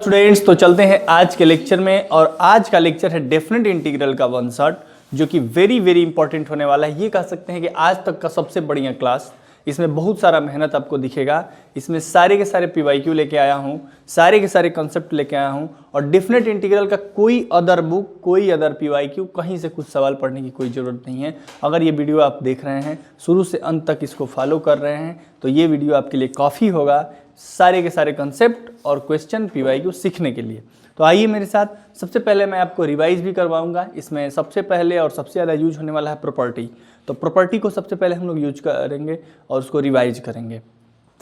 Students, तो चलते हैं आज के लेक्चर में। और आज का लेक्चर है डेफिनेट इंटीग्रल का वन शॉट, जो कि वेरी वेरी इंपॉर्टेंट होने वाला है। ये कह सकते हैं कि आज तक का सबसे बढ़िया क्लास। इसमें बहुत सारा मेहनत आपको दिखेगा। इसमें सारे के सारे पीवाईक्यू लेके आया हूँ, सारे के सारे कंसेप्ट लेके आया हूँ। और डेफिनेट इंटीग्रल का कोई अदर बुक, कोई अदर पीवाईक्यू, कहीं से कुछ सवाल पढ़ने की कोई ज़रूरत नहीं है। अगर ये वीडियो आप देख रहे हैं, शुरू से अंत तक इसको फॉलो कर रहे हैं, तो ये वीडियो आपके लिए काफ़ी होगा सारे के सारे कंसेप्ट और क्वेश्चन पीवाईक्यू सीखने के लिए। तो आइए मेरे साथ। सबसे पहले मैं आपको रिवाइज भी करवाऊंगा। इसमें सबसे पहले और सबसे ज़्यादा यूज होने वाला है प्रॉपर्टी। तो प्रॉपर्टी को सबसे पहले हम लोग यूज करेंगे और उसको रिवाइज करेंगे।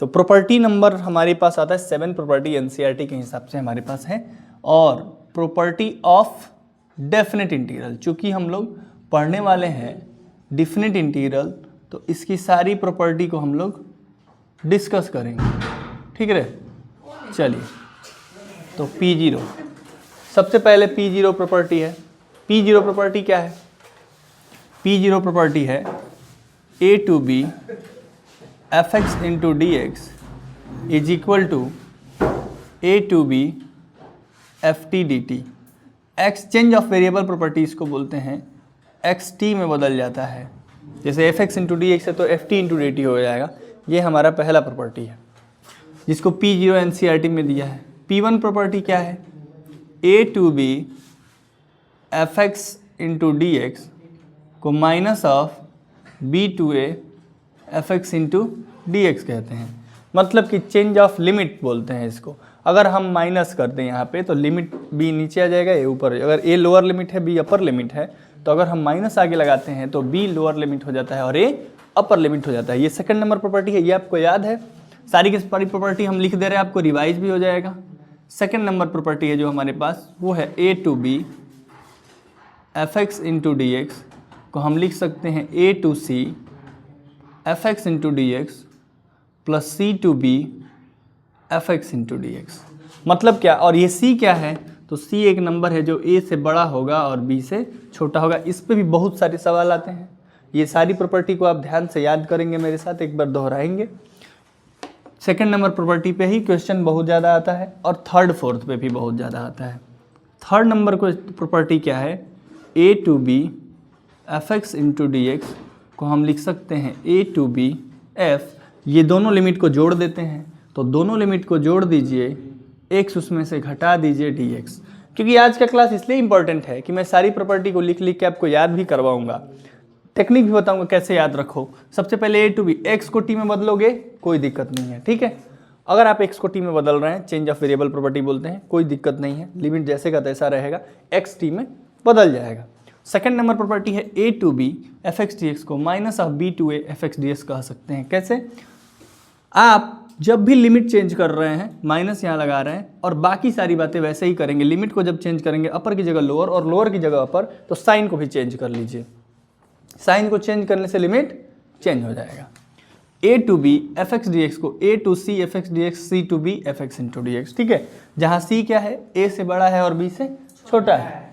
तो प्रॉपर्टी नंबर हमारे पास आता है 7 प्रॉपर्टी एनसीईआरटी के हिसाब से हमारे पास है। और प्रॉपर्टी ऑफ डेफिनेट इंटीग्रल, चूँकि हम लोग पढ़ने वाले हैं डेफिनेट इंटीग्रल, तो इसकी सारी प्रॉपर्टी को हम लोग डिस्कस करेंगे। ठीक है, चलिए। तो P0 सबसे पहले P0 प्रॉपर्टी है। P0 प्रॉपर्टी क्या है? P0 प्रॉपर्टी है a to b fx into dx is equal to a to b ft dt। Exchange of variable properties को बोलते हैं, xt में बदल जाता है। जैसे fx into dx है तो ft into dt हो जाएगा। ये हमारा पहला प्रॉपर्टी है जिसको P0 एनसीईआरटी में दिया है। P1 प्रॉपर्टी क्या है? a to b fx into dx को minus of b to a fx into dx कहते हैं। मतलब कि चेंज ऑफ लिमिट बोलते हैं इसको। अगर हम माइनस कर दें यहाँ पे तो लिमिट b नीचे आ जाएगा, a ऊपर। अगर a लोअर लिमिट है, b अपर लिमिट है, तो अगर हम माइनस आगे लगाते हैं तो b लोअर लिमिट हो जाता है और a अपर लिमिट हो जाता है। ये सेकंड नंबर प्रॉपर्टी है, ये आपको याद है। सारी की सारी प्रॉपर्टी हम लिख दे रहे हैं, आपको रिवाइज भी हो जाएगा। सेकंड नंबर प्रॉपर्टी है जो हमारे पास, वो है a to b fx into dx को हम लिख सकते हैं a to c fx into dx plus c to b fx into dx। मतलब क्या? और ये c क्या है? तो c एक नंबर है जो a से बड़ा होगा और b से छोटा होगा। इस पे भी बहुत सारे सवाल आते हैं। ये सारी प्रॉपर्टी को आप ध्यान से याद करेंगे, मेरे साथ एक बार दोहराएंगे। सेकंड नंबर प्रॉपर्टी पे ही क्वेश्चन बहुत ज़्यादा आता है और थर्ड फोर्थ पे भी बहुत ज़्यादा आता है। थर्ड नंबर को प्रॉपर्टी क्या है? a to b fx into dx को हम लिख सकते हैं a to b f। ये दोनों लिमिट को जोड़ देते हैं, तो दोनों लिमिट को जोड़ दीजिए, x उसमें से घटा दीजिए dx। क्योंकि आज का क्लास इसलिए इंपॉर्टेंट है कि मैं सारी प्रॉपर्टी को लिख लिख के आपको याद भी करवाऊंगा, टेक्निक भी बताऊंगा कैसे याद रखो। सबसे पहले a to b, x को t में बदलोगे कोई दिक्कत नहीं है, ठीक है। अगर आप x को t में बदल रहे हैं, चेंज ऑफ वेरिएबल प्रॉपर्टी बोलते हैं, कोई दिक्कत नहीं है, लिमिट जैसे का तैसा रहेगा, x t में बदल जाएगा। सेकंड नंबर प्रॉपर्टी है a to b fx dx को minus of b to a fx dx कह सकते हैं। कैसे? आप जब भी लिमिट चेंज कर रहे हैं, माइनस यहाँ लगा रहे हैं और बाकी सारी बातें वैसे ही करेंगे। लिमिट को जब चेंज करेंगे, अपर की जगह लोअर और लोअर की जगह अपर, तो साइन को भी चेंज कर लीजिए। साइन को चेंज करने से लिमिट चेंज हो जाएगा। a to b fx dx को a to c fx dx c to b fx into dx, ठीक है। जहाँ c क्या है? a से बड़ा है और b से छोटा है।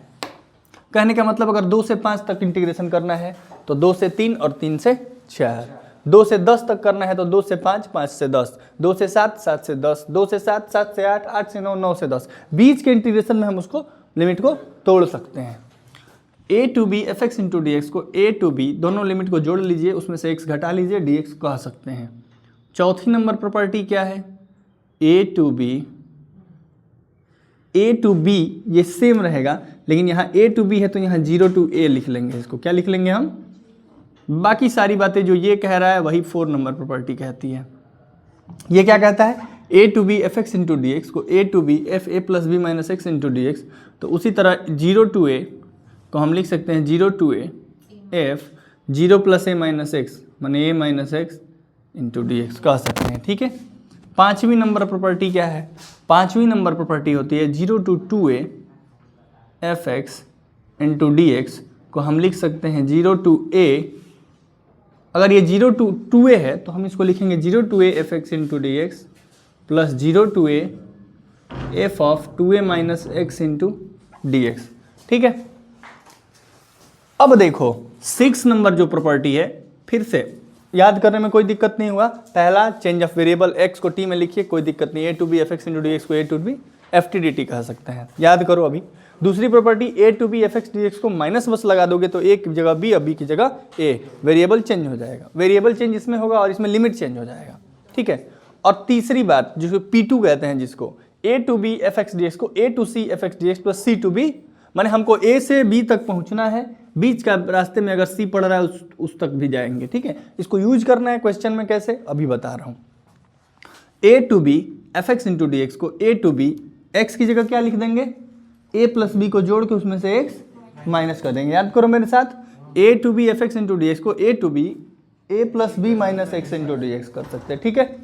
कहने का मतलब अगर 2 से 5 तक इंटीग्रेशन करना है तो 2 से 3 और 3 से 4। 2 से 10 तक करना है तो 2 से 5, 5 से 10, 2 से 7, 7 से 10, 2 से 7, 7 से 8, 8 से 9, 9 से 10। बीच के इंटीग्रेशन में हम उसको लिमिट को तोड़ सकते हैं। a to b fx into dx को a to b दोनों लिमिट को जोड़ लीजिए, उसमें से x घटा लीजिए, dx कह सकते हैं। चौथी नंबर प्रॉपर्टी क्या है? a to b ये सेम रहेगा, लेकिन यहाँ a to b है तो यहाँ 0 to a लिख लेंगे। इसको क्या लिख लेंगे हम? बाकी सारी बातें जो ये कह रहा है वही 4 नंबर प्रॉपर्टी कहती है। ये क्या कहता है? a to b fx into dx को a to b f a plus b minus x into dx, तो उसी तरह 0 to a को हम लिख सकते हैं 0 to a f 0 plus a minus x माने a minus x into dx कह सकते हैं, ठीक है। पांचवी नंबर प्रॉपर्टी क्या है? पांचवी नंबर प्रॉपर्टी होती है 0 to 2a fx into dx को हम लिख सकते हैं 0 to a। अगर ये 0 to 2a है तो हम इसको लिखेंगे 0 to a fx into dx plus 0 to a f of 2a minus x into dx, ठीक है। अब देखो 6 नंबर जो प्रॉपर्टी है, फिर से याद करने में कोई दिक्कत नहीं हुआ। पहला चेंज ऑफ वेरिएबल x को t में लिखिए, कोई दिक्कत नहीं। a to b fx into dx को a to b FT/dt कह सकते हैं। याद करो अभी दूसरी property a to B f(x)dx को माइनस बस लगा दोगे तो a की जगह b और b की जगह a, वेरिएबल चेंज हो जाएगा, वेरिएबल चेंज इसमें होगा और इसमें लिमिट चेंज हो जाएगा, ठीक है। और तीसरी बात जिसको P2 कहते हैं, जिसको a टू बी f(x)dx को a to c f(x)dx plus c to b, माने हमको a से b तक पहुंचना है, बीच का रास्ते में अगर c पड़ रहा है उस तक भी जाएंगे, ठीक है। इसको यूज करना है क्वेश्चन में, कैसे अभी बता रहा हूं। a टू बी f(x)dx को a टू बी x की जगह क्या लिख देंगे, a प्लस b को जोड़ के उसमें से x माइनस कर देंगे। याद करो मेरे साथ, a टू बी f(x)dx को a to B a plus b minus x(dx) कर सकते हैं, ठीक है।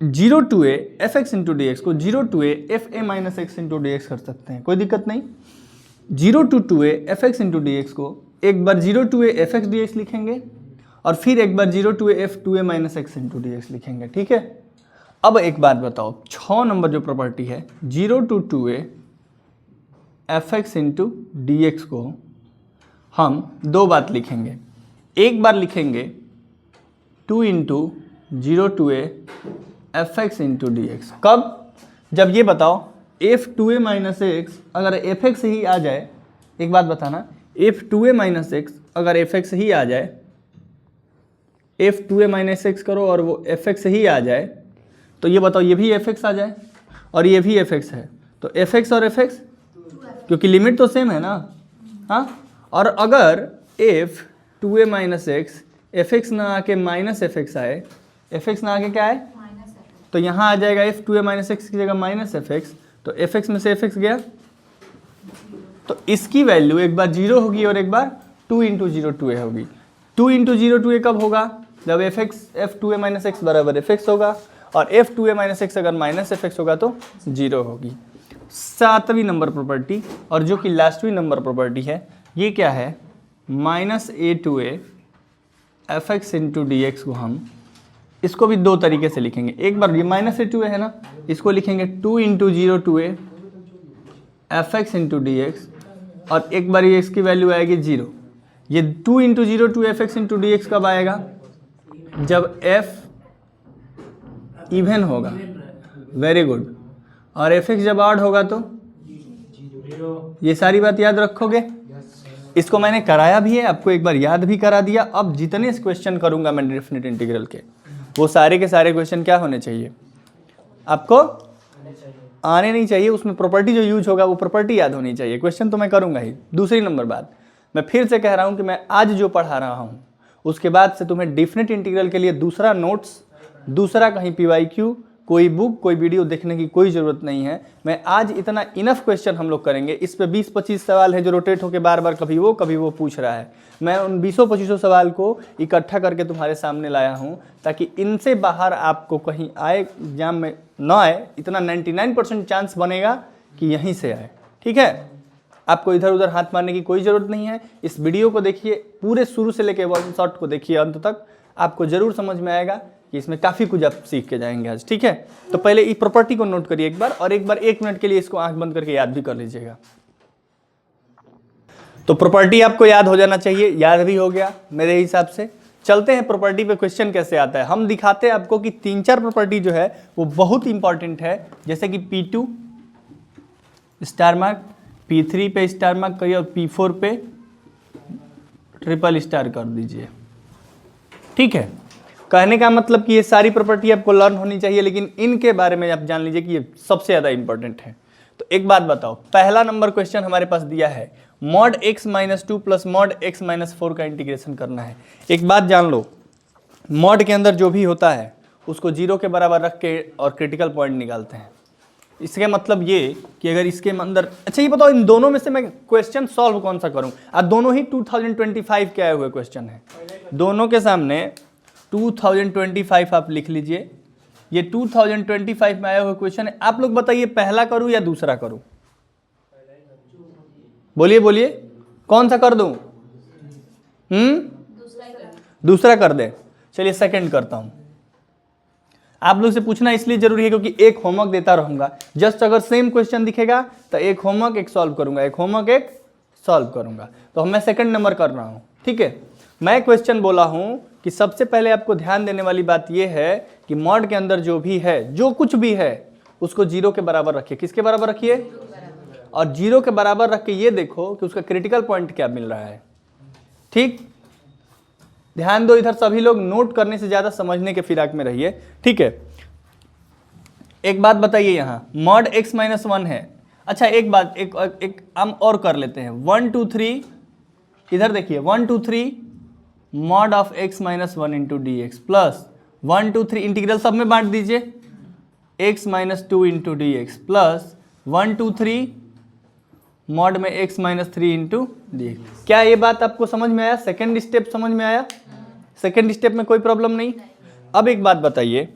0 टू a f(x)dx को 0 to a fa minus x(dx) कर सकते हैं, कोई दिक्कत नहीं। 0 टू 2a f(x)dx को एक बार 0 टू a f(x)dx लिखेंगे और फिर एक बार 0 to a f2a minus x(dx) लिखेंगे, ठीक है। अब एक बात बताओ, 6 नंबर जो प्रॉपर्टी है 0 टू 2a f(x)dx को हम दो बात लिखेंगे। एक बार लिखेंगे 2 इंटू 0 टू a f(x)dx। कब? जब ये बताओ f2a माइनस x अगर fx ही आ जाए, एक बात बताना, f2a माइनस x अगर fx ही आ जाए, f2a माइनस x करो और वो fx ही आ जाए, तो ये बताओ ये भी fx आ जाए और ये भी fx है, तो fx और fx, क्योंकि लिमिट तो सेम है ना, हाँ। और अगर f2a माइनस x fx ना आके माइनस fx आए, fx ना आके क्या आए, तो यहाँ आ जाएगा f2a माइनस x की जगह माइनस fx, तो fx में से fx गया, तो इसकी वैल्यू एक बार 0 होगी और एक बार 2 इंटू 0 टू a होगी। 2 इंटू 0 टू a कब होगा, जब f2a माइनस x बराबर fx होगा और f2a माइनस x अगर माइनस fx होगा तो 0 होगी। 7वीं नंबर प्रॉपर्टी और जो कि लास्टवीं नंबर प्रॉपर्टी है, ये क्या है, minus a to a f(x)dx को हम इसको भी दो तरीके से लिखेंगे। एक बार ये माइनस a टू a है ना, इसको लिखेंगे 2 इंटू 0 टू a f(x)dx और एक बार ये इसकी वैल्यू आएगी 0। ये 2 इंटू 0 टू f(x)dx कब आएगा, जब f इवन होगा, वेरी गुड, और fx जब ऑड होगा तो ये सारी बात याद रखोगे। इसको मैंने कराया भी है, आपको एक बार याद भी करा दिया। अब जितने क्वेश्चन करूंगा मैं डेफिनेट इंटीग्रल के, वो सारे के सारे क्वेश्चन क्या होने चाहिए, आपको आने नहीं चाहिए, उसमें प्रॉपर्टी जो यूज होगा वो प्रॉपर्टी याद होनी चाहिए। क्वेश्चन तो मैं करूंगा ही। दूसरी नंबर बात, मैं फिर से कह रहा हूं कि मैं आज जो पढ़ा रहा हूं उसके बाद से तुम्हें डेफिनेट इंटीग्रल के लिए दूसरा नोट्स, दूसरा कहीं PYQ, कोई बुक, कोई वीडियो देखने की कोई ज़रूरत नहीं है। मैं आज इतना इनफ क्वेश्चन हम लोग करेंगे। इस पे 20-25 सवाल है जो रोटेट होकर बार बार कभी वो पूछ रहा है। मैं उन 20-25 सवाल को इकट्ठा करके तुम्हारे सामने लाया हूं ताकि इनसे बाहर आपको कहीं आए एग्जाम में ना आए, इतना 99% चांस बनेगा कि यहीं से आए, ठीक है। आपको इधर उधर हाथ मारने की कोई ज़रूरत नहीं है। इस वीडियो को देखिए, पूरे शुरू से लेकर वन शॉट को देखिए अंत तक, आपको ज़रूर समझ में आएगा कि इसमें काफ़ी कुछ आप सीख के जाएंगे आज, ठीक है। तो पहले इस प्रॉपर्टी को नोट करिए एक बार, और एक बार 1 मिनट के लिए इसको आंख बंद करके याद भी कर लीजिएगा। तो प्रॉपर्टी आपको याद हो जाना चाहिए, याद भी हो गया मेरे हिसाब से। चलते हैं प्रॉपर्टी पे, क्वेश्चन कैसे आता है हम दिखाते हैं आपको कि 3-4 प्रॉपर्टी जो है वो बहुत इंपॉर्टेंट है, जैसे कि P2 स्टार मार्क, P3 पे स्टार मार्क करिए और P4 पे ट्रिपल स्टार कर दीजिए, ठीक है। कहने का मतलब कि ये सारी प्रॉपर्टी आपको लर्न होनी चाहिए, लेकिन इनके बारे में आप जान लीजिए कि ये सबसे ज़्यादा इंपॉर्टेंट है। तो एक बात बताओ, पहला नंबर क्वेश्चन हमारे पास दिया है mod x-2 plus mod x-4 का इंटीग्रेशन करना है। एक बात जान लो, मॉड के अंदर जो भी होता है उसको 0 के बराबर रख के और क्रिटिकल पॉइंट निकालते हैं। इसका मतलब ये कि अगर इसके अंदर, अच्छा ये बताओ इन दोनों में से मैं क्वेश्चन सॉल्व कौन सा करूं। अब दोनों ही 2025 के आए हुए क्वेश्चन है, दोनों के सामने 2025 आप लिख लीजिए। ये 2025 में आया हुआ क्वेश्चन है। आप लोग बताइए पहला करूं या दूसरा करूं, बोलिए बोलिए, कौन सा कर दूं? दूसरा कर दे। चलिए सेकंड करता हूं। आप लोग से पूछना इसलिए जरूरी है क्योंकि एक होमवर्क देता रहूंगा। जस्ट अगर सेम क्वेश्चन दिखेगा तो एक होमवर्क एक सॉल्व करूंगा, एक होमवर्क एक सॉल्व करूंगा। तो मैं सेकंड नंबर कर रहा हूं, ठीक है। मैं क्वेश्चन बोला हूं कि सबसे पहले आपको ध्यान देने वाली बात यह है कि मॉड के अंदर जो भी है, जो कुछ भी है, उसको 0 के बराबर रखिए। किसके बराबर रखिए? और 0 के बराबर रख के ये देखो कि उसका क्रिटिकल पॉइंट क्या मिल रहा है। ठीक, ध्यान दो इधर, सभी लोग नोट करने से ज्यादा समझने के फिराक में रहिए। ठीक है, एक बात बताइए, यहाँ मॉड x माइनस 1 है। अच्छा एक बात, एक हम और कर लेते हैं। 1 2 3, इधर देखिए 1 2 3 mod of x minus 1 into d x plus 1 2 3 integral सब में बांट दीजिए x minus 2 into d x plus 1 2 3 mod में x minus 3 into d x. क्या ये बात आपको समझ में आया? सेकेंड स्टेप समझ में आया? सेकेंड स्टेप में कोई प्रॉब्लम नहीं। अब एक बात बताइए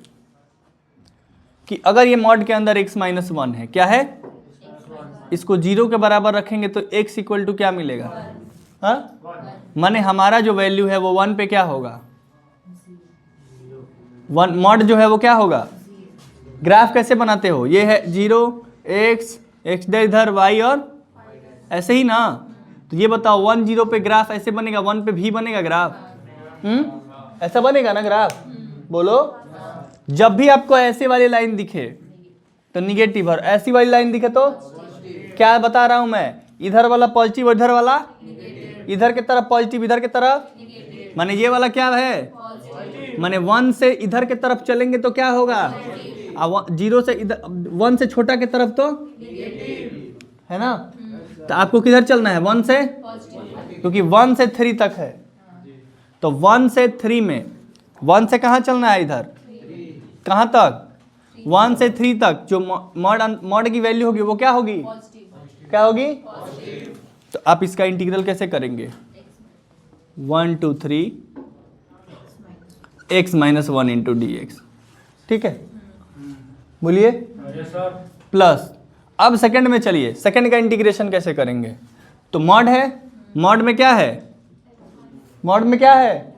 कि अगर ये मॉड के अंदर x माइनस 1 है, क्या है? इसको 0 के बराबर रखेंगे तो x इक्वल टू क्या मिलेगा? हाँ, माने हमारा जो वैल्यू है वो 1 पे क्या होगा? 1 मॉड जो है वो क्या होगा? ग्राफ कैसे बनाते हो? ये है 0 x इधर y और ऐसे ही ना। तो ये बताओ 1 0 पे ग्राफ ऐसे बनेगा, 1 पे भी बनेगा ग्राफ? ऐसा बनेगा ना ग्राफ? बोलो। जब भी आपको ऐसे वाली लाइन दिखे तो निगेटिव, और ऐसी वाली लाइन दिखे तो क्या बता रहा हूं मैं? इधर वाला पॉजिटिव, इधर वाला इधर की तरफ पॉजिटिव, इधर की तरफ, माने ये वाला क्या है? माने 1 से इधर की तरफ चलेंगे तो क्या होगा? 0 से इधर, 1 से छोटा की तरफ तो है ना। तो आपको किधर चलना है? 1 से, क्योंकि 1 से 3 तक है। तो 1 से 3 में 1 से कहाँ चलना है? इधर कहाँ तक? 1 से 3 तक। जो मॉड की वैल्यू होगी वो क्या होगी? क्या होगी? तो आप इसका इंटीग्रल कैसे करेंगे? 1 2 3 x minus 1 into d x. ठीक है, बोलिए। प्लस अब सेकंड में चलिए, सेकंड का इंटीग्रेशन कैसे करेंगे? तो मॉड है, मॉड में क्या है? मॉड में क्या है?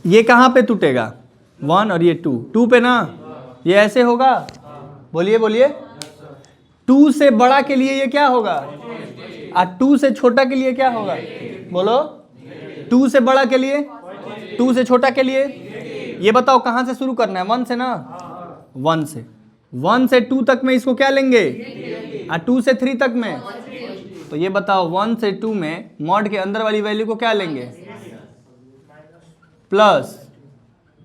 ये कहाँ पे टूटेगा? 1 और ये 2 पे ना, ये ऐसे होगा। बोलिए बोलिए। 2 से बड़ा के लिए ये क्या होगा? और 2 से छोटा के लिए क्या होगा? बोलो। 2 से बड़ा के लिए, 2 से छोटा के लिए। ये बताओ कहाँ से शुरू करना है? 1 से ना। 1 से 1 से 2 तक में इसको क्या लेंगे? और 2 से 3 तक में। तो ये बताओ 1 से 2 में मॉड के अंदर वाली वैल्यू को क्या लेंगे? प्लस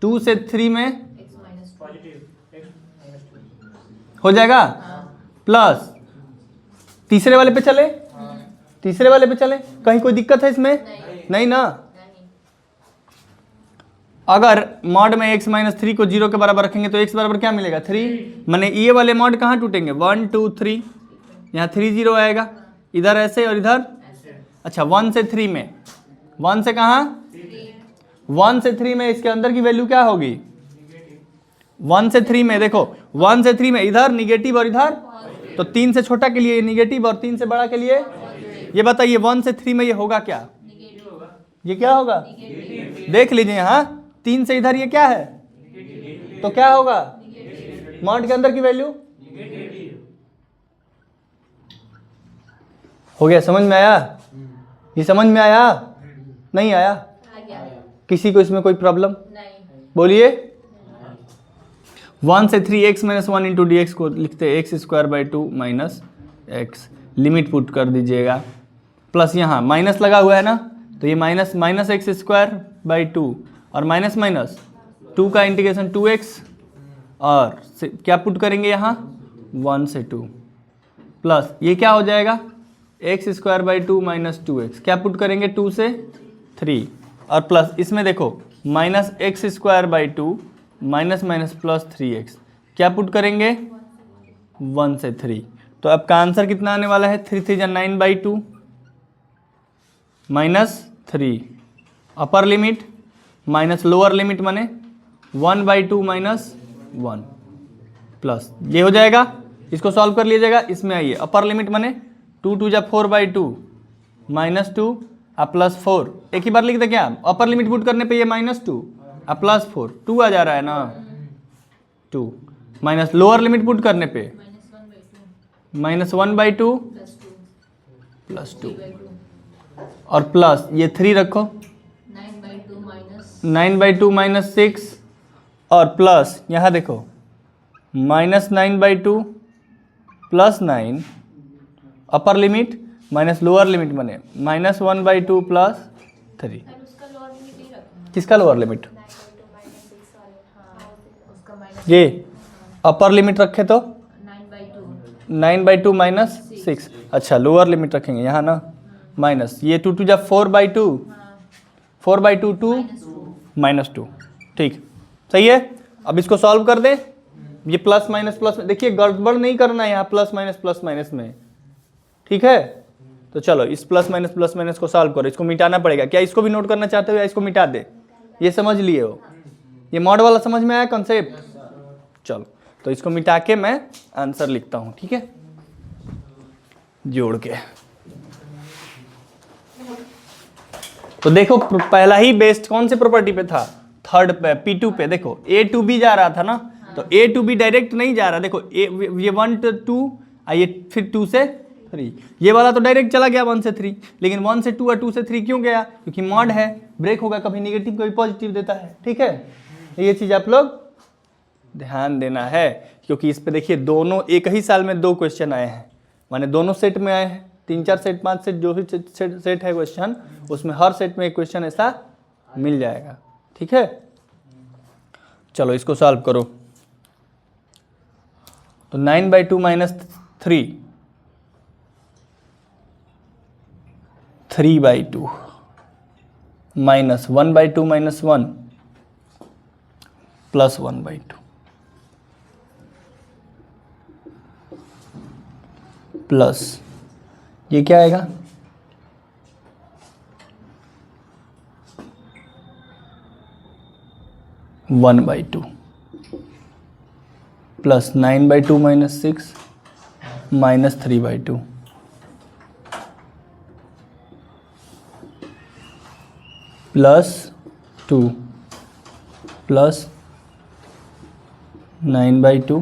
2 से 3 में हो जाएगा प्लस। तीसरे वाले पे चले, तीसरे वाले पे चले। कहीं कोई दिक्कत है इसमें? नहीं ना। अगर मॉड में x माइनस 3 को 0 के बराबर रखेंगे तो x बराबर क्या मिलेगा? 3। माने ये वाले मॉड कहाँ टूटेंगे? 1 2 3, यहाँ 3 0 आएगा, इधर ऐसे और इधर। अच्छा 1 से 3 में, 1 से कहाँ? 1 से 3 में इसके अंदर की वैल्यू क्या होगी? 1 से 3 में देखो, 1 से 3 में इधर निगेटिव और इधर, तो 3 से छोटा के लिए निगेटिव और 3 से बड़ा के लिए। ये बताइए 1 से 3 में ये होगा क्या? ये क्या होगा? देख लीजिए यहाँ 3 से इधर ये क्या है? तो क्या होगा? मॉड के अंदर की वैल्यू हो गया। समझ में आया? ये समझ में आया? नहीं आया? किसी को इसमें कोई प्रॉब्लम? बोलिए। 1 से 3 x minus 1 into d x को लिखते हैं x square by 2 minus x. Limit put कर दीजिएगा। प्लस यहाँ माइनस लगा हुआ है ना, तो ये माइनस एक्स स्क्वायर बाई 2 और माइनस 2 का इंटीग्रेशन 2x, और क्या पुट करेंगे यहाँ? 1 से 2 प्लस ये क्या हो जाएगा? X square by 2 minus 2x। क्या पुट करेंगे? 2 से 3 और प्लस इसमें देखो minus x square by 2 minus minus plus 3x। क्या पुट करेंगे? 1 से 3। तो आपका आंसर कितना आने वाला है? 3 3 जा 9 by 2 minus 3। Upper limit minus lower limit माने 1 बाई 2 माइनस 1 प्लस ये हो जाएगा। इसको सॉल्व कर लीजिएगा। इसमें आइए, अपर लिमिट माने 2 2 जा 4 बाई 2 माइनस 2 और प्लस 4। एक ही बार लिख दे क्या? अपर लिमिट पुट करने पे ये माइनस 2 और प्लस 4, 2 आ जा रहा है ना, 2 माइनस लोअर लिमिट पुट करने पे माइनस 1 बाई 2 प्लस 2 और प्लस ये 3 रखो, 9 बाई 2 माइनस 6 और प्लस यहाँ देखो -9/2 प्लस 9 अपर लिमिट माइनस लोअर लिमिट बने -1/2 प्लस 3। किसका लोअर लिमिट? ये अपर लिमिट रखे तो 9/2 माइनस 6। अच्छा लोअर लिमिट रखेंगे यहाँ ना, माइनस ये 2 2 जा 4/2, 4/2 2 -2। ठीक सही है। अब इसको सॉल्व कर दें। ये प्लस माइनस प्लस, देखिए गड़बड़ नहीं करना है यहाँ प्लस माइनस में, ठीक है। तो चलो इस प्लस माइनस को सॉल्व करो। इसको मिटाना पड़ेगा। क्या इसको भी नोट करना चाहते हो या इसको मिटा दे? ये समझ लिए हो, ये मॉड वाला समझ में आया कॉन्सेप्ट? चलो तो इसको मिटा के मैं आंसर लिखता हूं, ठीक है, जोड़ के। तो देखो पहला ही बेस्ड कौन से प्रॉपर्टी पे था? थर्ड पे, P2 पे। देखो A to B जा रहा था ना, तो A to B डायरेक्ट नहीं जा रहा। देखो ये 1 to 2 आइए, फिर 2 से 3, ये वाला तो डायरेक्ट चला गया 1 से 3, लेकिन 1 से 2 और 2 से 3 क्यों गया? क्योंकि मॉड है, ब्रेक होगा, कभी नेगेटिव कभी पॉजिटिव देता है, ठीक है। ये चीज आप लोग ध्यान देना है, क्योंकि इस पे देखिए दोनों एक ही साल में 2 क्वेश्चन आए हैं, माने दोनों सेट में आए हैं। 3 4 सेट 5 सेट जो भी सेट है क्वेश्चन, उसमें हर सेट में एक क्वेश्चन ऐसा मिल जाएगा, ठीक है। चलो इसको सॉल्व करो। तो 9/2 minus 3, 3/2 minus 1/2 minus 1 plus 1/2 plus ये क्या आएगा? (1/2) plus 9/2 minus 6 minus 3/2 plus 2 plus 9/2।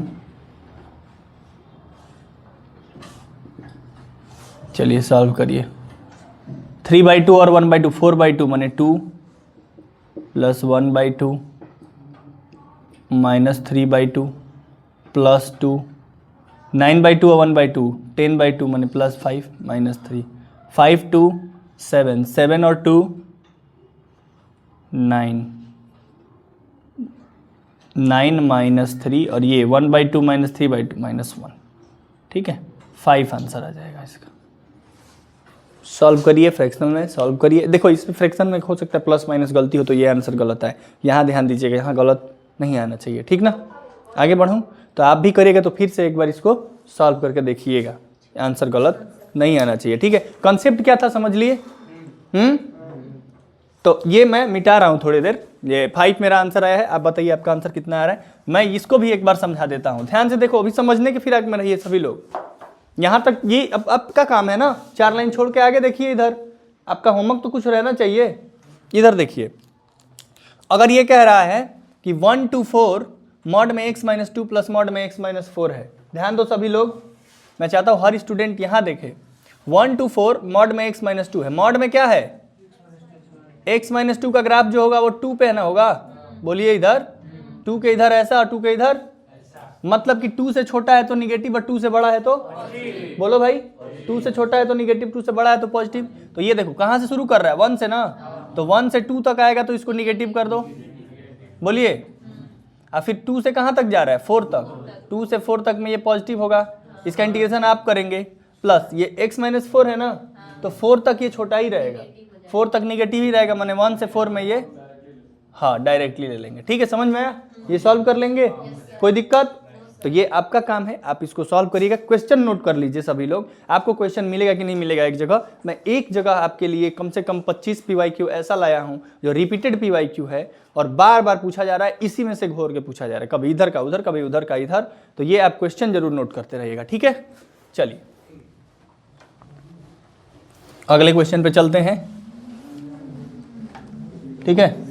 चलिए सॉल्व करिए। 3/2 और 1/2 4/2 माने 2 प्लस 1/2 माइनस 3/2 प्लस 2, 9/2 और 1/2 10/2 माने प्लस 5 माइनस 3, 5 2 7, 7 और 2 9, 9 माइनस 3 और ये 1/2 माइनस 3/2 माइनस 1, ठीक है। 5 आंसर आ जाएगा इसका। सॉल्व करिए, फ्रैक्शनल में सॉल्व करिए। देखो इसमें फ्रैक्शन में हो सकता है प्लस माइनस गलती हो, तो ये आंसर गलत है। यहाँ ध्यान दीजिएगा, यहाँ गलत नहीं आना चाहिए, ठीक ना। आगे बढ़ूँ तो आप भी करिएगा, तो फिर से एक बार इसको सॉल्व करके देखिएगा, आंसर गलत नहीं आना चाहिए, ठीक है। कॉन्सेप्ट क्या था समझ लिए? तो ये मैं मिटा रहा हूँ थोड़ी देर। ये 5 मेरा आंसर आया है, आप बताइए आपका आंसर कितना आ रहा है। मैं इसको भी एक बार समझा देता हूँ, ध्यान से देखो, अभी समझने के फिराक में रहिए सभी लोग। यहाँ तक ये अब आपका काम है ना, 4 लाइन छोड़ के आगे देखिए। इधर आपका होमवर्क तो कुछ रहना चाहिए। इधर देखिए, अगर ये कह रहा है कि 1 to 4 मॉड में x माइनस 2 प्लस मॉड में x माइनस 4 है, ध्यान दो सभी लोग, मैं चाहता हूँ हर स्टूडेंट यहाँ देखे। 1 to 4 मॉड में x माइनस 2 है। मॉड में क्या है? x माइनस 2 का ग्राफ जो होगा वो 2 पे है ना होगा। बोलिए इधर 2 के इधर ऐसा और 2 के इधर, मतलब कि 2 से छोटा है तो निगेटिव और 2 से बड़ा है तो बोलो भाई, 2 से छोटा है तो निगेटिव, 2 से बड़ा है तो पॉजिटिव। तो ये देखो कहाँ से शुरू कर रहा है? 1 से ना, तो 1 से 2 तक आएगा तो इसको निगेटिव कर दो, बोलिए। और फिर 2 से कहाँ तक जा रहा है? 4 तक। 2 से 4 तक में ये पॉजिटिव होगा, इसका इंटीग्रेशन आप करेंगे। प्लस ये x माइनस 4 है ना, तो 4 तक ये छोटा ही रहेगा, 4 तक निगेटिव ही रहेगा, माने 1 से 4 में ये हाँ डायरेक्टली ले लेंगे, ठीक है। समझ में आया? ये सॉल्व कर लेंगे, कोई दिक्कत? तो ये आपका काम है, आप इसको सॉल्व करिएगा। क्वेश्चन नोट कर लीजिए सभी लोग, आपको क्वेश्चन मिलेगा कि नहीं मिलेगा एक जगह। मैं एक जगह आपके लिए कम से कम 25 PYQ ऐसा लाया हूं जो रिपीटेड PYQ है और बार बार पूछा जा रहा है, इसी में से घोर के पूछा जा रहा है, कभी इधर का उधर, कभी उधर का इधर। तो ये आप क्वेश्चन जरूर नोट करते रहिएगा, ठीक है। चलिए अगले क्वेश्चन पे चलते हैं, ठीक है।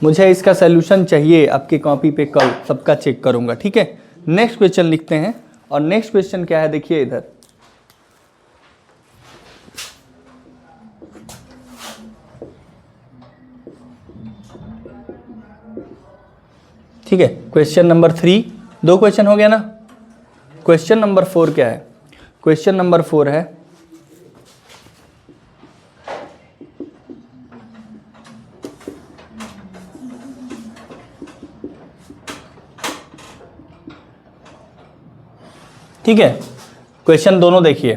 मुझे इसका सलूशन चाहिए आपकी कॉपी पे, कल सबका चेक करूंगा, ठीक है। नेक्स्ट क्वेश्चन लिखते हैं, और नेक्स्ट क्वेश्चन क्या है देखिए इधर। ठीक है। क्वेश्चन नंबर 3, 2 क्वेश्चन हो गया ना। क्वेश्चन नंबर 4 क्या है? क्वेश्चन नंबर 4 है ठीक है। क्वेश्चन दोनों देखिए,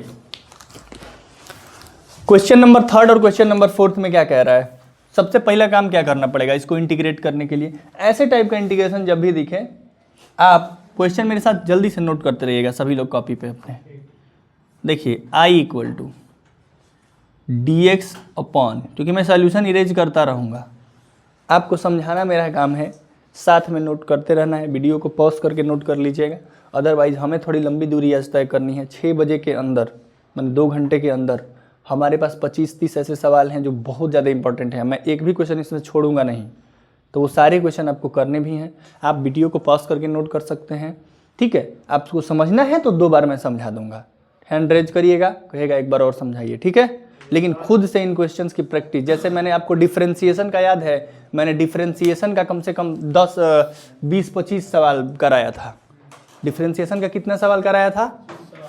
क्वेश्चन नंबर 3 और क्वेश्चन नंबर 4 में क्या कह रहा है। सबसे पहला काम क्या करना पड़ेगा इसको इंटीग्रेट करने के लिए। ऐसे टाइप का इंटीग्रेशन जब भी दिखे, आप क्वेश्चन मेरे साथ जल्दी से नोट करते रहिएगा सभी लोग कॉपी पे अपने। देखिए I equal to d x upon, क्योंकि मैं सॉल्यूशन इरेज करता रहूँगा, आपको समझाना मेरा काम है, साथ में नोट करते रहना है। वीडियो को पॉज करके नोट कर लीजिएगा, अदरवाइज हमें थोड़ी लंबी दूरी आज तय करनी है। 6 बजे के अंदर, मतलब 2 घंटे के अंदर हमारे पास 25-30 ऐसे सवाल हैं जो बहुत ज़्यादा इंपॉर्टेंट है। मैं एक भी क्वेश्चन इसमें छोड़ूंगा नहीं, तो वो सारे क्वेश्चन आपको करने भी हैं। आप वीडियो को पॉज करके नोट कर सकते हैं, ठीक है। आपको समझना है तो 2 बार मैं समझा दूंगा। हैंड रेज करिएगा, कहेगा एक बार और समझाइए, ठीक है। लेकिन खुद से इन क्वेश्चंस की प्रैक्टिस, जैसे मैंने आपको डिफरेंशिएशन का याद है, मैंने डिफरेंशिएशन का कम से कम 10, 20, 25 सवाल कराया था। डिफरेंशिएशन का कितना सवाल कराया था?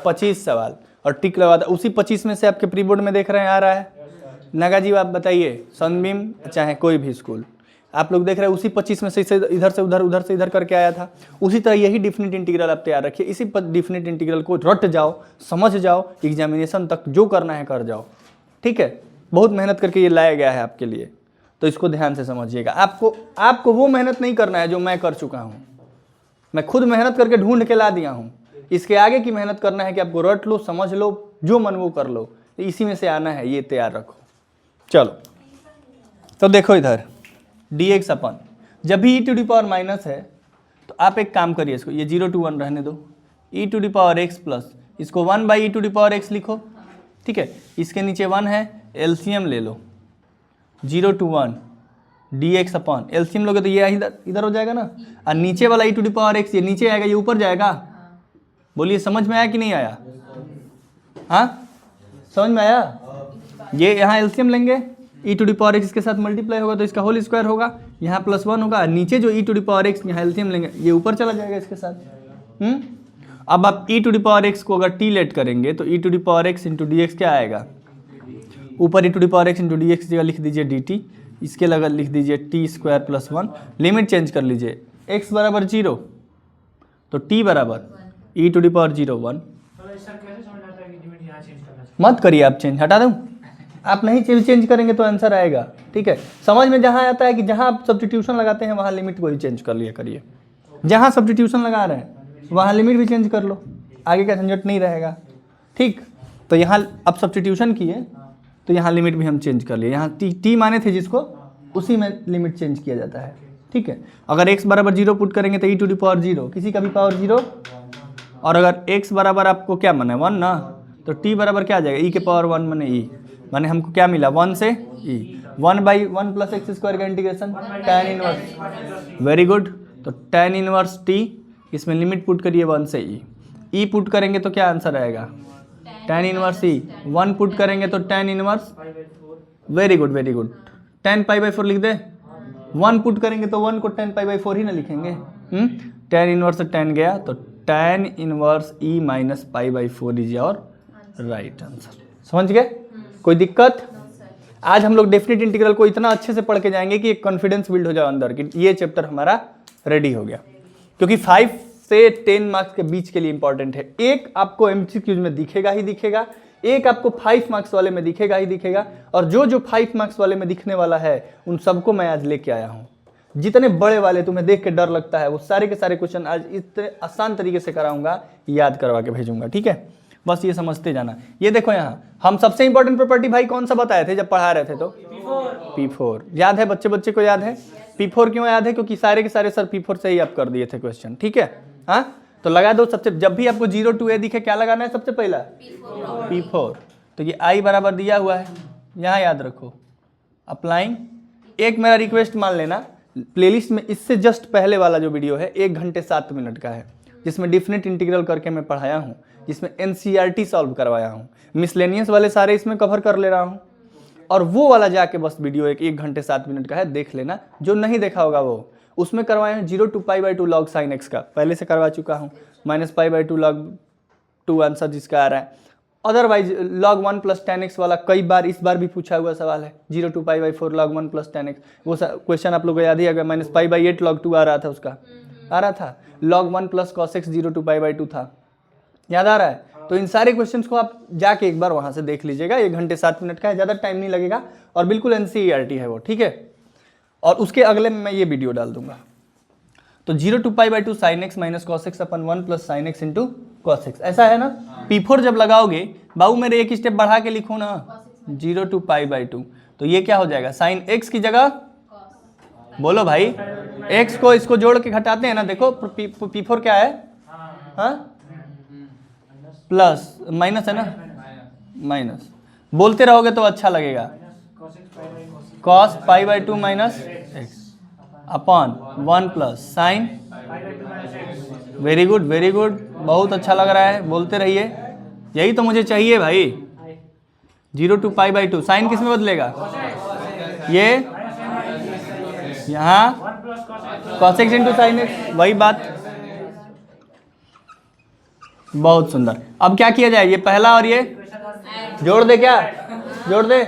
25 सवाल, और टिक लगा था। उसी 25 में से आपके प्री बोर्ड में देख रहे हैं आ रहा है। नागा जी आप बताइए, सनबीम चाहे कोई भी स्कूल, आप लोग देख रहे हैं उसी 25 में से इधर से उधर, उधर से इधर करके आया था। उसी तरह यही डिफिनिट इंटीग्रल आप तैयार रखिए। इसी डिफिनिट इंटीग्रल को रट जाओ, समझ जाओ, एग्जामिनेशन तक जो करना है कर जाओ, ठीक है। बहुत मेहनत करके ये लाया गया है आपके लिए, तो इसको ध्यान से समझिएगा। आपको वो मेहनत नहीं करना है जो मैं कर चुका हूँ। मैं खुद मेहनत करके ढूंढ के ला दिया हूँ। इसके आगे की मेहनत करना है कि आपको रट लो, समझ लो, जो मन वो कर लो। इसी में से आना है, ये तैयार रखो। चलो तो देखो इधर dx अपन, जब भी e to the power minus है तो आप एक काम करिए, इसको ये 0 to 1 रहने दो, e to the power x plus इसको 1 by e to the power x लिखो, ठीक है। इसके नीचे 1 है, एलसीएम ले लो, 0 to 1 dx अपन, एलसीएम लोगे तो ये इधर हो जाएगा ना, और नीचे वाला e to the power x ये नीचे आएगा, ये ऊपर जाएगा। बोलिए समझ में आया कि नहीं आया? हाँ समझ में आया? ये यहाँ एलसीएम लेंगे, e to the power x इसके साथ मल्टीप्लाई होगा तो इसका होल स्क्वायर होगा, यहाँ +1 होगा, नीचे जो e to the power x यहाँ एलसीएम लेंगे, ये ऊपर चला जाएगा इसके साथ। अब आप e to the power x को अगर t लेट करेंगे तो e to the power x into d x क्या आएगा? ऊपर e to the power x into d x जगह लिख दीजिए dt, इसके लगा लिख दीजिए t स्क्वायर +1, लिमिट चेंज कर लीजिए, x बराबर 0 तो t बराबर e टू दी पावर 0 1। मत करिए आप चेंज, हटा दूँ? आप नहीं चेंज करेंगे तो आंसर आएगा, ठीक है। समझ में जहाँ आता है कि जहाँ आप सब्स्टिट्यूशन लगाते हैं वहाँ लिमिट को ही चेंज कर लिया करिए। जहाँ सब्स्टिट्यूशन लगा रहे हैं वहाँ लिमिट भी चेंज कर लो, आगे का झंझट नहीं रहेगा, ठीक। तो यहाँ अब सब्स्टिट्यूशन किए तो यहाँ लिमिट भी हम चेंज कर लिए, यहाँ टी माने थे जिसको, उसी में लिमिट चेंज किया जाता है, ठीक है। अगर x बराबर 0 पुट करेंगे तो e टू दी पावर 0, किसी का भी पावर 0, और अगर x बराबर आपको क्या माना है 1 ना, तो t बराबर क्या आ जाएगा, e के पावर 1 माने e, माने हमको क्या मिला 1 से e, 1 by 1 plus x square का integration tan inverse, very good. तो tan इनवर्स t, इसमें लिमिट पुट करिए 1 से e पुट करेंगे तो क्या आंसर आएगा, tan इनवर्स e, 1 पुट करेंगे तो tan inverse, very good very good, tan pi by 4 लिख दे, 1 पुट करेंगे तो 1 को tan पाई बाई 4 ही ना लिखेंगे। tan इनवर्स tan गया तो tan inverse e minus pi by 4 is your right answer. समझ गए? कोई दिक्कत? आज हम लोग डेफिनेट इंटीग्रल को इतना अच्छे से पढ़ के जाएंगे कि एक कॉन्फिडेंस बिल्ड हो जाए अंदर कि ये चैप्टर हमारा रेडी हो गया, क्योंकि 5 से 10 मार्क्स के बीच के लिए इंपॉर्टेंट है। एक आपको एमसीक्यूज में दिखेगा ही दिखेगा, एक आपको 5 मार्क्स वाले में दिखेगा ही दिखेगा, और जो 5 मार्क्स वाले में दिखने वाला है उन सबको मैं आज लेके आया हूँ। जितने बड़े वाले तुम्हें देख के डर लगता है वो सारे के सारे क्वेश्चन आज इतने आसान तरीके से कराऊंगा, याद करवा के भेजूंगा, ठीक है। बस ये समझते जाना। ये देखो यहाँ हम सबसे इंपॉर्टेंट प्रॉपर्टी भाई कौन सा बताए थे जब पढ़ा रहे थे, तो P4 याद है, बच्चे को याद है। P4 क्यों याद है? क्योंकि सारे के सारे सर P4 से ही आप कर दिए थे क्वेश्चन, ठीक है। हाँ तो लगा दो, सबसे जब भी आपको 0 to a दिखे क्या लगाना है सबसे पहला P4। तो ये I बराबर दिया हुआ है, यहाँ याद रखो, अप्लाइंग। एक मेरा रिक्वेस्ट मान लेना, प्लेलिस्ट में इससे जस्ट पहले वाला जो वीडियो है 1 घंटे 7 मिनट का है, जिसमें डिफिनेट इंटीग्रल करके मैं पढ़ाया हूँ, जिसमें NCERT सॉल्व करवाया हूँ, मिसलेनियस वाले सारे इसमें कवर कर ले रहा हूँ, और वो वाला जाके बस वीडियो 1 घंटे 7 मिनट का है, देख लेना। जो नहीं देखा होगा उसमें करवाए हैं 0 to π/2 log sin x का, पहले से करवा चुका हूँ, -π/2 log 2 आंसर जिसका आ रहा है। अदरवाइज log 1 + tan x वाला कई बार इस बार भी पूछा हुआ सवाल है, 0 to π/4 log 1 + tan x, वो क्वेश्चन आप लोग को याद ही अगर -π/8 log 2 आ रहा था, उसका आ रहा था, log 1 + cos x 0 to π/2 था, याद आ रहा है। तो इन सारे क्वेश्चंस को आप जाके एक बार वहां से देख लीजिएगा, 1 घंटे 7 मिनट का है, ज़्यादा टाइम नहीं लगेगा और बिल्कुल NCERT है वो, ठीक है। और उसके अगले में मैं ये वीडियो डाल दूंगा। तो 0 to π/2 sin x - cos x upon 1 + sin x × cos x, ऐसा है ना। P4 जब लगाओगे बाबू मेरे एक स्टेप बढ़ा के लिखो ना, 0 to π/2, तो ये क्या हो जाएगा, sin x की जगह बोलो भाई, x को इसको जोड़ के घटाते हैं ना, देखो P4 क्या है, हाँ प्लस माइनस है ना, माइनस बोलते रहोगे तो अच्छा लगेगा, cos π/2 - x upon 1 + sin, very good very good, बहुत अच्छा लग रहा है, बोलते रहिए, यही तो मुझे चाहिए भाई। 0 to π/2 साइन किस में बदलेगा, ये यहाँ cos x × sin x, वही बात, बहुत सुंदर। अब क्या किया जाए, ये पहला और ये जोड़ दे, क्या जोड़ दे,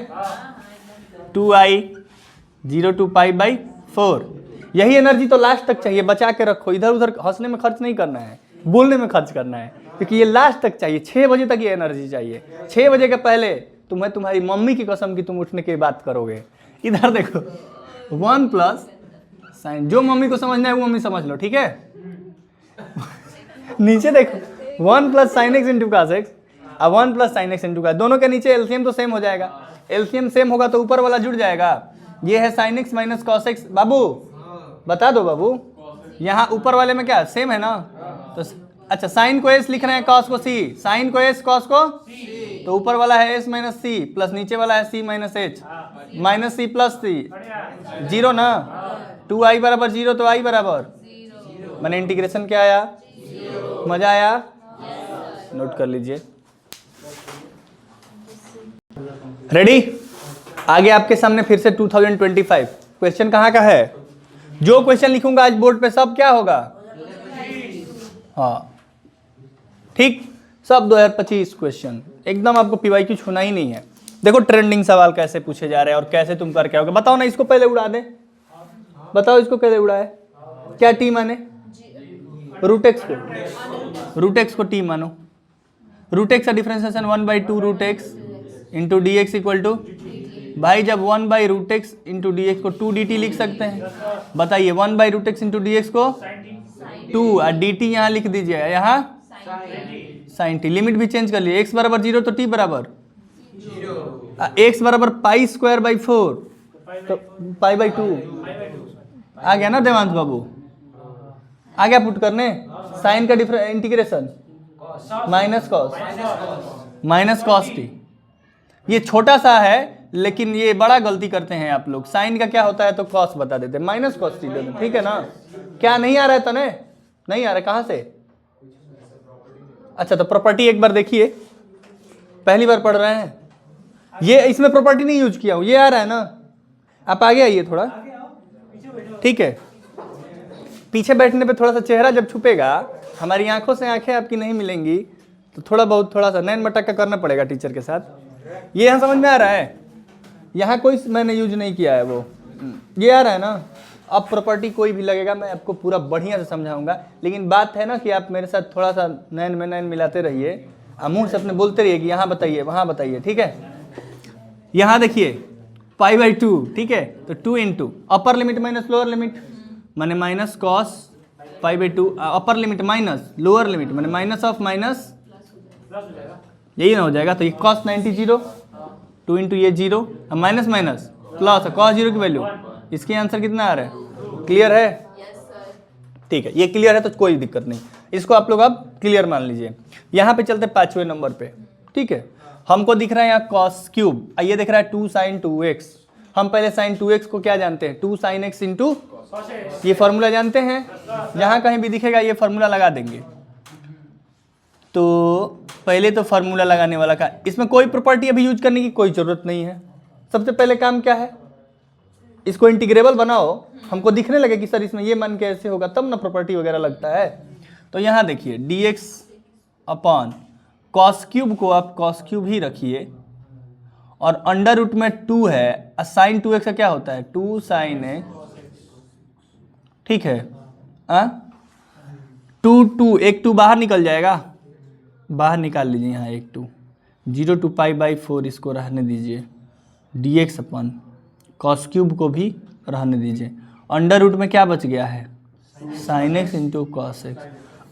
2i 0 to π/4, यही एनर्जी तो लास्ट तक चाहिए, बचा के रखो, इधर उधर हंसने में खर्च नहीं करना है, बोलने में खर्च करना है, क्योंकि ये लास्ट तक चाहिए, 6 बजे तक ये एनर्जी चाहिए। 6 बजे के पहले तुम्हें तुम्हारी मम्मी की कसम की तुम उठने की बात करोगे। इधर देखो 1 + sin, जो मम्मी को समझना है वो मम्मी समझ लो, ठीक है। नीचे देखो 1 + sin x × cos x और 1 + sin x × cos, दोनों के नीचे एलसीएम तो सेम हो जाएगा, एलसीएम सेम होगा तो ऊपर वाला जुड़ जाएगा। ये है sin x - cos x, बाबू बता दो बाबू, यहाँ ऊपर वाले में क्या सेम है ना, तो अच्छा साइन को s लिख रहे हैं, cos को c, साइन को s cos को c, तो ऊपर वाला है s - c प्लस नीचे वाला है c - h -c + c, 0 ना, 2i = 0 तो i बराबर, मैंने इंटीग्रेशन क्या आया, मजा आया, नोट कर लीजिए। रेडी, आगे आपके सामने फिर से 2025 क्वेश्चन कहाँ का है, जो क्वेश्चन लिखूंगा आज बोर्ड पे सब क्या होगा, हाँ ठीक, सब 2025 क्वेश्चन, एकदम आपको PYQ छूना ही नहीं है। देखो ट्रेंडिंग सवाल कैसे पूछे जा रहे हैं और कैसे तुम करके आओगे, बताओ ना, इसको पहले उड़ा दे, बताओ इसको कैसे उड़ाए, क्या टी माने, √x को t मानो, √x का differentiation 1/2 √x into dx equal to, भाई जब 1/√x इंटू dx को 2dt लिख सकते हैं, बताइए 1/√x इंटू dx को 2 और dt यहाँ लिख दीजिए, यहाँ sin t, लिमिट भी चेंज कर लिए, x = 0 तो t बराबर 0, x = π² 4 तो π/2 आ गया ना देवांश बाबू, आ गया पुट करने, साइन का इंटीग्रेशन -cos t, ये छोटा सा है लेकिन ये बड़ा गलती करते हैं आप लोग, साइन का क्या होता है तो cos बता देते हैं, -cos t दे दें, ठीक है ना। क्या नहीं आ रहा है तने, नहीं आ रहा है, कहाँ से, अच्छा तो प्रॉपर्टी एक बार देखिए, पहली बार पढ़ रहे हैं, ये इसमें प्रॉपर्टी नहीं यूज किया हूं, ये आ रहा है ना, आप आगे आइए थोड़ा, ठीक है। पीछे बैठने पे थोड़ा सा चेहरा जब छुपेगा, हमारी आंखों से आंखें आपकी नहीं मिलेंगी, तो थोड़ा सा नैन मटक का करना पड़ेगा टीचर के साथ। ये यहाँ समझ में आ रहा है, यहाँ कोई मैंने यूज नहीं किया है, वो ये आ रहा है ना। अब प्रॉपर्टी कोई भी लगेगा मैं आपको पूरा बढ़िया से समझाऊंगा, लेकिन बात है ना कि आप मेरे साथ थोड़ा सा नैन में नैन मिलाते रहिए, मुंह से अपने बोलते रहिए कि यहाँ बताइए वहाँ बताइए, ठीक है। यहाँ देखिए π/2, ठीक है, तो 2 into upper limit minus lower limit माने -cos π/2, upper limit minus lower limit माने माइनस ऑफ माइनस, यही ना हो जाएगा, तो ये cos 90 0, 2 इंटू ये 0, माइनस माइनस प्लस, cos 0 की वैल्यू, इसके आंसर कितना आ रहा है, क्लियर है, ठीक है, ये क्लियर है तो कोई दिक्कत नहीं, इसको आप लोग अब क्लियर मान लीजिए। यहाँ पे चलते 5वें नंबर पे, ठीक है, हमको दिख रहा है यहाँ cos3, ये दिख रहा है 2 sin 2x, हम पहले sin 2x को क्या जानते हैं, 2 sin x इंटू, ये फॉर्मूला जानते हैं, जहाँ कहीं भी दिखेगा ये फॉर्मूला लगा देंगे। तो पहले तो फार्मूला लगाने वाला का, इसमें कोई प्रॉपर्टी अभी यूज करने की कोई जरूरत नहीं है। सबसे पहले काम क्या है, इसको इंटीग्रेबल बनाओ, हमको दिखने लगे कि सर इसमें ये मान कैसे होगा, तब ना प्रॉपर्टी वगैरह लगता है। तो यहाँ देखिए dx अपॉन कॉस क्यूब को आप कॉस क्यूब ही रखिए, और अंडर रूट में 2 है, साइन 2x का क्या होता है 2 साइन x, ठीक है। 2 एक 2 बाहर निकल जाएगा, बाहर निकाल लीजिए यहाँ एक 2, 0 to π/4 इसको रहने दीजिए, dx अपन कॉस क्यूब को भी रहने दीजिए, अंडर रूट में क्या बच गया है sine x into cos x.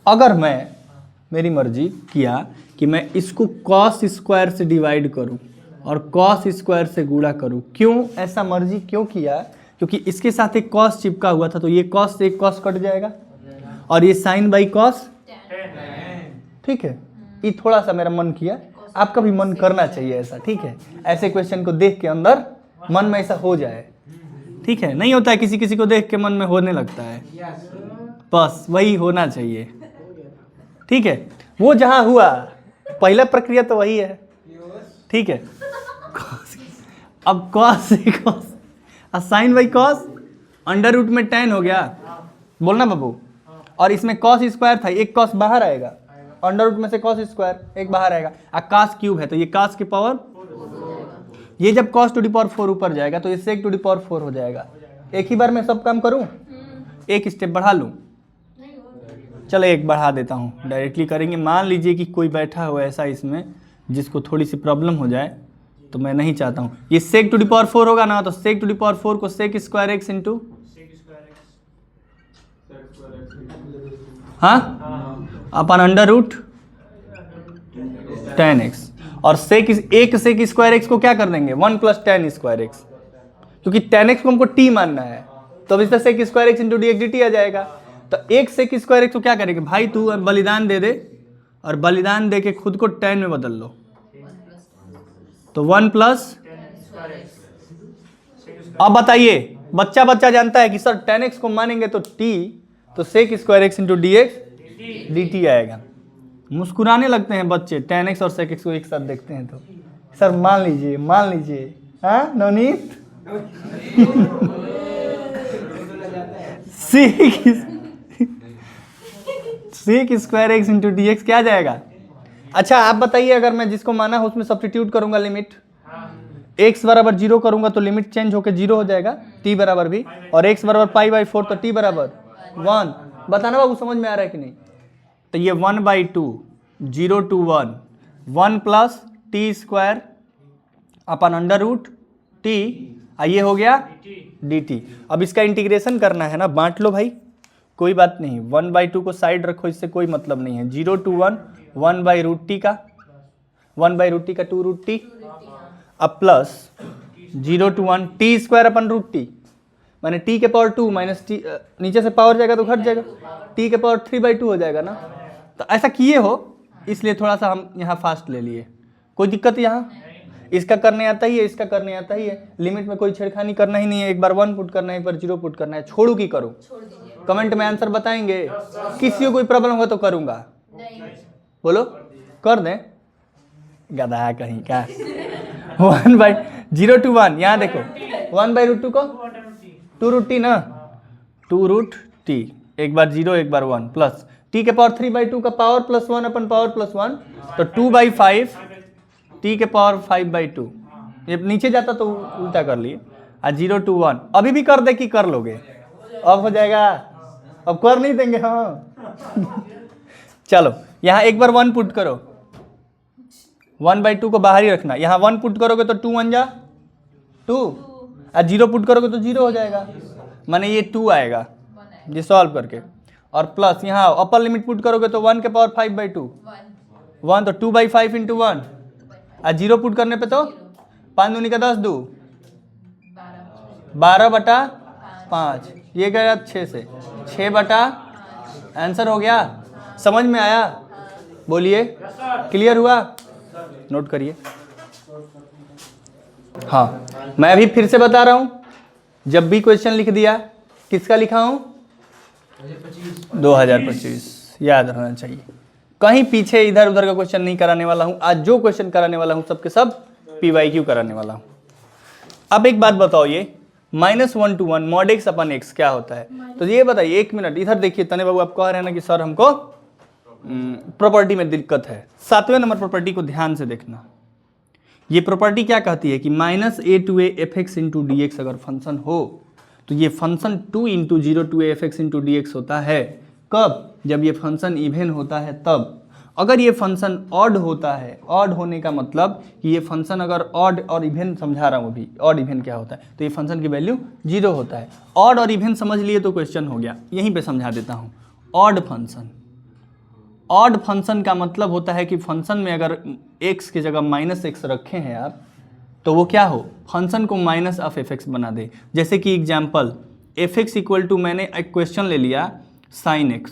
अगर मैं मेरी मर्जी किया कि मैं इसको कॉस स्क्वायर से डिवाइड करूं और कॉस स्क्वायर से गुणा करूं, क्यों ऐसा मर्जी क्यों किया, क्योंकि इसके साथ एक कॉस चिपका हुआ था, तो ये कॉस से एक कॉस कट जाएगा और ये साइन बाई कॉस, ठीक है। ये थोड़ा सा मेरा मन किया, आपका भी मन करना चाहिए ऐसा, ठीक है। ऐसे क्वेश्चन को देख के अंदर मन में ऐसा हो जाए, ठीक है। नहीं होता है, किसी किसी को देख के मन में होने लगता है, बस वही होना चाहिए, ठीक है। वो जहां हुआ पहला प्रक्रिया तो वही है, ठीक है। अब कॉस से cos, sine by cos, under root में tan हो गया, बोलना बाबू। और इसमें कॉस स्क्वायर था, एक कॉस बाहर आएगा, अंडर रूट में से कॉस स्क्वायर एक बाहर आएगा, कॉस क्यूब है तो ये कॉस की पावर, ये जब cos टू दी पावर 4 ऊपर जाएगा तो ये sec टू दी पावर 4 हो जाएगा। एक ही बार में सब काम करूं, एक स्टेप बढ़ा लूं, चलो एक बढ़ा देता हूं, डायरेक्टली करेंगे। मान लीजिए कि कोई बैठा हुआ ऐसा इसमें जिसको थोड़ी सी प्रॉब्लम हो जाए, तो मैं नहीं चाहता हूं। ये sec टू दी पावर 4 होगा ना, तो sec टू दी पावर 4 को sec स्क्वायर x इंटू, हाँ अपन अंडर रूट tan x, और एक sec स्क्वायर x को क्या कर देंगे 1 प्लस tan स्क्वायर x, क्योंकि tan x को हमको t मानना है, तो अब इसका sec square x into dx dt आ जाएगा। तो एक sec स्क्वायर x को क्या करेंगे भाई, तू बलिदान दे दे, और बलिदान दे के खुद को tan में बदल लो, तो 1 प्लस। अब बताइए, बच्चा बच्चा जानता है कि सर tan x को मानेंगे तो t, तो sec square x into dx dt आएगा। मुस्कुराने लगते हैं बच्चे tan x और sec x को एक साथ देखते हैं तो, सर मान लीजिए, हाँ Navneet sec square x into dx क्या जाएगा। अच्छा आप बताइए, अगर मैं जिसको माना है उसमें सब्स्टिट्यूट करूंगा, लिमिट x बराबर 0 करूंगा तो लिमिट चेंज होकर 0 हो जाएगा, t बराबर भी, और x बराबर π/4 तो t बराबर 1। बताना बाबू समझ में आ रहा है कि नहीं। तो ये 1/2 0 to 1 plus t square upon under root t, ये हो गया dt। अब इसका इंटीग्रेशन करना है ना, बांट लो भाई, कोई बात नहीं, 1/2 को साइड रखो, इससे कोई मतलब नहीं है। 0 to 1/√t का 1/√t का 2√t, अब plus 0 to 1 T square upon √t, माने t के पावर 2 माइनस टी, नीचे से पावर जाएगा तो घट जाएगा, t के पावर 3/2 हो जाएगा ना। तो ऐसा किए हो, इसलिए थोड़ा सा हम यहाँ फास्ट ले लिए, कोई दिक्कत यहाँ, इसका करने आता ही है, इसका करने आता ही है, लिमिट में कोई छेड़खानी करना ही नहीं है, एक बार 1 पुट करना है, एक बार 0 पुट करना है। छोड़ू की करूँ, कमेंट में आंसर बताएंगे, किसी को कोई प्रॉब्लम होगा तो करूँगा, बोलो कर दें, गधा कहीं का। 1/0 to 1, यहाँ देखो 1/√2 को 2√t ना, 2√t, एक बार 0 एक बार 1, प्लस t के पावर 3/2 का पावर प्लस 1 अपन पावर प्लस 1, तो 2/5 t के पावर 5/2, ये नीचे जाता तो उल्टा कर लिए, 0 to 1। अभी भी कर दे कि कर लोगे, अब हो जाएगा, अब कर नहीं देंगे, हाँ चलो यहाँ एक बार 1 पुट करो, 1/2 को बाहर ही रखना, यहाँ 1 पुट करोगे तो 2 1 जा 2, और 0 पुट करोगे तो 0 हो जाएगा, माने ये 2 आएगा ये सॉल्व करके, और प्लस यहाँ अपर लिमिट पुट करोगे तो 1 के पावर 5/2 1, तो 2/5 इंटू 1, और 0 पुट करने पे तो 5 दूनी का 10 2 12/5, ये गया 6 से 6/, आंसर हो गया। समझ में आया, बोलिए क्लियर हुआ, नोट करिए। हाँ मैं अभी फिर से बता रहा हूं, जब भी क्वेश्चन लिख दिया, किसका लिखा हूं 2025, याद रहना चाहिए, कहीं पीछे इधर उधर का क्वेश्चन नहीं कराने वाला हूं। आज जो क्वेश्चन कराने वाला हूं सबके सब PYQ कराने वाला हूं। अब एक बात बताओ, ये -1 to 1 mod x upon x क्या होता है? तो ये बताइए, एक मिनट इधर देखिए, तने बाबू आप कह रहे हैं ना कि सर हमको प्रॉपर्टी में दिक्कत है। 7वें नंबर प्रॉपर्टी को ध्यान से देखना। ये प्रॉपर्टी क्या कहती है कि -a to a fx into dx अगर फंक्शन हो तो ये function 2 into 0 to a fx into dx होता है। कब? जब ये फंक्शन इवन होता है तब। अगर ये फंक्शन ऑड होता है, ऑड होने का मतलब कि ये फंक्शन अगर ऑड और इवन समझा रहा हूँ अभी, ऑड इवन क्या होता है, तो ये फंक्शन की वैल्यू 0 होता है। ऑड और इवन समझ लिए तो क्वेश्चन हो गया, यहीं पे समझा देता हूँ। ऑड फंक्शन, ऑड फंक्शन का मतलब होता है कि फंक्शन में अगर x की जगह -x रखे हैं आप, तो वो क्या हो, फंक्शन को माइनस ऑफ एफ बना दे। जैसे कि एग्जाम्पल fx इक्वल टू, मैंने एक क्वेश्चन ले लिया sin x,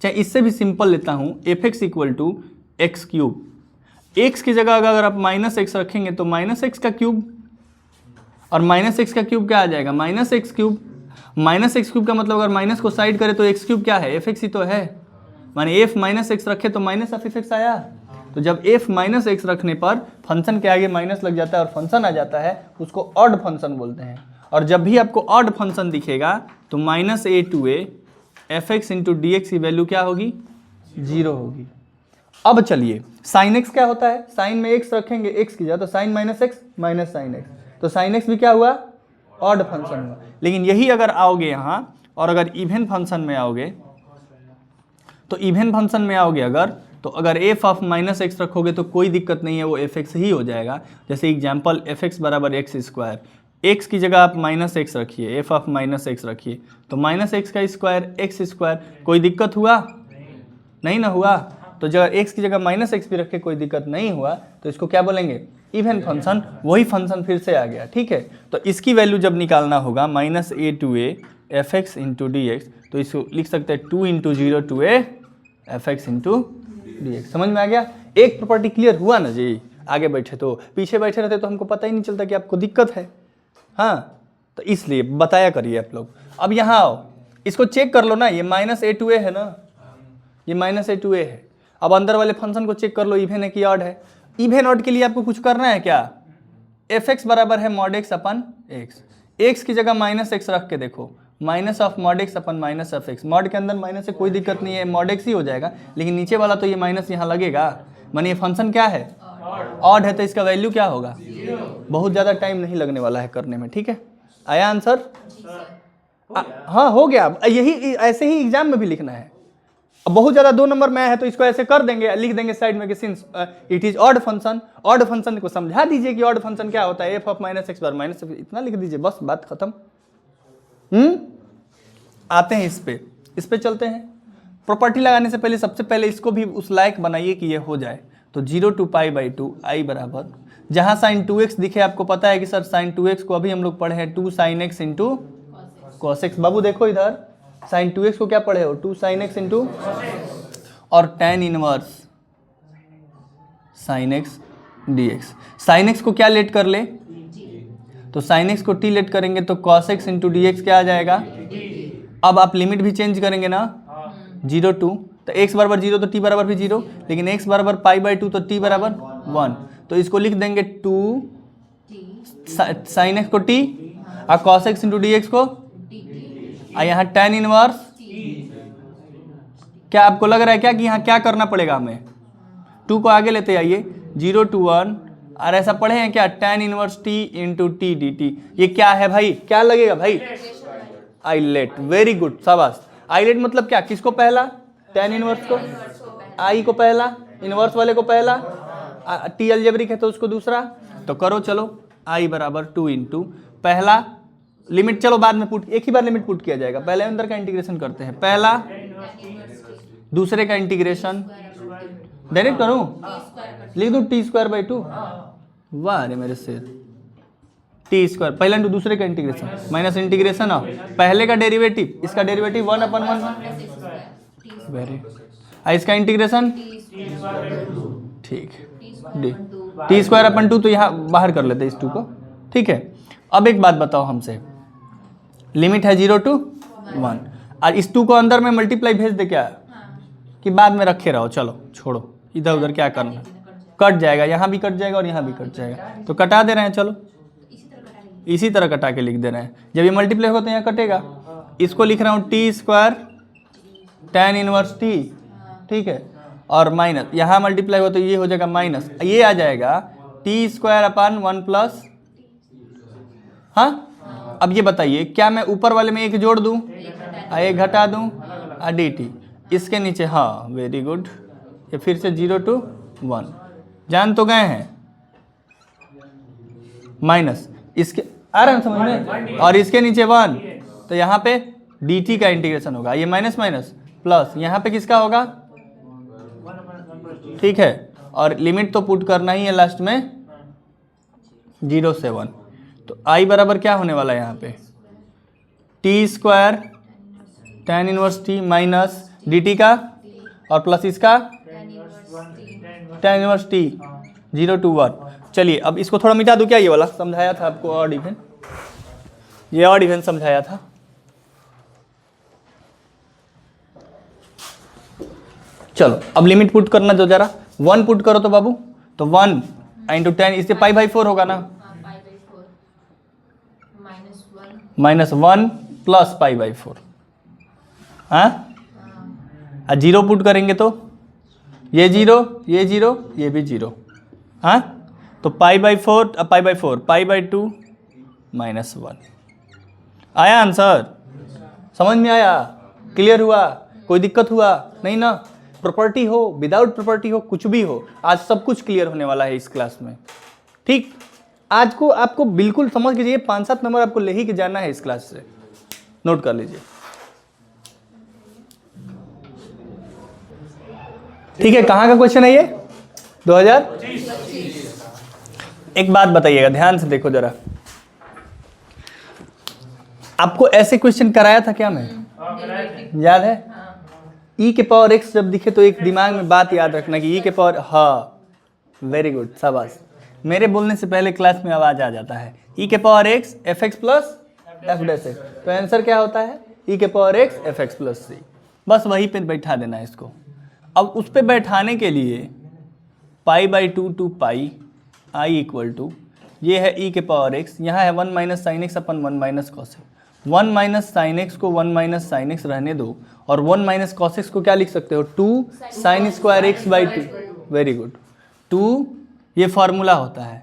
चाहे इससे भी सिंपल लेता हूँ fx equal to x cube. x की जगह अगर आप -x रखेंगे तो -x का क्यूब, और -x का क्यूब क्या आ जाएगा, -x क्यूब। -x क्यूब का मतलब अगर माइनस को साइड करे तो x क्यूब क्या है, fx ही तो है, माने f -x रखे तो माइनस ऑफ fx आया। तो जब f -x रखने पर फंक्शन के आगे माइनस लग जाता है और फंक्शन आ जाता है, उसको ऑड फंक्शन बोलते हैं। और जब भी आपको ऑड फंक्शन दिखेगा तो -a to a fx into dx की वैल्यू क्या होगी, 0 होगी। अब चलिए sin x क्या होता है, साइन में x रखेंगे x की जगह, तो sin -x minus sin x, तो sin x भी क्या हुआ, ऑड फंक्शन हुआ। लेकिन यही अगर आओगे यहाँ और अगर इवन फंक्शन में आओगे, तो इवन फंक्शन में आओगे अगर, तो अगर f ऑफ -x रखोगे तो कोई दिक्कत नहीं है, वो fx ही हो जाएगा। जैसे एग्जाम्पल fx बराबर x स्क्वायर, x की जगह आप -x रखिए, f ऑफ -x रखिए, तो -x का स्क्वायर x स्क्वायर, कोई दिक्कत हुआ नहीं ना हुआ। तो जब x की जगह -x भी रखे कोई दिक्कत नहीं हुआ, तो इसको क्या बोलेंगे, इवन फंक्शन। वही फंक्शन फिर से आ गया, ठीक है। तो इसकी वैल्यू जब निकालना होगा -a to a fx into dx, तो इसको लिख सकते हैं 2 into 0 to a fx into dx। समझ में आ गया? एक प्रॉपर्टी क्लियर हुआ ना जी। आगे बैठे तो, पीछे बैठे रहते तो हमको पता ही नहीं चलता कि आपको दिक्कत है। हाँ, तो इसलिए बताया करिए आप लोग। अब यहाँ आओ, इसको चेक कर लो ना, ये -a to a है ना, ये -a to a है। अब अंदर वाले फंक्शन को चेक कर लो, इवन है कि ऑड है। इवन ऑड के लिए आपको कुछ करना है क्या, fx बराबर है mod x अपन x, x की जगह -x रख के देखो, minus of mod x upon minus of x। Mod के अंदर माइनस से कोई दिक्कत नहीं है, mod x ही हो जाएगा, लेकिन नीचे वाला तो ये माइनस यहाँ लगेगा, माने ये फंक्शन क्या है, ऑड है, तो इसका वैल्यू क्या होगा, बहुत ज़्यादा टाइम नहीं लगने वाला है करने में, ठीक है। आया आंसर? हाँ हो गया। यही ऐसे ही एग्जाम में भी लिखना है। अब बहुत ज़्यादा 2 नंबर में है तो इसको ऐसे कर देंगे, लिख देंगे साइड में कि since it is odd function, odd function को समझा दीजिए कि ऑड फंक्शन क्या होता है, f of -x bar minus, इतना लिख दीजिए, बस बात खत्म। आते हैं इस पे चलते हैं। प्रॉपर्टी लगाने से पहले सबसे पहले इसको भी उस लायक बनाइए कि ये हो जाए। तो 0 to π/2 i बराबर, जहाँ sin 2x दिखे, आपको पता है कि सर sin 2x को अभी हम लोग पढ़े हैं 2 sin x into cos x। बाबू देखो इधर, sin 2x को क्या पढ़े हो, 2 sin x इंटू, और tan inverse sin x dx। sin x को क्या लेट कर ले, तो sin x को t लेट करेंगे तो cos x इंटू dx क्या आ जाएगा। अब आप लिमिट भी चेंज करेंगे ना, 0 to, तो x बराबर 0 तो t बराबर भी 0, लेकिन x बराबर π/2 तो t बराबर 1, तो इसको लिख देंगे 2 sin x को t और cos x इंटू dx को, और यहाँ tan इनवर्स। क्या आपको लग रहा है क्या कि यहाँ क्या करना पड़ेगा हमें, 2 को आगे लेते आइए, 0 to 1, और ऐसा पढ़े हैं क्या, tan inverse t into t dt। ये क्या है भाई, क्या लगेगा भाई, आइलेट। वेरी गुड, शाबाश। आइलेट मतलब क्या, किसको पहला, tan इनवर्स को, आई को पहला, इनवर्स वाले को पहला, टी अलजेब्रिक है तो उसको दूसरा। तो करो चलो, आई बराबर 2 इंटू पहला लिमिट, चलो बाद में पुट, एक ही बार लिमिट पुट किया जाएगा, पहले अंदर का इंटीग्रेशन करते हैं, पहला दूसरे का इंटीग्रेशन, डायरेक्ट करूं, लिख दो t²/2। वाह रे मेरे से, t², पहला इंटू दूसरे का इंटीग्रेशन, माइनस इंटीग्रेशन ऑफ पहले का डेरिवेटिव, इसका डेरिवेटिव 1/1, वेरी, इसका इंटीग्रेशन, ठीक, t²/2, तो यहाँ बाहर कर लेते हैं इस 2 को, ठीक है। अब एक बात बताओ हमसे, लिमिट है 0 to 1, और इस 2 को अंदर में मल्टीप्लाई भेज दे क्या, कि बाद में रखे रहो, चलो छोड़ो इधर उधर क्या करना, कट जाएगा, यहाँ भी कट जाएगा और यहाँ भी कट जाएगा, तो कटा दे रहे हैं, चलो इसी तरह कटा के लिख दे रहे हैं। जब ये मल्टीप्लाई होगा तो यहाँ कटेगा। इसको लिख रहा हूँ T square tan inverse T, ठीक है, और माइनस यहाँ मल्टीप्लाई हो तो ये हो जाएगा माइनस, ये आ जाएगा टी स्क्वायर अपान 1 प्लस, हाँ। अब ये बताइए क्या मैं ऊपर वाले में एक जोड़ दूँ, एक घटा दूँ, डी टी, इसके नीचे, हाँ वेरी गुड, ये फिर से 0 to 1, जान तो गए हैं, माइनस इसके आ रहा है समझ में, और इसके नीचे 1, तो यहाँ पे dt का इंटीग्रेशन होगा, ये माइनस माइनस प्लस, यहाँ पे किसका होगा, ठीक है, और लिमिट तो पुट करना ही है लास्ट में 0 से 1, तो i बराबर क्या होने वाला है यहाँ पे, T square tan inverse T minus dt का और प्लस इसका tan इनवर्स टी 0 to 1। चलिए अब इसको थोड़ा मिटा दूं क्या, ये वाला समझाया था आपको और इवेंट, ये और इवेंट समझाया था। चलो अब लिमिट पुट करना जो जरा, 1 पुट करो तो बाबू, तो 1 इंटू 10, इससे π/4 होगा ना, -1 प्लस π/4, हाँ, 0 पुट करेंगे तो ये 0, ये 0, ये भी 0, हाँ, तो π/4 π/2 -1 आया आंसर, समझ में आया, क्लियर हुआ, कोई दिक्कत हुआ नहीं ना, प्रॉपर्टी हो विदाउट प्रॉपर्टी हो कुछ भी हो, आज सब कुछ क्लियर होने वाला है इस क्लास में, ठीक। आज को आपको बिल्कुल समझ लीजिए 5-7 नंबर आपको ले ही के जाना है इस क्लास से, नोट कर लीजिए, ठीक है। कहाँ का क्वेश्चन है ये, 2025। एक बात बताइएगा, ध्यान से देखो जरा, आपको ऐसे क्वेश्चन कराया था क्या मैं, याद है, e के पावर x जब दिखे तो एक दिमाग में बात याद रखना कि e के पावर, हाँ वेरी गुड, शाबाश, मेरे बोलने से पहले क्लास में आवाज आ जाता है, e के power x fx plus f dash x, तो आंसर क्या होता है, e के power x fx plus c, बस वहीं पे बैठा देना है इसको। अब उस पे बैठाने के लिए π/2 to pi i equal to, ये है e के पावर x, यहाँ है 1 minus sine x upon 1 minus cos x, 1 minus sine x को 1 माइनस साइन एक्स रहने दो, और 1 माइनस कॉस एक्स को क्या लिख सकते हो, 2 sign square x by 2, very good, 2 ये फॉर्मूला होता है,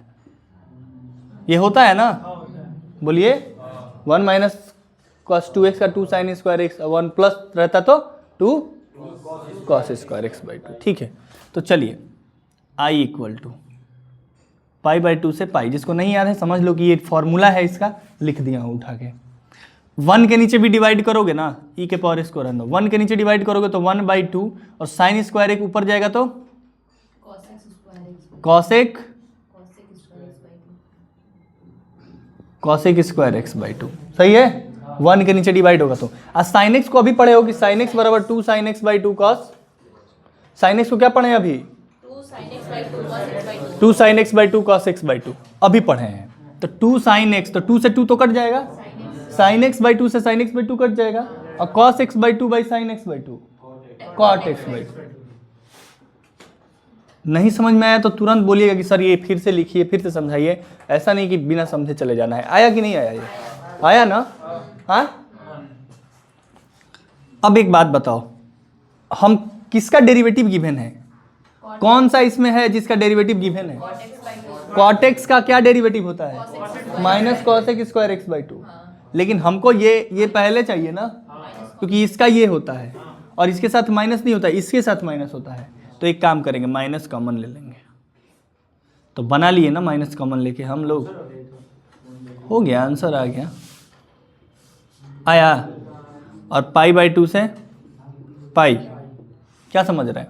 ये होता है ना, बोलिए 1 माइनस कॉस 2x का 2 साइन स्क्वायर एक्स, 1 प्लस रहता तो 2 कॉस स्क्वायर एक्स बाई 2, ठीक है। तो चलिए i इक्वल टू π/2 से पाई, जिसको नहीं याद है समझ लो कि ये फॉर्मूला है इसका, लिख दिया हूँ उठा के। 1 के नीचे भी डिवाइड करोगे ना, e के पावर इसको रहने दो, 1 के नीचे डिवाइड करोगे तो 1/2, और साइन स्क्वायर एक ऊपर जाएगा तो कॉसेक स्क्वायर एक्स बाई 2, सही है, 1 के नीचे डिवाइड होगा तो। आज साइन एक्स को अभी पढ़े हो कि साइन एक्स बराबर 2 sine x by 2 cos, sign x को क्या पढ़े अभी, 2 sine x by 2 cos x by 2 अभी पढ़े हैं, तो 2 साइन एक्स, तो 2 से 2 तो कट जाएगा, साइन एक्स बाई 2 से साइन एक्स बाई 2 कट जाएगा, और cos x by 2 by sine x by 2 cot x by 2। नहीं समझ में आया तो तुरंत बोलिएगा कि सर ये फिर से लिखिए, फिर से समझाइए, ऐसा नहीं कि बिना समझे चले जाना है। आया कि नहीं आया, ये आया ना, हाँ। अब एक बात बताओ, हम किसका डेरिवेटिव गिवन है, कौन सा इसमें है जिसका डेरिवेटिव गिवन है, कॉट एक्स का क्या डेरिवेटिव होता है, minus cos x square x by 2, लेकिन हमको ये पहले चाहिए ना, क्योंकि इसका ये होता है और इसके साथ माइनस नहीं होता है, इसके साथ माइनस होता है, तो एक काम करेंगे माइनस कॉमन ले लेंगे, तो बना लिए ना माइनस कॉमन लेके हम लोग, हो गया आंसर आ गया, आया, और π/2 से पाई, क्या समझ रहे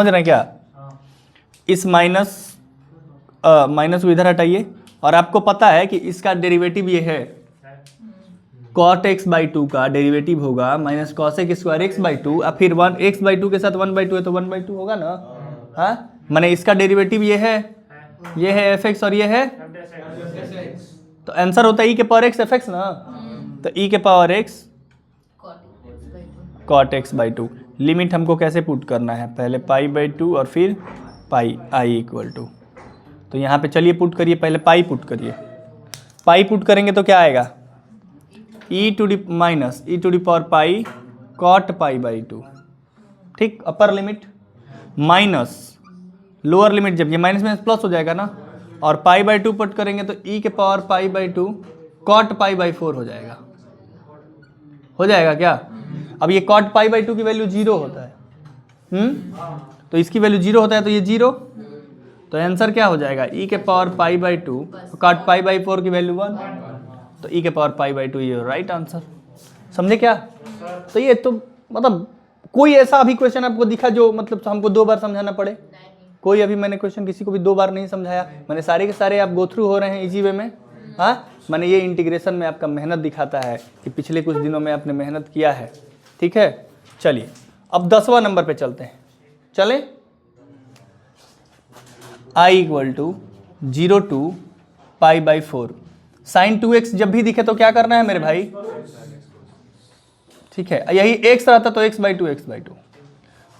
हैं क्या, इस माइनस को इधर हटाइए, और आपको पता है कि इसका डेरिवेटिव ये है, कॉट एक्स बाई 2 का डेरिवेटिव होगा minus cos x square x by 2, और फिर 1 एक्स बाई 2 के साथ 1/2 है तो 1/2 होगा ना, हाँ, माने इसका डेरिवेटिव ये है एफ एक्स और ये है, तो आंसर होता है ई के पावर एक्स एफ एक्स ना, तो ई के power x cot x by 2। Limit हमको कैसे पुट करना है, पहले π/2 और फिर पाई i इक्वल टू, तो यहाँ पे चलिए पुट करिए, पहले पाई पुट करिए, पाई पुट करेंगे तो क्या आएगा, e to d minus e to d power pi cot pi by 2, ठीक। Upper limit minus lower limit, जब ये माइनस माइनस प्लस हो जाएगा ना, और पाई बाई 2 पुट करेंगे तो ई के power pi by 2 cot pi by 4 हो जाएगा क्या। अब ये कॉट पाई बाई 2 की वैल्यू 0 होता है, तो इसकी वैल्यू 0 होता है, तो ये 0, तो आंसर क्या हो जाएगा, ई के power pi by 2 cot pi by 4 की वैल्यू 1, तो ई के पावर पाई बाई 2 ये राइट आंसर। समझे क्या। तो ये तो मतलब कोई ऐसा अभी क्वेश्चन आपको दिखा जो मतलब हमको 2 बार समझाना पड़े, कोई अभी मैंने क्वेश्चन किसी को भी 2 बार नहीं समझाया, मैंने सारे के सारे आप गो थ्रू हो रहे हैं इजी वे में। हाँ, मैंने ये इंटीग्रेशन में आपका मेहनत दिखाता है कि पिछले कुछ दिनों में आपने मेहनत किया है, ठीक है। चलिए अब 10वां नंबर पे चलते हैं, चलें। I equal to 0 to pi by 4, sine 2x जब भी दिखे तो क्या करना है मेरे भाई, ठीक है, यही x रहता तो x बाई 2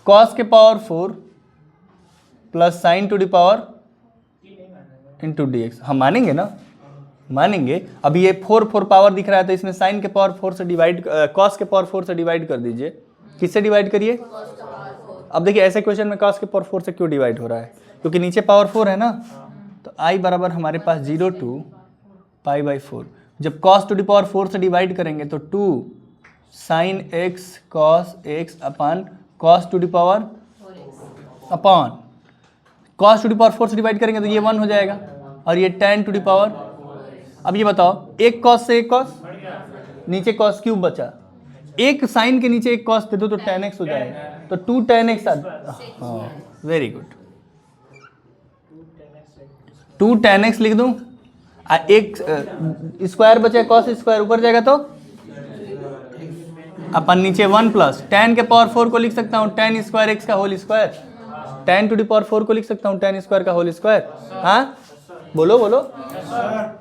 कॉस के power 4 plus sine to the power into d x. हम मानेंगे ना, मानेंगे। अभी ये 4 पावर दिख रहा है तो इसमें साइन के पावर 4 से डिवाइड, कॉस के पावर 4 से डिवाइड कर दीजिए। किससे डिवाइड करिए, अब देखिए ऐसे क्वेश्चन में कॉस के पावर 4 से क्यों डिवाइड हो रहा है, क्योंकि नीचे पावर 4 है ना, तो आई बराबर हमारे पास 0 टू पाई बाई 4, जब कॉस टू दी पावर 4 से डिवाइड करेंगे तो 2 sine x cos x upon cos to the power upon cos to the power 4 से डिवाइड करेंगे तो ये 1 हो जाएगा, और ये tan टू दी पावर। अब ये बताओ, एक कॉस से एक कॉस, नीचे कॉस क्यूब बचा, एक साइन के नीचे एक कॉस दे दो तो tan x हो जाएगा, तो 2 tan x। हाँ वेरी गुड, 2 tan x लिख दूं, एक स्क्वायर बचा, कॉस स्क्वायर ऊपर जाएगा तो अपन नीचे 1 प्लस tan के पावर 4 को लिख सकता हूँ tan स्क्वायर x का whole square, tan to the power 4 को लिख सकता हूँ tan स्क्वायर का होल स्क्वायर। हाँ बोलो बोलो।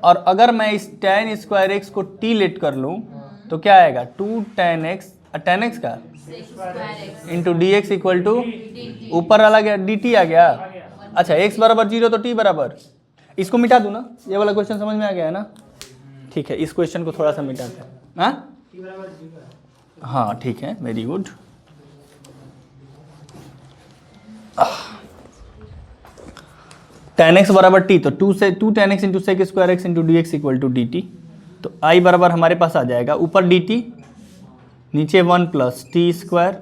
और अगर मैं इस tan स्क्वायर x को t लेट कर लूँ तो क्या आएगा, 2 tan x का into d x equal to ऊपर वाला गया dt आ गया। अच्छा x बराबर 0 तो t बराबर, इसको मिटा दूँ ना, ये वाला क्वेश्चन समझ में आ गया है ना, ठीक है। इस क्वेश्चन को थोड़ा सा मिटाते हैं। हाँ ठीक है, वेरी गुड। tan x बराबर t, तो 2 tan x into sec square x into d x equal to d t, तो i बराबर हमारे पास आ जाएगा ऊपर dt नीचे 1 प्लस टी स्क्वायर,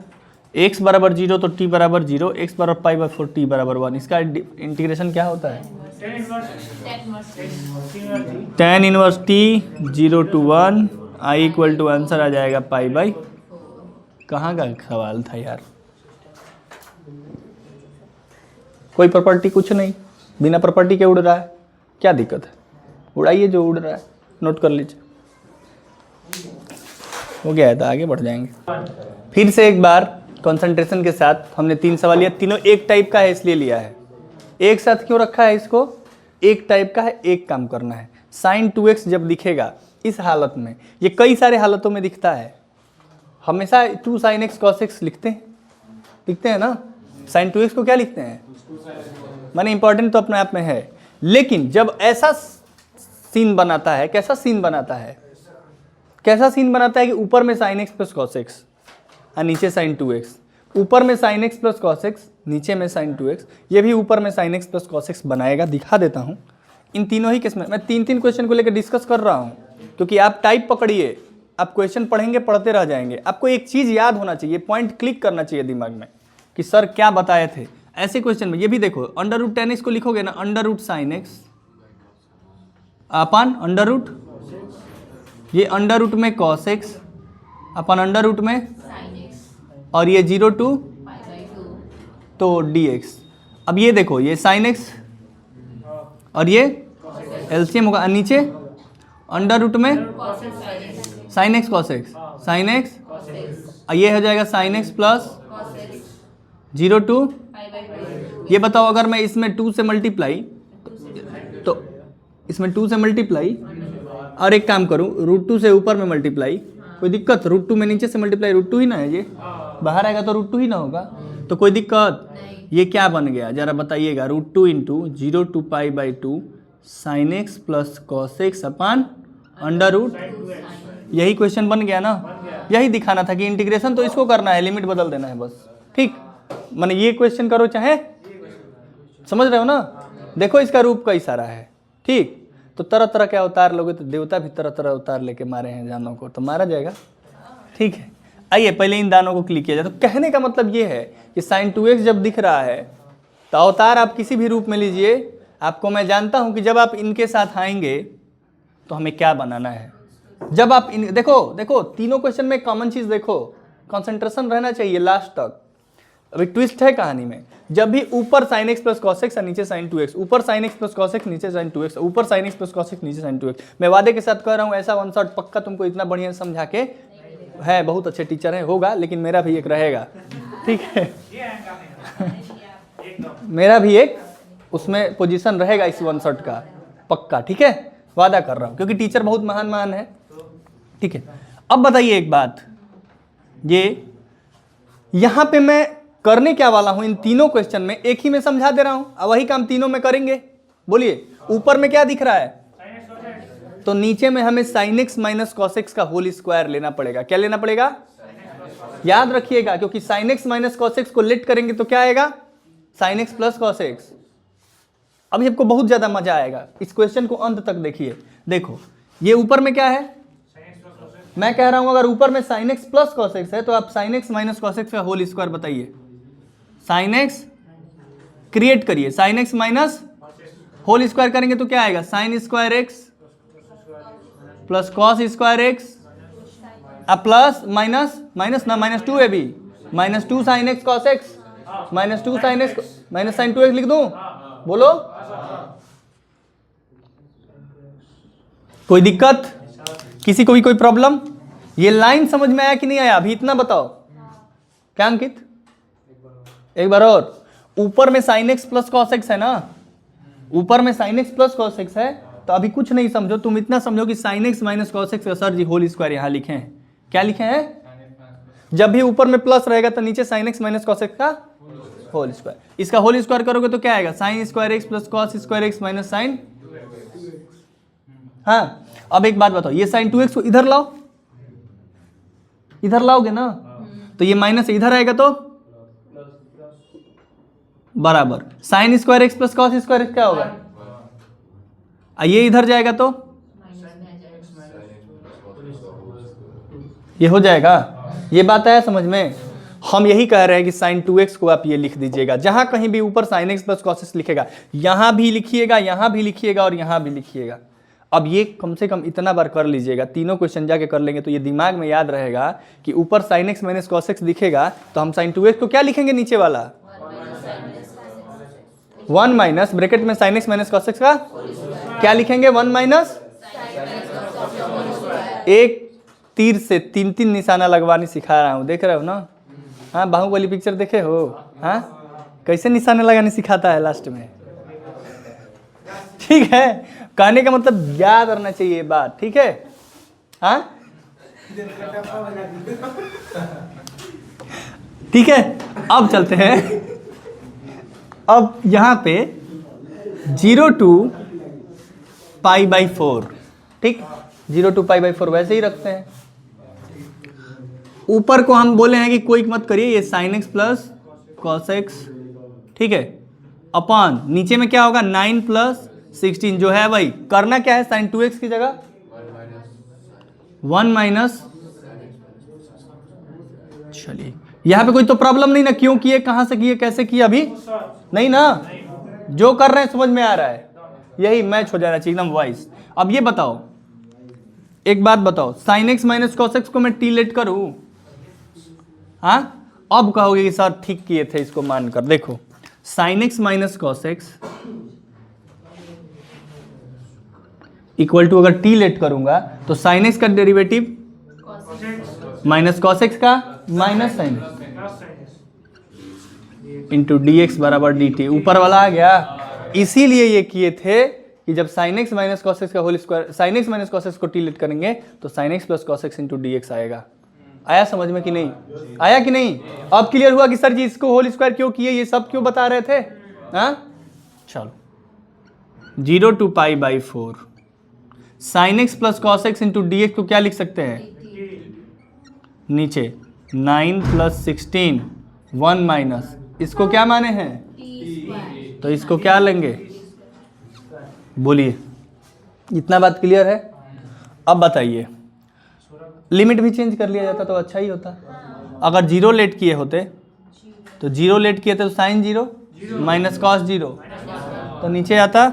x बराबर 0 तो t बराबर 0, x बराबर पाई बाई 4 t बराबर 1। इसका इंटीग्रेशन क्या होता है, tan inverse t 0 to 1, i equal to answer आ जाएगा पाई बाई, कहाँ का सवाल था यार, कोई प्रॉपर्टी कुछ नहीं, बिना प्रॉपर्टी के उड़ रहा है, क्या दिक्कत है, उड़ाइए जो उड़ रहा है, नोट कर लीजिए। हो गया है तो आगे बढ़ जाएंगे। फिर से एक बार कंसंट्रेशन के साथ, हमने 3 सवाल लिया, तीनों एक टाइप का है इसलिए लिया है। एक साथ क्यों रखा है इसको, एक टाइप का है, एक काम करना है। साइन 2x जब दिखेगा इस हालत में, ये कई सारे हालतों में दिखता है, हमेशा 2 sin x cos x लिखते हैं ना, साइन 2x को क्या लिखते हैं, माने इंपॉर्टेंट तो अपने आप में है, लेकिन जब ऐसा सीन बनाता है, कैसा सीन बनाता है, कैसा सीन बनाता है कि ऊपर में sin x plus cos x और नीचे sin 2x, ऊपर में sin x plus cos x, नीचे में sin 2x, ये भी ऊपर में sin x plus cos x बनाएगा। दिखा देता हूँ इन तीनों ही केस में, मैं 3 क्वेश्चन को लेकर डिस्कस कर रहा हूँ, क्योंकि आप टाइप पकड़िए, आप क्वेश्चन पढ़ेंगे पढ़ते रह जाएंगे, आपको एक चीज़ याद होना चाहिए, पॉइंट क्लिक करना चाहिए दिमाग में कि सर क्या बताए थे। ऐसे क्वेश्चन में ये भी देखो, अंडर रूट tan x को लिखोगे ना, अंडर रूट साइन एक्स अपन अंडर रूट, ये अंडर रूट में cos x अपन अंडर रूट में, और ये 0 टू तो dx। अब ये देखो, ये sin x और ये एलसीएम होगा, नीचे अंडर रूट में sin x cos x, sin x, और ये हो जाएगा sin x प्लस 0 टू, ये बताओ अगर मैं इसमें 2 से मल्टीप्लाई, तो इसमें 2 से मल्टीप्लाई, और एक काम करूं √2 से ऊपर में मल्टीप्लाई, कोई दिक्कत, √2 में नीचे से मल्टीप्लाई, √2 ही ना है, ये बाहर आएगा तो √2 ही ना होगा, तो कोई दिक्कत। ये क्या बन गया जरा बताइएगा, √2 into 0 to pi by 2 sine x plus cos x upon under root. यही क्वेश्चन बन गया ना, यही दिखाना था कि इंटीग्रेशन तो इसको करना है, लिमिट बदल देना है बस। ठीक, माने ये क्वेश्चन करो चाहे, समझ रहे हो ना। देखो इसका रूप कई सारा है। ठीक, तो तरह तरह के अवतार लोगे तो देवता भी तरह तरह अवतार लेके मारे हैं जानों को, तो मारा जाएगा। ठीक है, आइए पहले इन दानों को क्लिक किया जाए। तो कहने का मतलब ये है कि साइन 2x जब दिख रहा है तो अवतार आप किसी भी रूप में लीजिए, आपको मैं जानता हूं कि जब आप इनके साथ आएंगे तो हमें क्या बनाना है। जब आप इन देखो तीनों क्वेश्चन में कॉमन चीज देखो, कंसंट्रेशन रहना चाहिए लास्ट तक। अभी ट्विस्ट है कहानी में, जब भी ऊपर sin x plus cos x और नीचे sin 2x, ऊपर sin x plus cos x नीचे sin 2x, ऊपर sin x plus cos x नीचे sin 2x, मैं वादे के साथ कह रहा हूं ऐसा वन शॉट पक्का तुमको इतना बढ़िया समझा के है, बहुत अच्छे टीचर है होगा, लेकिन मेरा भी एक रहेगा। ठीक है मेरा भी एक उसमें पोजीशन रहेगा इस वन शॉट का पक्का। ठीक है, वादा कर रहा हूं, क्योंकि टीचर बहुत महान महान है। ठीक है, अब बताइए एक बात, ये यहां पे मैं करने क्या वाला हूं, इन तीनों क्वेश्चन में एक ही में समझा दे रहा हूं, अब वही काम तीनों में करेंगे। बोलिए ऊपर में क्या दिख रहा है, तो नीचे में हमें sin x minus cos x का होल स्क्वायर लेना पड़ेगा। क्या लेना पड़ेगा, याद रखिएगा, क्योंकि sin x minus cos x को लेट करेंगे तो क्या आएगा, sin x plus cos x. अभी आपको बहुत ज्यादा मजा आएगा, इस क्वेश्चन को अंत तक देखिए। देखो ये ऊपर में क्या है, मैं कह रहा हूं अगर ऊपर में sin x plus cos x है तो आप sin x minus cos x का होल स्क्वायर बताइए। sin x क्रिएट करिए, sin x minus whole square करेंगे तो क्या आएगा, sin square x plus cos square x plus minus minus no minus 2 है भी, minus 2 sin x cos x minus 2 sin x minus sin 2x लिख दूं, बोलो कोई दिक्कत, किसी को भी कोई प्रॉब्लम। ये लाइन समझ में आया कि नहीं आया, अभी इतना बताओ। क्या अंकित, एक बार और, ऊपर में sin x plus cos x है ना, ऊपर में sin x plus cos x है, तो अभी कुछ नहीं समझो, तुम इतना समझो कि sin x minus cos x का सर जी होल स्क्वायर यहां लिखे हैं। क्या लिखे हैं, जब भी ऊपर में प्लस रहेगा तो नीचे sin x minus cos x का होल स्क्वायर, इसका होल स्क्वायर करोगे तो क्या आएगा, sin square x plus cos square x minus sine. हाँ, अब एक बात बताओ, ये sin 2x को इधर लाओ, इधर लाओगे ना, तो ये माइनस इधर आएगा तो बराबर sin square x plus cos square x क्या होगा, ये इधर जाएगा तो ये हो जाएगा। ये बात आया समझ में। हम यही कह रहे हैं कि sin 2x को आप ये लिख दीजिएगा, जहां कहीं भी ऊपर sin x plus cos x लिखेगा, यहां भी लिखिएगा, यहां भी लिखिएगा और यहां भी लिखिएगा। अब ये कम से कम इतना बार कर लीजिएगा, तीनों क्वेश्चन जाके कर लेंगे तो ये दिमाग में याद रहेगा कि ऊपर sin x minus cos x दिखेगा तो हम sin 2x को क्या लिखेंगे, नीचे वाला 1 माइनस ब्रैकेट में sin x minus cos x का क्या लिखेंगे, 1 माइनस, एक तीर से तीन तीन निशाना लगवानी सिखा रहा हूं, देख रहे हो ना। हाँ, बाहुबली पिक्चर देखे हो, हाँ कैसे निशाने लगाने सिखाता है लास्ट में। ठीक है, कहने का मतलब याद रहना चाहिए ये बात। ठीक है, हाँ ठीक है, अब चलते हैं। अब यहां पे 0 to π/4, ठीक, 0 to π/4 वैसे ही रखते हैं। ऊपर को हम बोले हैं कि कोई मत करिए, ये sin x plus cos x, ठीक है, अपॉन नीचे में क्या होगा 9 प्लस 16 जो है वही, करना क्या है sin 2x की जगह 1 माइनस। चलिए यहां पे कोई तो प्रॉब्लम नहीं ना, क्यों किए, कहां से किए, कैसे किए, अभी नहीं ना, जो कर रहे हैं समझ में आ रहा है, यही मैच हो जाना चाहिए एकदम वाइज। अब ये बताओ, एक बात बताओ, sin x minus cos x को मैं टी लेट करूं, हाँ अब कहोगे कि सर ठीक किए थे इसको मानकर। देखो sin x minus cos x equal to, अगर टी लेट करूंगा तो sin x का डेरिवेटिव माइनस कॉस एक्स का minus sin into d x बराबर डी टी, ऊपर वाला आ गया। इसीलिए ये किए थे कि जब sin x minus cos x का whole square, sin x minus cos x को टी लेट करेंगे तो sin x plus cos x into d x आएगा। आया समझ में कि नहीं आया कि नहीं, अब क्लियर हुआ कि सर जी इसको होल स्क्वायर क्यों किए, ये सब क्यों बता रहे थे। हाँ चलो 0 to pi by 4। Sign x plus cos x into d x को क्या लिख सकते हैं? नीचे 9 प्लस 16 1 माइनस, इसको क्या माने हैं? तो इसको क्या लेंगे? बोलिए, इतना बात क्लियर है? अब बताइए, लिमिट भी चेंज कर लिया जाता तो अच्छा ही होता। अगर 0 लेट किए होते तो 0 लेट किए थे तो साइन 0 माइनस कॉस 0 तो नीचे आता,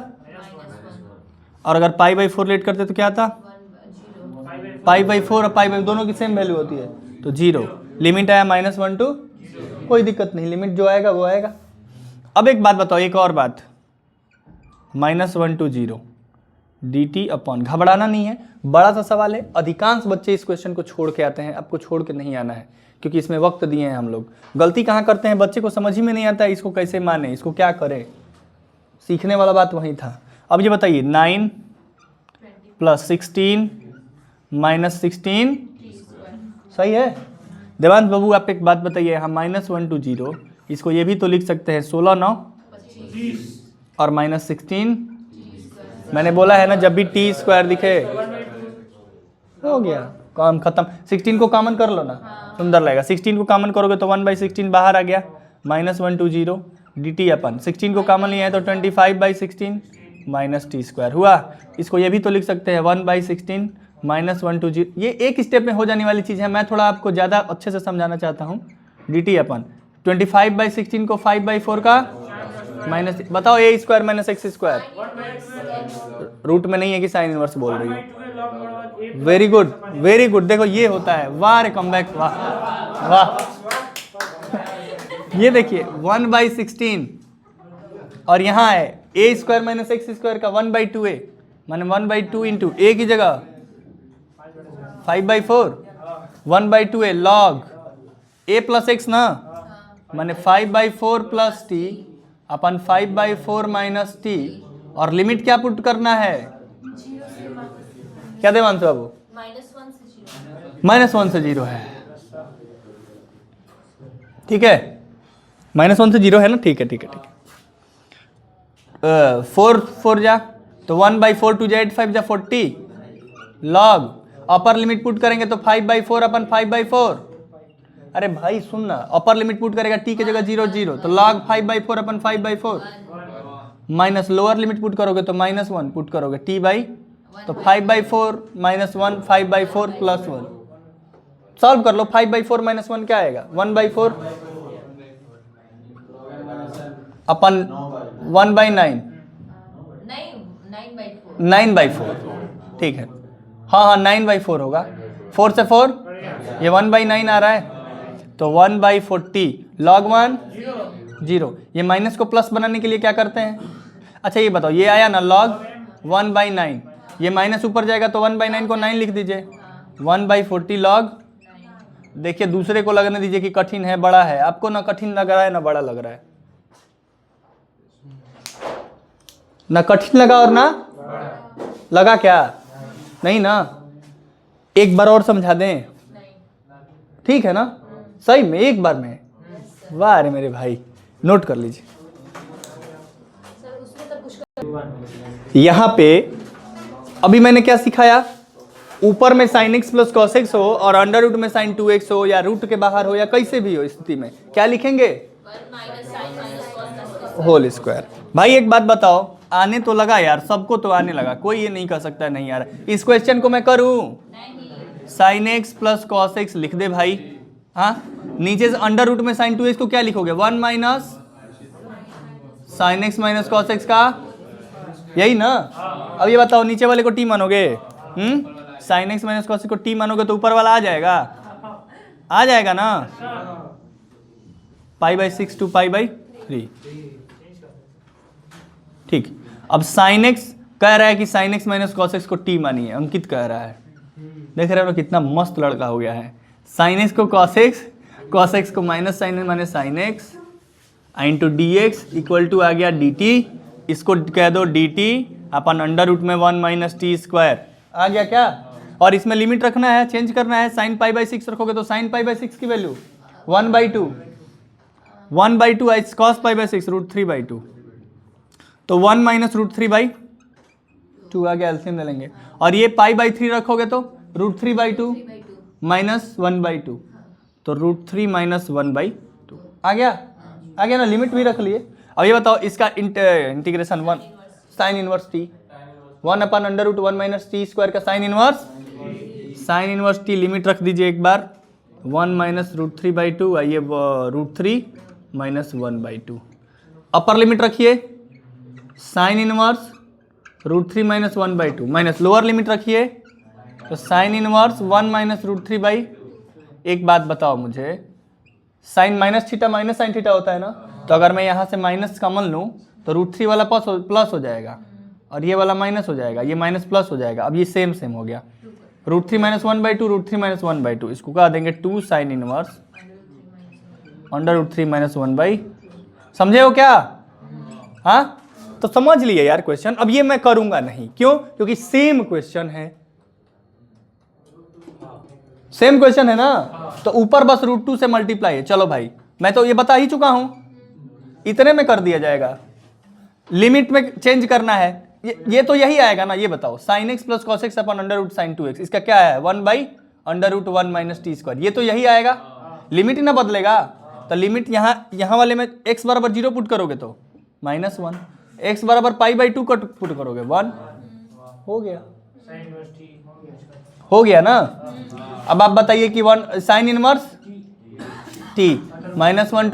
और अगर पाई बाई 4 लेट करते तो क्या आता? पाई बाई 4 और पाई बाई दोनों की सेम वैल्यू होती है तो 0। लिमिट आया -1 to, कोई दिक्कत नहीं, लिमिट जो आएगा वो आएगा। अब एक बात बताओ, एक और बात, -1 to 0 dt अपॉन, घबराना नहीं है, बड़ा सा सवाल है। अधिकांश बच्चे इस क्वेश्चन को छोड़ के आते हैं, आपको छोड़ के नहीं आना है क्योंकि इसमें वक्त दिए हैं हम लोग। गलती कहाँ करते हैं? बच्चे को समझ ही में नहीं आता है इसको कैसे माने, इसको क्या करे, सीखने वाला बात वहीं था। अब ये बताइए 9 प्लस 16 माइनस 16 सही है? देवांश बाबू आप एक बात बताइए, हम -1 to 0 इसको ये भी तो लिख सकते हैं 16 9 और -16, मैंने बोला है ना जब भी टी स्क्वायर दिखे हो गया काम खत्म। 16 को कॉमन कर लो ना, सुंदर लगेगा। 16 को कॉमन करोगे तो 1/16 बाहर आ गया, -1 to 0 dt अपन 16 को कॉमन लिया है तो 25/16 माइनस टी स्क्वायर हुआ। इसको ये भी तो लिख सकते हैं 1/16 -1 to 0। ये एक स्टेप में हो जाने वाली चीज़ है, मैं थोड़ा आपको ज़्यादा अच्छे से समझाना चाहता हूँ। dt अपन 25/16 को 5/4 का माइनस, बताओ a square minus x square, root में नहीं है कि साइन इनवर्स बोल रही हो। वेरी गुड वेरी गुड, देखो ये होता है, वाह रे कम बैक, वाह वाह। ये देखिए 1/16 और यहाँ है a square minus x square का 1/2a, माने 1/2 इंटू a की जगह 5/4 1/2a log a plus x ना, माने 5/4 प्लस टी अपन 5/4 माइनस टी, और लिमिट क्या पुट करना है? क्या देवांश बाबू? -1 से 0 है, ठीक है? -1 से 0 है ना, ठीक है ठीक है ठीक है। 4 जा तो 1/4 2 जा 8 5 जा 40 लॉग, अपर लिमिट पुट करेंगे तो 5/4 अपन 5/4, अरे भाई सुन ना, अपर लिमिट पुट करेगा टी के जगह 0 0 तो log 5/4 अपन 5/4, माइनस लोअर लिमिट पुट करोगे तो -1 पुट करोगे टी बाई, तो 5/4 -1 5/4 प्लस 1, सॉल्व कर लो। 5/4 -1 क्या आएगा? 1/4 अपन 1/9 9/4, ठीक है, हाँ हाँ 9/4 होगा, 4 से 4 ये 1/9 आ रहा है तो 1/40 log 1 0। ये माइनस को प्लस बनाने के लिए क्या करते हैं? अच्छा ये बताओ, ये आया ना log 1/9, ये माइनस ऊपर जाएगा तो 1/9 को 9 लिख दीजिए, 1/40 log, देखिए दूसरे को लगने दीजिए कि कठिन है बड़ा है, आपको ना कठिन लग रहा है ना बड़ा लग रहा है, ना कठिन लगा और ना लगा, क्या नहीं ना? एक बार और समझा दें, ठीक है ना? सही में एक बार में, वाह रे मेरे भाई, नोट कर लीजिए। यहां पे अभी मैंने क्या सिखाया? ऊपर में sin x plus cos x हो और अंडर रूट में sin 2x हो या रूट के बाहर हो या कैसे भी हो स्थिति में क्या लिखेंगे? Whole square. भाई एक बात बताओ, आने तो लगा यार, सबको तो आने लगा, कोई ये नहीं कह सकता है नहीं आ रहा। इस क्वेश्चन को मैं करूं sin x plus cos x लिख दे भाई, हाँ, नीचे से अंडर रूट में sin 2x को क्या लिखोगे? 1 minus sin x minus cos x का, यही ना? अब ये बताओ नीचे वाले को t मानोगे? sin x minus cos x को t मानोगे तो ऊपर वाला आ जाएगा, आ जाएगा ना? π/6 to π/3, ठीक। अब sin x कह रहा है कि sin x minus cos x को t मानिए, अंकित कह रहा है, देख रहे हो कितना मस्त लड़का हो गया है। sin x को cos x को माइनस साइन माने sin x into d x equal to आ गया dt, इसको कह दो dt अपन अंडर रूट में 1 माइनस टी स्क्वायर आ गया क्या? और इसमें लिमिट रखना है, चेंज करना है, sin π/6 रखोगे तो sin π/6 की वैल्यू 1/2 1/2 cos π/6 √3/2, तो 1 माइनस √3/2 2 आ गया, एलसीएम ले लेंगे। और ये पाई/3 रखोगे तो √3/2 माइनस 1/2, तो √3 माइनस 1/2 आ गया ना, लिमिट भी रख लिए। अब ये बताओ इसका integration 1 sine inverse T, 1/√1 minus t square का साइन इनवर्स टी, लिमिट रख दीजिए एक बार, 1 माइनस √3/2, आइए √3 माइनस 1/2। अपर लिमिट रखिए sine inverse √3 minus 1/2, minus lower limit रखिए तो साइन इनवर्स 1 माइनस √3/, एक बात बताओ मुझे, sine minus theta minus sine theta होता है ना, तो अगर मैं यहाँ से माइनस कॉमन लूँ तो √3 वाला प्लस हो जाएगा और ये वाला माइनस हो जाएगा, ये माइनस प्लस हो जाएगा। अब ये सेम हो गया, √3 माइनस 1/2, √3 माइनस 1/2, इसको कह देंगे 2 साइन इनवर्स √3 माइनस 1/, समझे हो क्या? हाँ, तो समझ लिए यार क्वेश्चन। अब ये मैं करूंगा नहीं, क्यों? क्योंकि सेम क्वेश्चन है, सेम क्वेश्चन है ना, तो ऊपर बस √2 से मल्टीप्लाई है। चलो भाई, मैं तो ये बता ही चुका हूं, इतने में कर दिया जाएगा, लिमिट में चेंज करना है। ये तो यही आएगा ना, ये बताओ, sin x plus cos x अपन √sin 2x, इसका क्या है 1/√1 माइनस टी स्क्वायर, ये तो यही आएगा, लिमिट ही ना बदलेगा। तो लिमिट यहाँ वाले में x बराबर 0 पुट करोगे तो -1, x बराबर पाई/2 का पुट करोगे 1, हो गया ना। अब आप बताइए कि 1 साइन इनवर्स t -1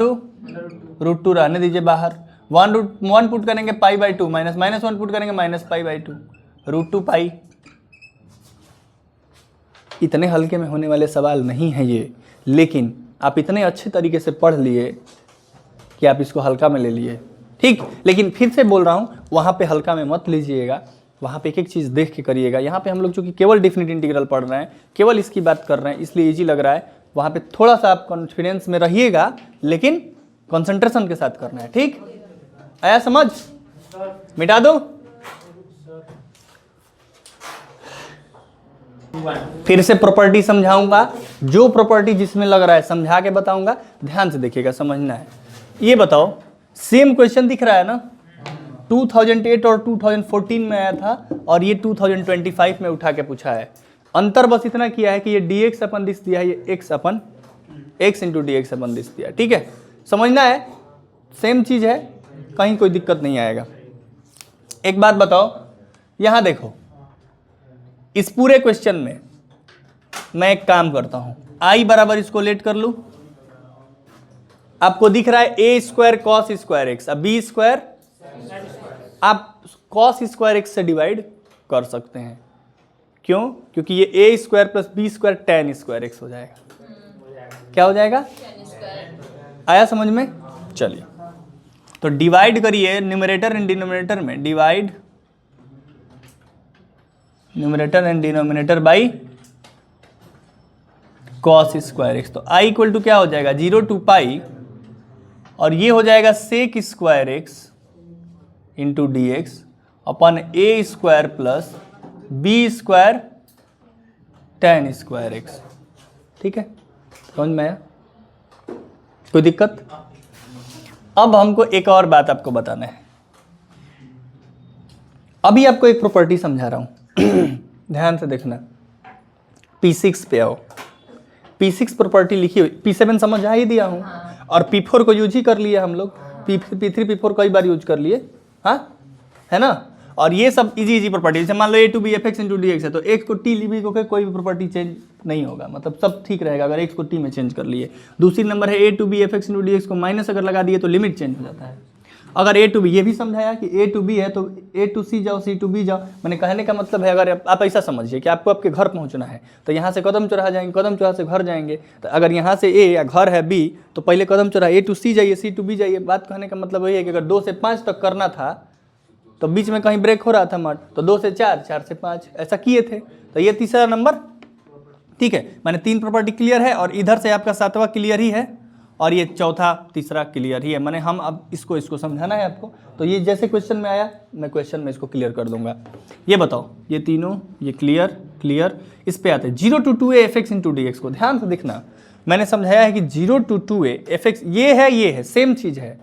√2 रहने दीजिए बाहर, 1 पुट करेंगे पाई/2 माइनस -1 पुट करेंगे माइनस पाई/2 √2 पाई। इतने हल्के में होने वाले सवाल नहीं है ये, लेकिन आप इतने अच्छे तरीके से पढ़ लिए कि आप इसको हल्का में ले लिए, ठीक। लेकिन फिर से बोल रहा हूँ, वहाँ पे हल्का में मत लीजिएगा, वहाँ पे एक एक चीज़ देख के करिएगा। यहाँ पे हम लोग चूँकि केवल डेफिनिट इंटीग्रल पढ़ रहे हैं, केवल इसकी बात कर रहे हैं, इसलिए इजी लग रहा है। वहाँ पे थोड़ा सा आप कॉन्फिडेंस में रहिएगा, लेकिन कंसंट्रेशन के साथ करना है, ठीक। आया समझ? मिटा दो, फिर से प्रॉपर्टी समझाऊंगा, जो प्रॉपर्टी जिसमें लग रहा है समझा के बताऊंगा, ध्यान से देखिएगा, समझना है। ये बताओ, सेम क्वेश्चन दिख रहा है ना, 2008 और 2014 में आया था और ये 2025 में उठा के पूछा है। अंतर बस इतना किया है कि ये dx अपन दिस दिया है, ये x into dx upon this दिया है, ठीक है। समझना है, सेम चीज है, कहीं कोई दिक्कत नहीं आएगा। एक बात बताओ, यहां देखो, इस पूरे क्वेश्चन में मैं एक काम करता हूं, i बराबर इसको लेट कर लूं, आपको दिख रहा है a² cos² x, अब b² आप cos² x से डिवाइड कर सकते हैं, क्यों? क्योंकि ये a² plus b² tan² x हो जाएगा। क्या हो जाएगा? आया समझ में? चलिए, तो डिवाइड करिए न्यूमरेटर एंड डिनोमिनेटर में, divide numerator and denominator by cos² x। तो i इक्वल टू क्या हो जाएगा 0 to पाई, और ये हो जाएगा sec² x इंटू dx अपन a² plus b² tan² x, ठीक है। समझ में आया? कोई दिक्कत? अब हमको एक और बात आपको बताना है। अभी आपको एक प्रॉपर्टी समझा रहा हूं ध्यान से देखना। P6 पे आओ, P6 प्रॉपर्टी लिखी हुई, P7 समझ आ ही दिया हूं, और P4 को यूज ही कर लिए हम लोग, P3 P4 कई बार यूज कर लिए, हाँ है ना। और ये सब इजी प्रॉपर्टी, जैसे मान लो a to b fx into dx है, तो x को t लिख को कोई भी प्रॉपर्टी चेंज नहीं होगा, मतलब सब ठीक रहेगा अगर x को t में चेंज कर लिए। दूसरी नंबर है a to b fx into dx को माइनस अगर लगा दिए तो लिमिट चेंज हो जाता है। अगर a to b, ये भी समझाया कि a to b है तो a to c जाओ, c to b जाओ। मैंने कहने का मतलब है, अगर आप ऐसा समझिए कि आपको आपके घर पहुंचना है, तो यहाँ से कदम चौराहा जाएंगे, कदम चौराहा से घर जाएंगे। तो अगर यहाँ से a या घर है b, तो पहले कदम चौराहा a to c जाइए, c to b जाइए। बात कहने का मतलब वही है कि अगर 2 से 5 तक करना था तो बीच में कहीं ब्रेक हो रहा था मत, तो 2 से 4, 4 से 5 ऐसा किए थे। तो ये तीसरा नंबर, ठीक है। मैंने 3 प्रॉपर्टी क्लियर है, और इधर से आपका 7वां क्लियर ही है, और ये चौथा तीसरा क्लियर ही है। मैंने हम अब इसको समझाना है आपको, तो ये जैसे क्वेश्चन में आया मैं क्वेश्चन में इसको क्लियर कर दूंगा। ये बताओ, ये तीनों, ये क्लियर, इस पे आते हैं 0 to 2a fx into dx को ध्यान से देखना। मैंने समझाया है कि 0 to 2a fx ये है सेम चीज है।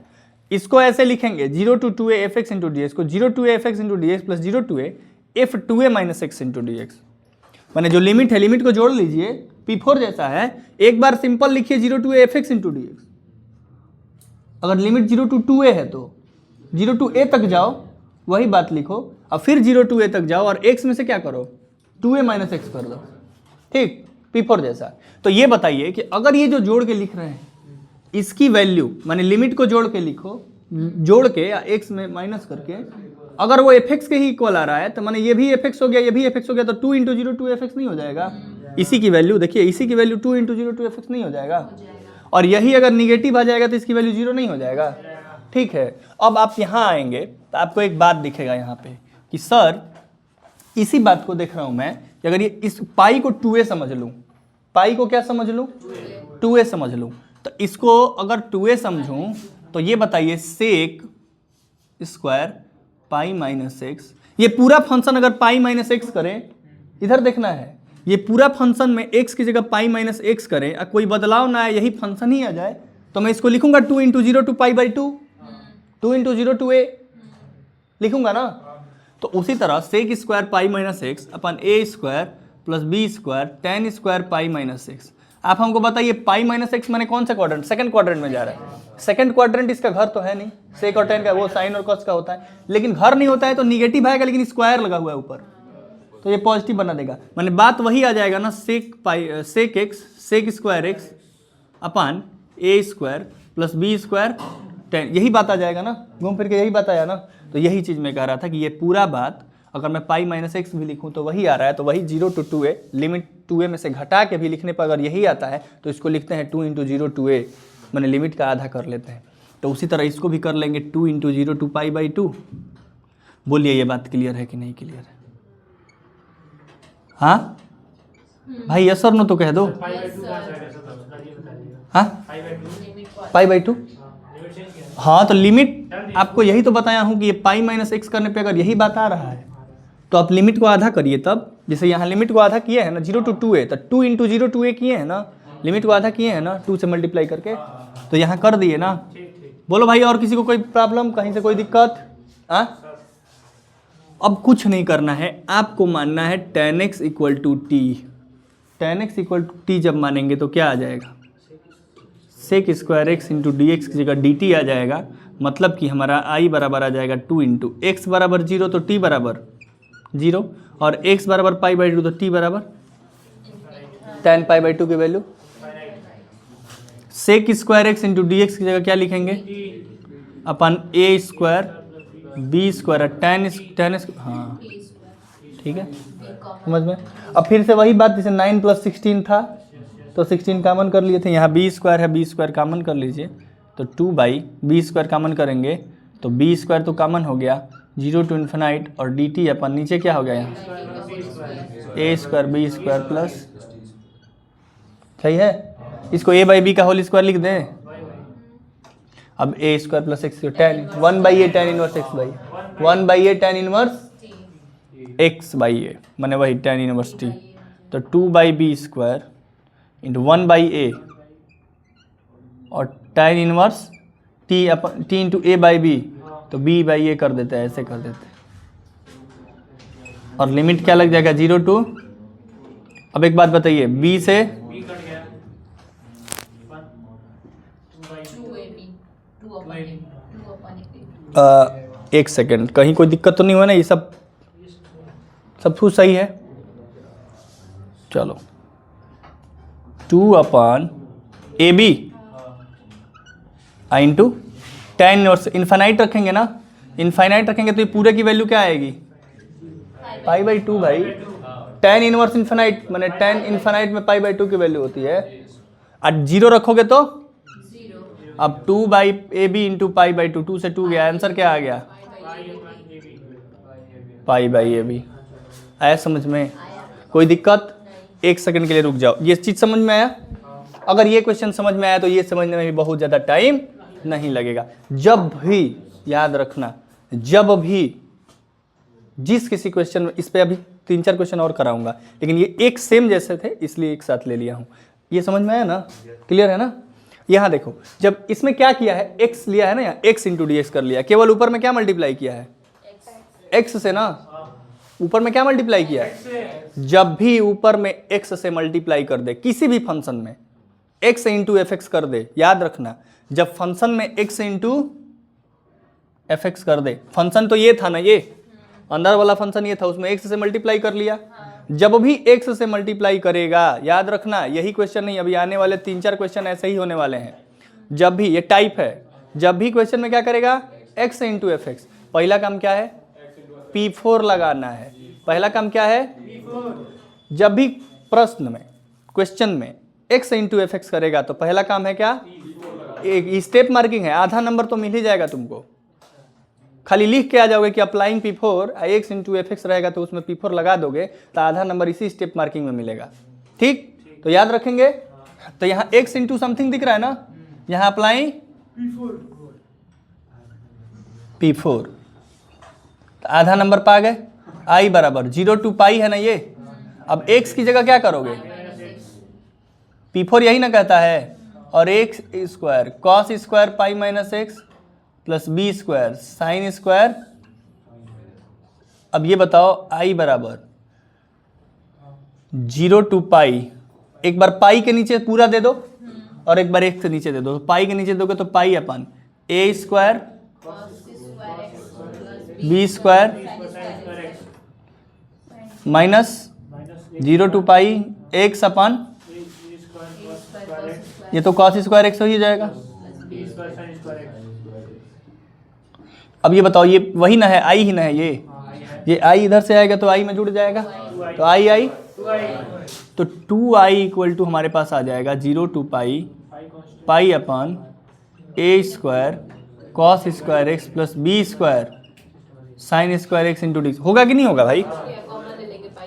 इसको ऐसे लिखेंगे 0 to 2a fx into dx को 0 to a fx into dx plus 0 to a F 2a minus x into d x, मैंने जो लिमिट है लिमिट को जोड़ लीजिए, P4 जैसा है। एक बार सिंपल लिखिए 0 to a F x into d x, अगर लिमिट 0 to 2a है तो 0 to a तक जाओ, वही बात लिखो, अब फिर 0 to a तक जाओ और x में से क्या करो 2a माइनस एक्स कर दो, ठीक, P4 जैसा। तो ये बताइए कि अगर ये जो जोड़ के लिख रहे हैं इसकी वैल्यू माने लिमिट को जोड़ के लिखो, जोड़ के या x में माइनस करके, अगर वो fx के ही इक्वल आ रहा है तो माने ये भी fx हो गया, ये भी fx हो गया, तो 2 इंटू 0 2 fx नहीं हो जाएगा? इसी की वैल्यू देखिए, इसी की वैल्यू 2 इंटू 0 2 fx नहीं हो जाएगा? और यही अगर निगेटिव आ जाएगा तो इसकी वैल्यू 0 नहीं हो जाएगा? ठीक है। अब आप यहाँ आएंगे तो आपको एक बात दिखेगा यहाँ पे कि सर इसी बात को देख रहा हूँ मैं कि अगर ये इस पाई को 2a समझ लूँ, पाई को क्या समझ लूँ 2a समझ लूँ, तो इसको अगर 2a समझूँ तो ये बताइए sec square pi minus x, ये पूरा फंक्शन अगर पाई माइनस एक्स करें, इधर देखना है, ये पूरा फंक्शन में x की जगह पाई माइनस एक्स करें और कोई बदलाव ना आए, यही फंक्शन ही आ जाए, तो मैं इसको लिखूंगा 2 into 0 to pi by 2, 2 into 0 to a लिखूंगा ना। तो उसी तरह sec square pi minus x upon a square plus b square tan square pi minus x. आप हमको बताइए पाई माइनस एक्स मैंने कौन सा क्वाड्रेंट, सेकंड क्वाड्रेंट में जा रहा है। सेकंड क्वाड्रेंट इसका घर तो है नहीं, सेक और टेन का वो साइन और कॉस का होता है, लेकिन घर नहीं होता है तो निगेटिव आएगा, लेकिन स्क्वायर लगा हुआ है ऊपर तो ये पॉजिटिव बना देगा। मैंने बात वही आ जाएगा ना, sec pi sec x sec square x upon a square plus b square tan, यही बात आ जाएगा ना, घूम फिर के यही बात आया ना। तो यही चीज़ मैं कह रहा था कि ये पूरा बात अगर मैं पाई माइनस एक्स भी लिखूं तो वही आ रहा है, तो वही 0 टू 2a, लिमिट 2a में से घटा के भी लिखने पर अगर यही आता है तो इसको लिखते हैं 2 इंटू 0 टू a, मैंने लिमिट का आधा कर लेते हैं। तो उसी तरह इसको भी कर लेंगे 2 इंटू 0 टू पाई बाई 2। बोलिए ये बात क्लियर है कि नहीं क्लियर है? हाँ भाई यस और नो तो कह दो। हाँ पाई बाई 2, हाँ तो लिमिट आपको यही तो बताया हूँ कि ये पाई माइनस एक्स करने पे अगर यही बात आ रहा है तो आप लिमिट को आधा करिए, तब जैसे यहाँ लिमिट को आधा किए हैं ना 0 टू 2a, तो 2 इंटू 0 टू a किए हैं ना, लिमिट को आधा किए हैं ना 2 से मल्टीप्लाई करके, तो यहाँ कर दिए ना। बोलो भाई और किसी को कोई प्रॉब्लम, कहीं से कोई दिक्कत? अब कुछ नहीं करना है, आपको मानना है tan x equal to t. tan x equal to t जब मानेंगे तो क्या आ जाएगा, sec square x into d x की जगह डी टी आ जाएगा, मतलब कि हमारा आई बराबर आ जाएगा 2 इंटू एक्स बराबर 0 तो टी बराबर 0, और x बराबर पाई बाई 2 तो टी बराबर tan पाई बाई 2 की value. Sec square x into d x की जगह क्या लिखेंगे, upon a square b square tan, हाँ ठीक है समझ में। अब फिर से वही बात, जैसे 9 प्लस 16 था तो 16 कॉमन कर लिए थे, यहाँ बी स्क्वायर है, बी स्क्वायर कॉमन कर लीजिए, तो 2 बाई बी स्क्वायर कॉमन करेंगे तो बी स्क्वायर तो कॉमन हो गया, 0 टू इन्फिनाइट, और डी टी अपन नीचे क्या हो गया यहाँ a square b square plus, सही है। इसको ए बाई बी का होल स्क्वायर लिख दें, अब a square plus x 10 1 by a tan inverse x by 1 by a tan inverse x by a, मैंने वही टेन इनवर्स टी, तो 2 by b square into 1 by a और tan inverse T upon t into a by b, तो b by a कर देते हैं, ऐसे कर देते हैं, और लिमिट क्या लग जाएगा 0 टू। अब एक बात बताइए, बी से एक सेकेंड, कहीं कोई दिक्कत तो नहीं हुआ ना, ये सब कुछ सही है। चलो 2 upon a b into tan inverse, infinite रखेंगे ना, इन्फाइनाइट रखेंगे तो ये पूरे की वैल्यू क्या आएगी पाई बाई 2 भाई, टेन इनवर्स इन्फाइनाइट मैंने टेन इन्फाइनाइट में पाई बाई 2 की वैल्यू होती है, और 0 रखोगे तो अब 2 by a b into pi by 2, 2 से 2 गया, आंसर क्या आ गया पाई बाई ए बी। आया समझ में? कोई दिक्कत? एक सेकंड के लिए रुक जाओ, ये चीज़ समझ में आया? अगर ये क्वेश्चन समझ में आया तो ये समझने में भी बहुत ज़्यादा टाइम नहीं लगेगा। जब भी याद रखना, जब भी जिस किसी क्वेश्चन में, इस पे अभी 3-4 क्वेश्चन और कराऊंगा, लेकिन ये एक सेम जैसे थे इसलिए एक साथ ले लिया हूँ। ये समझ में आया ना? क्लियर है ना? यहाँ देखो, जब इसमें क्या किया है, x लिया है ना, यहाँ x इंटू डी एक्स कर लिया, केवल ऊपर में क्या मल्टीप्लाई किया है x से ना, ऊपर में क्या मल्टीप्लाई किया है? जब भी ऊपर में x से मल्टीप्लाई कर दे किसी भी फंक्शन में, x इंटू एफ एक्स कर दे, याद रखना जब फंक्शन में x इंटू एफ एक्स कर दे, फंक्शन तो ये था ना, ये अंदर वाला फंक्शन ये था, उसमें x से मल्टीप्लाई कर लिया। जब भी x से मल्टीप्लाई करेगा, याद रखना यही क्वेश्चन नहीं, अभी आने वाले 3-4 क्वेश्चन ऐसे ही होने वाले हैं। जब भी, ये टाइप है, जब भी क्वेश्चन में क्या करेगा, x इंटू एफ एक्स, पहला काम क्या है, P4 लगाना है। पहला काम क्या है, जब भी प्रश्न में, क्वेश्चन में x इंटू एफ एक्स करेगा तो पहला काम है क्या, एक स्टेप मार्किंग है, आधा नंबर तो मिल ही जाएगा तुमको। खाली लिख के आ जाओगे कि applying P4, x into F x रहेगा तो उसमें P4 लगा दोगे तो आधा नंबर इसी स्टेप मार्किंग में मिलेगा। ठीक, तो याद रखेंगे। तो यहाँ x इंटू समथिंग दिख रहा है ना, यहाँ अप्लाइंग P4, तो आधा नंबर पा गए। i बराबर 0 टू पाई है ना ये, अब x की जगह क्या करोगे, P4 यही ना कहता है, और x square cos square pi minus x plus b square sine square. अब ये बताओ i बराबर 0 टू पाई, एक बार पाई के नीचे पूरा दे दो और एक बार x के नीचे दे दो। पाई के नीचे दोगे तो pi upon a square b square minus 0 to pi x upon, ये तो cos स्क्वायर x हो ही जाएगा। अब ये बताओ, ये वही ना है, i ही ना है, ये i इधर से आएगा तो i में जुड़ जाएगा, तो i तो 2i इक्वल टू हमारे पास आ जाएगा 0 to pi pi upon a square cos square x plus b square sine square x into d. होगा कि नहीं होगा भाई?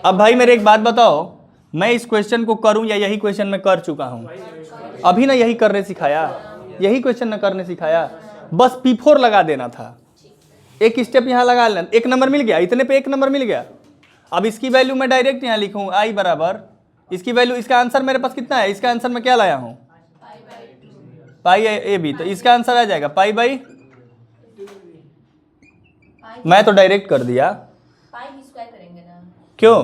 अब भाई मेरे एक बात बताओ, मैं इस क्वेश्चन को करूं या यही क्वेश्चन मैं कर चुका हूं? अभी ना यही करने सिखाया, यही क्वेश्चन ना करने सिखाया, बस P4 लगा देना था। एक स्टेप यहाँ लगा लेना, एक नंबर मिल गया, इतने पे एक नंबर मिल गया। अब इसकी वैल्यू मैं डायरेक्ट यहाँ लिखूँ i बराबर, इसकी वैल्यू, इसका आंसर मेरे पास कितना है, इसका आंसर मैं क्या लाया हूँ, पाई ए बी, तो इसका आंसर आ जाएगा पाई बाई, मैं तो डायरेक्ट कर दिया, क्यों?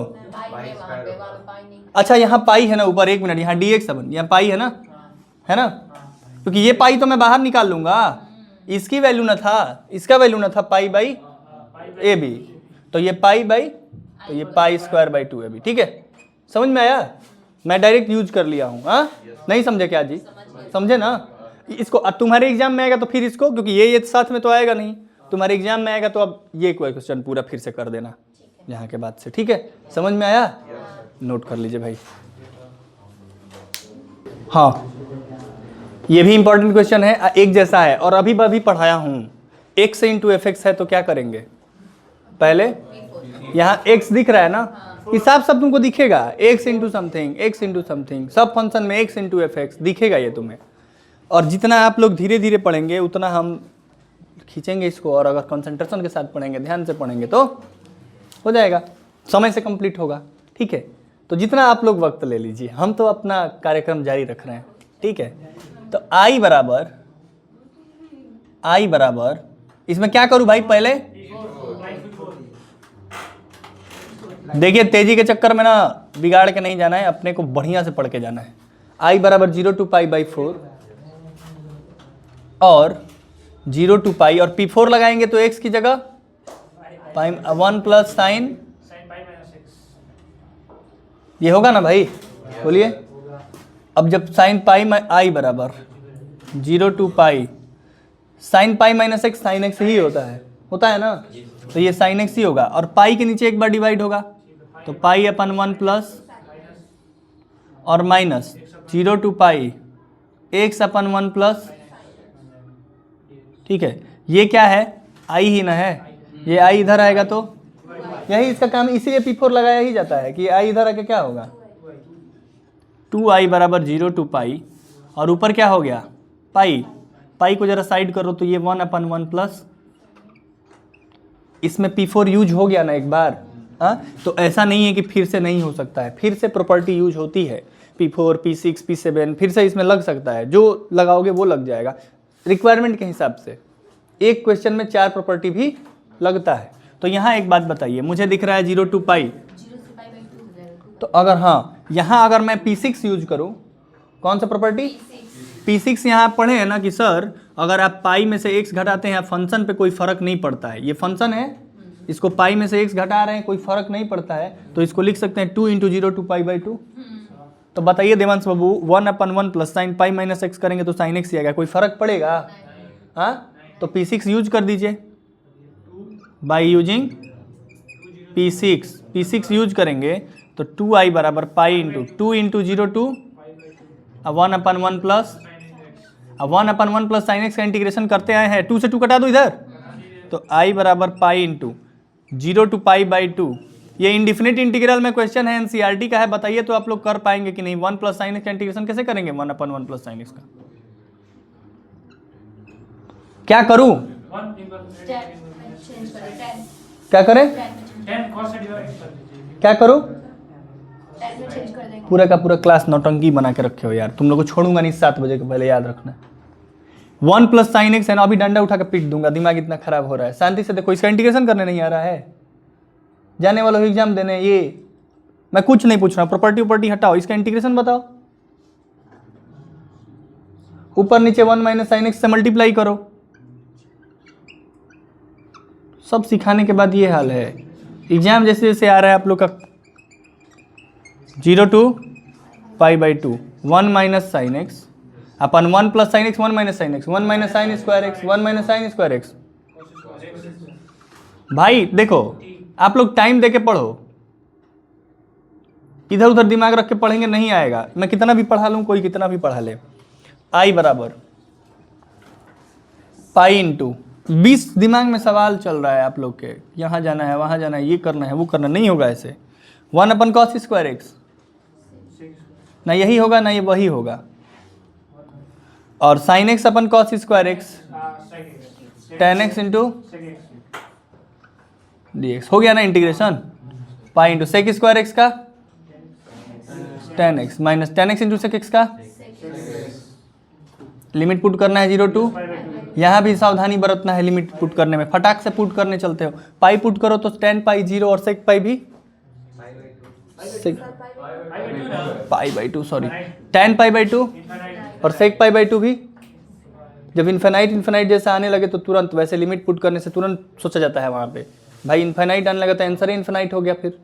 अच्छा यहाँ पाई है ना ऊपर, एक मिनट, यहाँ dx है, यहाँ पाई है ना, क्योंकि ये पाई तो मैं बाहर निकाल लूंगा, इसकी वैल्यू ना था, इसका वैल्यू ना था, पाई बाई ए बी, तो ये पाई बाई, तो ये पाई स्क्वायर बाई 2ab। ठीक है, समझ में आया? मैं डायरेक्ट यूज कर लिया हूँ। हाँ, नहीं समझे क्या जी? समझे ना? इसको तुम्हारे एग्जाम में आएगा तो फिर इसको, क्योंकि ये साथ में तो आएगा नहीं, तुम्हारे एग्जाम में आएगा तो अब ये क्वेश्चन पूरा फिर से कर देना यहाँ के बाद से। ठीक है, समझ में आया? नोट कर लीजिए भाई। हाँ, ये भी इंपॉर्टेंट क्वेश्चन है, एक जैसा है, और अभी मैं भी पढ़ाया हूँ। x इंटू एफ एक्स है तो क्या करेंगे, पहले यहाँ x दिख रहा है ना, हिसाब सब तुमको दिखेगा, x इंटू समथिंग, सब फंक्शन में x इंटू एफ एक्स दिखेगा ये तुम्हें। और जितना आप लोग धीरे धीरे पढ़ेंगे उतना हम खींचेंगे इसको, और अगर कंसंट्रेशन के साथ पढ़ेंगे, ध्यान से पढ़ेंगे तो हो जाएगा, समय से कंप्लीट होगा। ठीक है, तो जितना आप लोग वक्त ले लीजिए, हम तो अपना कार्यक्रम जारी रख रहे हैं। ठीक है, तो i बराबर इसमें क्या करूं भाई, पहले देखिए, तेजी के चक्कर में ना बिगाड़ के नहीं जाना है, अपने को बढ़िया से पढ़ के जाना है। i बराबर 0 टू पाई बाई 4 और 0 टू पाई, और P4 लगाएंगे तो x की जगह पाई 1 प्लस साइन, ये होगा ना भाई, बोलिए। अब जब साइन पाई i बराबर 0 to pi sine pi minus x, sine x ही होता है ना, तो ये साइन एक्स ही होगा, और पाई के नीचे एक बार डिवाइड होगा, तो पाई अपन 1 प्लस और minus 0 to pi x upon 1 plus. ठीक है, ये क्या है, i ही ना है, ये i इधर आएगा तो यही इसका काम, इसीलिए P4 लगाया ही जाता है कि i इधर आके क्या होगा, 2i बराबर 0 टू पाई, और ऊपर क्या हो गया, पाई को जरा साइड करो तो ये 1 अपन 1 प्लस, इसमें P4 यूज हो गया ना एक बार। हाँ, तो ऐसा नहीं है कि फिर से नहीं हो सकता है, फिर से प्रॉपर्टी यूज होती है, P4 P6 P7 फिर से इसमें लग सकता है, जो लगाओगे वो लग जाएगा रिक्वायरमेंट के हिसाब से। एक क्वेश्चन में 4 प्रॉपर्टी भी लगता है, तो यहाँ एक बात बताइए, मुझे दिख रहा है 0 to पाई, तो अगर हाँ यहाँ अगर मैं P6 यूज करूँ, कौन सा प्रॉपर्टी P6 यहाँ पढ़े हैं ना कि सर अगर आप पाई में से x घटाते हैं फंक्शन पे कोई फर्क नहीं पड़ता है, ये फंक्शन है इसको पाई में से x घटा रहे हैं कोई फर्क नहीं पड़ता है, तो इसको लिख सकते हैं 2 × 0 to π/2। तो बताइए देवांश बाबू 1/1 plus sign pi minus x करेंगे तो साइन एक्स ही आएगा, कोई फर्क पड़ेगा? हाँ, तो P6 यूज कर दीजिए बाई यूजिंग P6 यूज करेंगे तो 2i बराबर pi into 2 × 0 to 1/1 plus 1/1 plus sine x का इंटीग्रेशन करते आए हैं, 2 से 2 कटा दो इधर, तो i बराबर पाई इंटू 0 to π/2। ये इंडिफिनिट इंटीग्रल में क्वेश्चन है, एनसीईआरटी का है, बताइए तो आप लोग कर पाएंगे कि नहीं? 1 प्लस साइन एक्स का इंटीग्रेशन कैसे करेंगे 1/1 प्लस साइन एक्स का? क्या करूं? क्या करें? क्या करूं? पूरा का पूरा क्लास नौटंकी बना के रखे हो यार, तुम लोग को छोड़ूंगा नहीं 7 बजे के पहले, याद रखना। 1 प्लस साइन एक्स है ना, अभी डंडा उठा के पीट दूंगा, दिमाग इतना खराब हो रहा है। शांति से देखो, इसका इंटीग्रेशन करने नहीं आ रहा है, जाने वालों को एग्जाम देने। ये मैं कुछ नहीं पूछ रहा, प्रॉपर्टी हटाओ, इसका इंटीग्रेशन बताओ। ऊपर नीचे 1 माइनस साइन एक्स से मल्टीप्लाई करो। सब सिखाने के बाद ये हाल है, एग्जाम जैसे जैसे आ रहा है आप लोग का 0 to π/2 1 minus sine x upon 1 plus sine x 1 minus sine x 1 minus sine square x 1 minus sine square x. भाई देखो, आप लोग टाइम देके पढ़ो, इधर उधर दिमाग रख के पढ़ेंगे नहीं आएगा। मैं कितना भी पढ़ा लूं, कोई कितना भी पढ़ा ले। i बराबर पाई इंटू 20 दिमाग में सवाल चल रहा है आप लोग के, यहाँ जाना है वहाँ जाना है, ये करना है वो करना, नहीं होगा ऐसे। 1/cos स्क्वायर एक्स, ना यही होगा ना ये वही होगा, और sine x upon cos square x tan x into dx हो गया ना integration. Pi into sec square x का tan x minus tan x into sec x का, लिमिट पुट करना है 0 to, यहाँ भी सावधानी बरतना है लिमिट पुट करने में, फटाक से पुट करने चलते हो। पाई पुट करो तो tan पाई 0 और सेक पाई भी π/2 सॉरी tan π/2 और सेक π/2 भी। जब इन्फिनाइट जैसा आने लगे तो तुरंत, वैसे लिमिट पुट करने से तुरंत सोचा जाता है वहाँ पे भाई इन्फिनाइट आने लगा तो आंसर ही इन्फिनाइट हो गया, फिर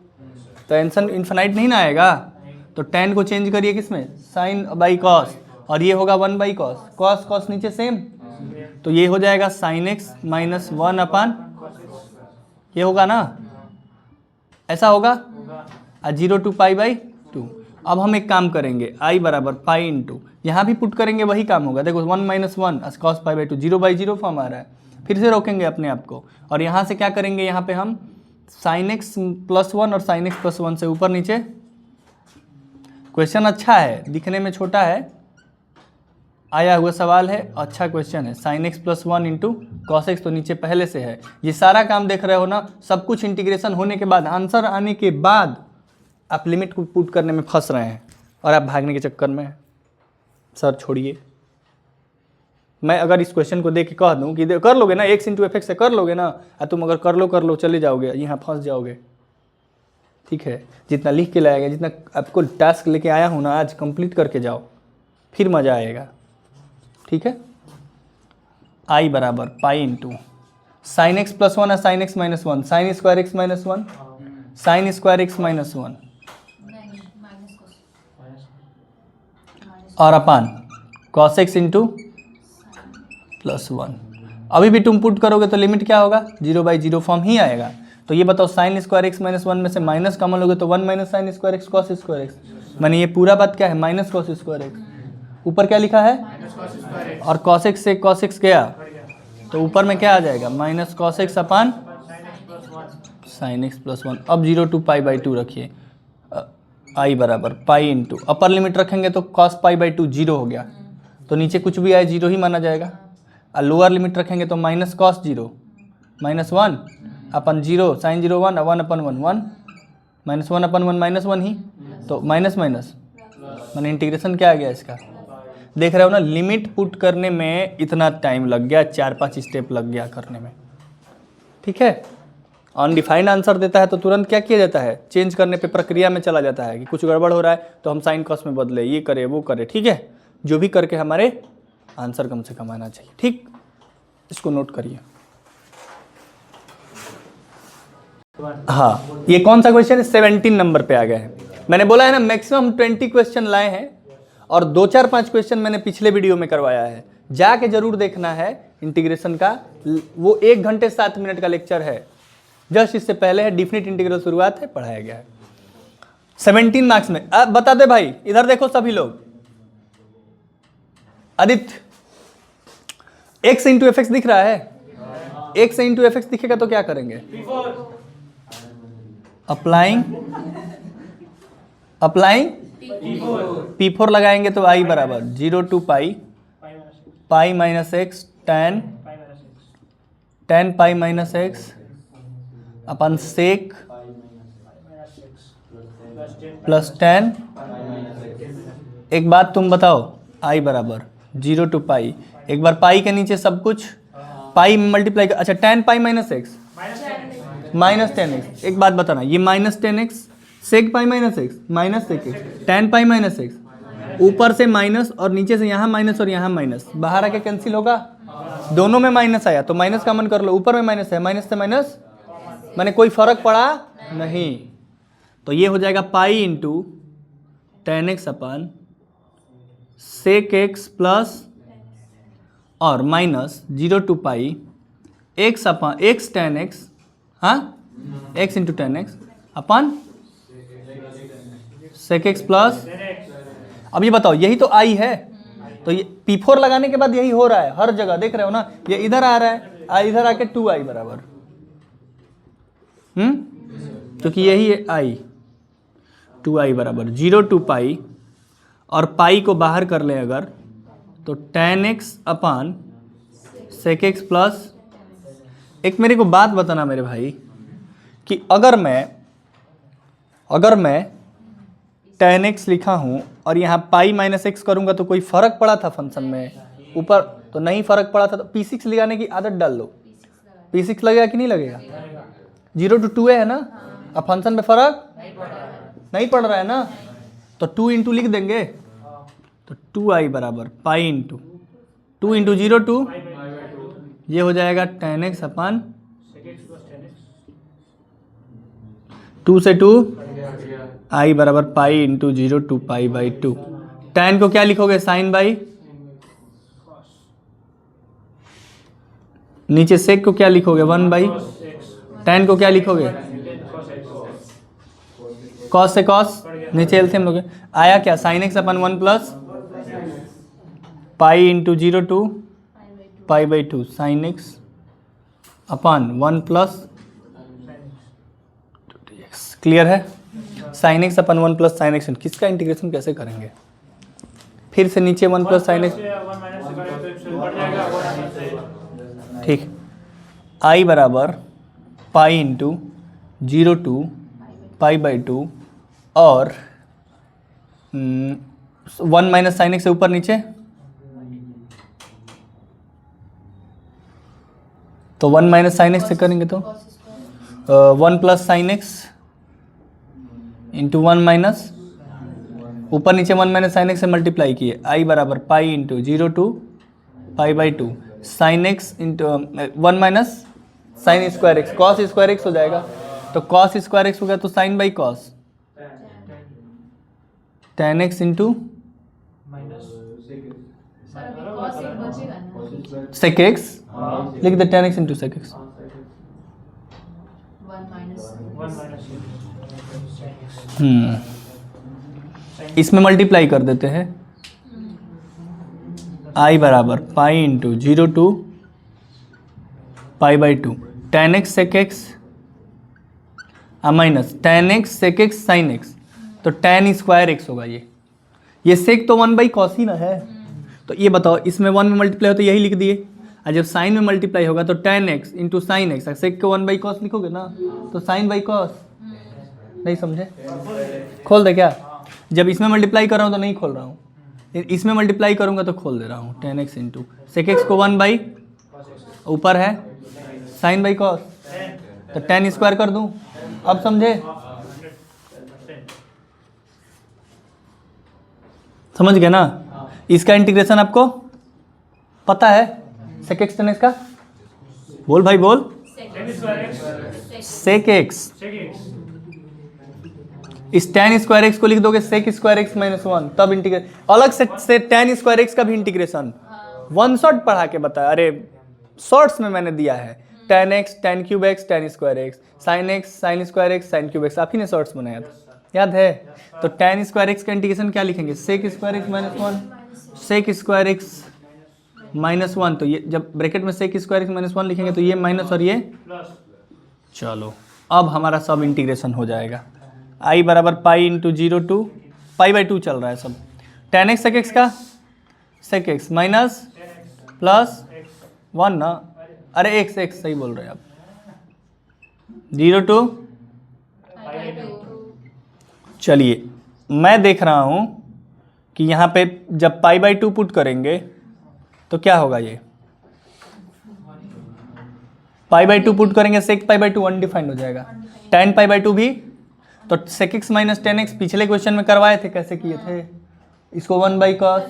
तो आंसर इन्फिनाइट नहीं ना आएगा। तो tan को चेंज करिए किसमें, साइन बाई कॉस, और ये होगा 1/cos, कॉस कॉस नीचे सेम, तो ये हो जाएगा साइन एक्स माइनस 1/, ये होगा ना, ऐसा होगा 0 to π/2। अब हम एक काम करेंगे, i बराबर पाई इंटू, यहाँ भी पुट करेंगे वही काम होगा। देखो 1 - 1 cos π/2 0/0 फॉर्म आ रहा है, फिर से रोकेंगे अपने आप को, और यहाँ से क्या करेंगे, यहाँ पे हम साइन एक्स प्लस 1 और साइन एक्स प्लस 1 से ऊपर नीचे। क्वेश्चन अच्छा है, दिखने में छोटा है, आया हुआ सवाल है, अच्छा क्वेश्चन है। Sine x plus 1 into cos x तो नीचे पहले से है। ये सारा काम देख रहे हो ना, सब कुछ इंटीग्रेशन होने के बाद, आंसर आने के बाद आप लिमिट को पुट करने में फंस रहे हैं और आप भागने के चक्कर में। सर छोड़िए, मैं अगर इस क्वेश्चन को देख के कह दूं कि कर लोगे ना, x इंटू एफ से कर लोगे ना, तुम अगर कर लो चले जाओगे, यहाँ फंस जाओगे। ठीक है, जितना लिख के लाएगा, जितना आपको टास्क लेके आया हूँ ना आज, कंप्लीट करके जाओ, फिर मज़ा आएगा। ठीक है, i बराबर pi into sine x plus 1 और sine x minus 1, sign square x minus 1, sign square x minus 1 और अपान कॉस एक्स इंटू प्लस 1। अभी भी तुम पुट करोगे तो लिमिट क्या होगा, 0/0 फॉर्म ही आएगा। तो ये बताओ, साइन स्क्वायर एक्स माइनस 1 में से माइनस कॉमन लोगे तो 1 minus sine square x cos square x, माने ये पूरा बात क्या है, माइनस कॉस स्क्वायर एक्स। ऊपर क्या लिखा है, और कॉस एक्स से कॉस एक्स गया तो ऊपर में क्या आ जाएगा, माइनस कॉस एक्स अपान साइन एक्स प्लस 1। अब 0 to π/2 रखिए, i बराबर पाई इंटू, अपर लिमिट रखेंगे तो cos π/2 0 हो गया, तो नीचे कुछ भी आए 0 ही माना जाएगा। और लोअर लिमिट रखेंगे तो माइनस कॉस 0 माइनस 1 अपन 0 साइन 0 1 1/1 1 माइनस 1/1 माइनस 1 ही, तो माइनस माइनस मैंने इंटीग्रेशन क्या आ गया इसका। देख रहे हो ना, लिमिट पुट करने में इतना टाइम लग गया, 4-5 स्टेप लग गया करने में। ठीक है, अनडिफाइंड आंसर देता है तो तुरंत क्या किया जाता है, चेंज करने पे प्रक्रिया में चला जाता है कि कुछ गड़बड़ हो रहा है तो हम साइन कॉस में बदले, ये करे वो करे, ठीक है, जो भी करके हमारे आंसर कम से कम आना चाहिए। ठीक, इसको नोट करिए। हाँ, ये कौन सा क्वेश्चन है, 17 नंबर पे आ गया है। मैंने बोला है ना मैक्सिमम 20 क्वेश्चन लाए हैं और 2-4-5 क्वेश्चन मैंने पिछले वीडियो में करवाया है, जाके जरूर देखना है इंटीग्रेशन का। वो 1 घंटे 7 मिनट का लेक्चर है, जस्ट इससे पहले है डेफिनेट इंटीग्रल शुरुआत है, पढ़ाया गया है 17 मार्क्स में। अब बता दे भाई, इधर देखो सभी लोग, Aditya x into F x दिख रहा है, x इंटू एफ एक्स दिखेगा तो क्या करेंगे, अप्लाइंग P4 लगाएंगे तो i बराबर 0 to pi minus x tan pi minus x upon sec plus tan। एक बात तुम बताओ, i बराबर 0 टू पाई, एक बार पाई के नीचे सब कुछ पाई मल्टीप्लाई, अच्छा tan पाई माइनस एक्स माइनस 10x। एक बात बताना, ये minus 10x sec pi minus x minus sec x tan पाई माइनस एक्स, ऊपर से माइनस और नीचे से यहाँ माइनस और यहाँ माइनस, बाहर आके कैंसिल होगा, दोनों में माइनस आया तो माइनस कॉमन कर लो, ऊपर में माइनस है, माइनस से माइनस माने कोई फर्क पड़ा नहीं, तो ये हो जाएगा pi into tan x upon sec x plus और minus 0 to pi x upon x tan x, हाँ x into tan x upon sec x plus. अब ये बताओ, यही तो आई है, तो ये P4 लगाने के बाद यही हो रहा है हर जगह, देख रहे हो ना, ये इधर आ रहा है, इधर आके 2i बराबर, क्योंकि यही है i, 2i बराबर 0 टू पाई और पाई को बाहर कर ले अगर तो tan x upon sec x plus. एक मेरे को बात बताना मेरे भाई कि अगर मैं tan x लिखा हूं और यहाँ पाई माइनस एक्स करूंगा तो कोई फर्क पड़ा था फंक्शन में, ऊपर तो नहीं फर्क पड़ा था, तो P6 लगाने की आदत डाल लो, P6 लगेगा कि नहीं लगेगा, 0 टू 2 है ना, अब फंक्शन में फर्क नहीं पड़ रहा है ना, तो 2 इंटू लिख देंगे, तो 2i बराबर पाई इंटू 2 इंटू 0 टू, ये हो जाएगा tan x अपन 2 से 2 i बराबर पाई into 0 to pi by 2। tan को क्या लिखोगे, साइन बाई, नीचे सेक को क्या लिखोगे 1 बाई, tan को क्या लिखोगे cos से cos, नीचे एलसीएम लोगे, आया क्या sine x upon 1 plus pi into 0 to pi by 2 sine x upon 1 plus, clear है, sine x upon 1 plus sine x, किसका इंटीग्रेशन कैसे करेंगे, फिर से नीचे 1 प्लस साइन एक्स, ठीक, i बराबर पाई इंटू 0 टू पाई बाई 2 और 1 माइनस साइन एक्स से ऊपर नीचे, तो 1 माइनस साइन एक्स से करेंगे तो 1 plus sine x into 1 minus, ऊपर नीचे 1 माइनस साइन एक्स से मल्टीप्लाई किए, i बराबर पाई into 0 to pi by 2 sine x into 1 minus sine square x, cos square x हो जाएगा, तो कॉस स्क्वायर एक्स हो गया तो sine by cos tan x into sec x, लिख दे tan x into sec x, इसमें मल्टीप्लाई कर देते हैं, i बराबर पाई into 0 to pi by 2 tan x sec x minus tan x sec x sine x, तो tan स्क्वायर एक्स होगा, ये सेक तो 1 बाई कॉस ही ना है, तो ये बताओ इसमें 1 में मल्टीप्लाई हो तो यही लिख दिए, और जब साइन में मल्टीप्लाई होगा तो tan x into sine x, sec को 1 बाई कॉस लिखोगे ना, तो साइन बाई कॉस, नहीं समझे, खोल दे क्या, जब इसमें मल्टीप्लाई कर रहा हूँ तो नहीं खोल रहा हूँ, इसमें मल्टीप्लाई करूँगा तो खोल दे रहा हूँ, tan x into sec x को 1 बाई ऊपर है साइन बाई कॉस, तो tan स्क्वायर कर दूं, अब समझे? समझ गए ना? इसका इंटीग्रेशन आपको पता है, sec x tan x का, बोल भाई बोल, sec x, इस tan स्क्वायर एक्स को लिख दोगे sec स्क्वायर एक्स माइनस 1, तब इंटीग्रेशन अलग से tan स्क्वायर एक्स का भी इंटीग्रेशन वन शॉट पढ़ा के बताया, अरे शॉर्ट्स में मैंने दिया है, tan x tan cube x tan square x, sin x sin square x sin cube x, आप ही ने शॉर्ट्स बनाया था, याद है? तो tan स्क्वायर एक्स का इंटीग्रेशन क्या लिखेंगे, sec square x minus 1, sec square x minus 1, तो ये जब ब्रैकेट में sec स्क्वायर एक्स माइनस 1 लिखेंगे तो ये माइनस और ये प्लस, चलो अब हमारा सब इंटीग्रेशन हो जाएगा। I बराबर पाई इंटू 0 टू पाई बाई 2 चल रहा है सब, tan x sec x का sec x माइनस प्लस 1 ना, अरे x x सही बोल रहे हैं आप, 0 टू, चलिए मैं देख रहा हूं कि यहाँ पे जब पाई बाई 2 पुट करेंगे तो क्या होगा, ये पाई बाई 2 पुट करेंगे sec पाई बाई 2 अनडिफाइंड हो जाएगा, tan पाई बाई 2 भी, तो sec x minus tan x पिछले क्वेश्चन में करवाए थे, कैसे किए थे, इसको 1 बाई कॉस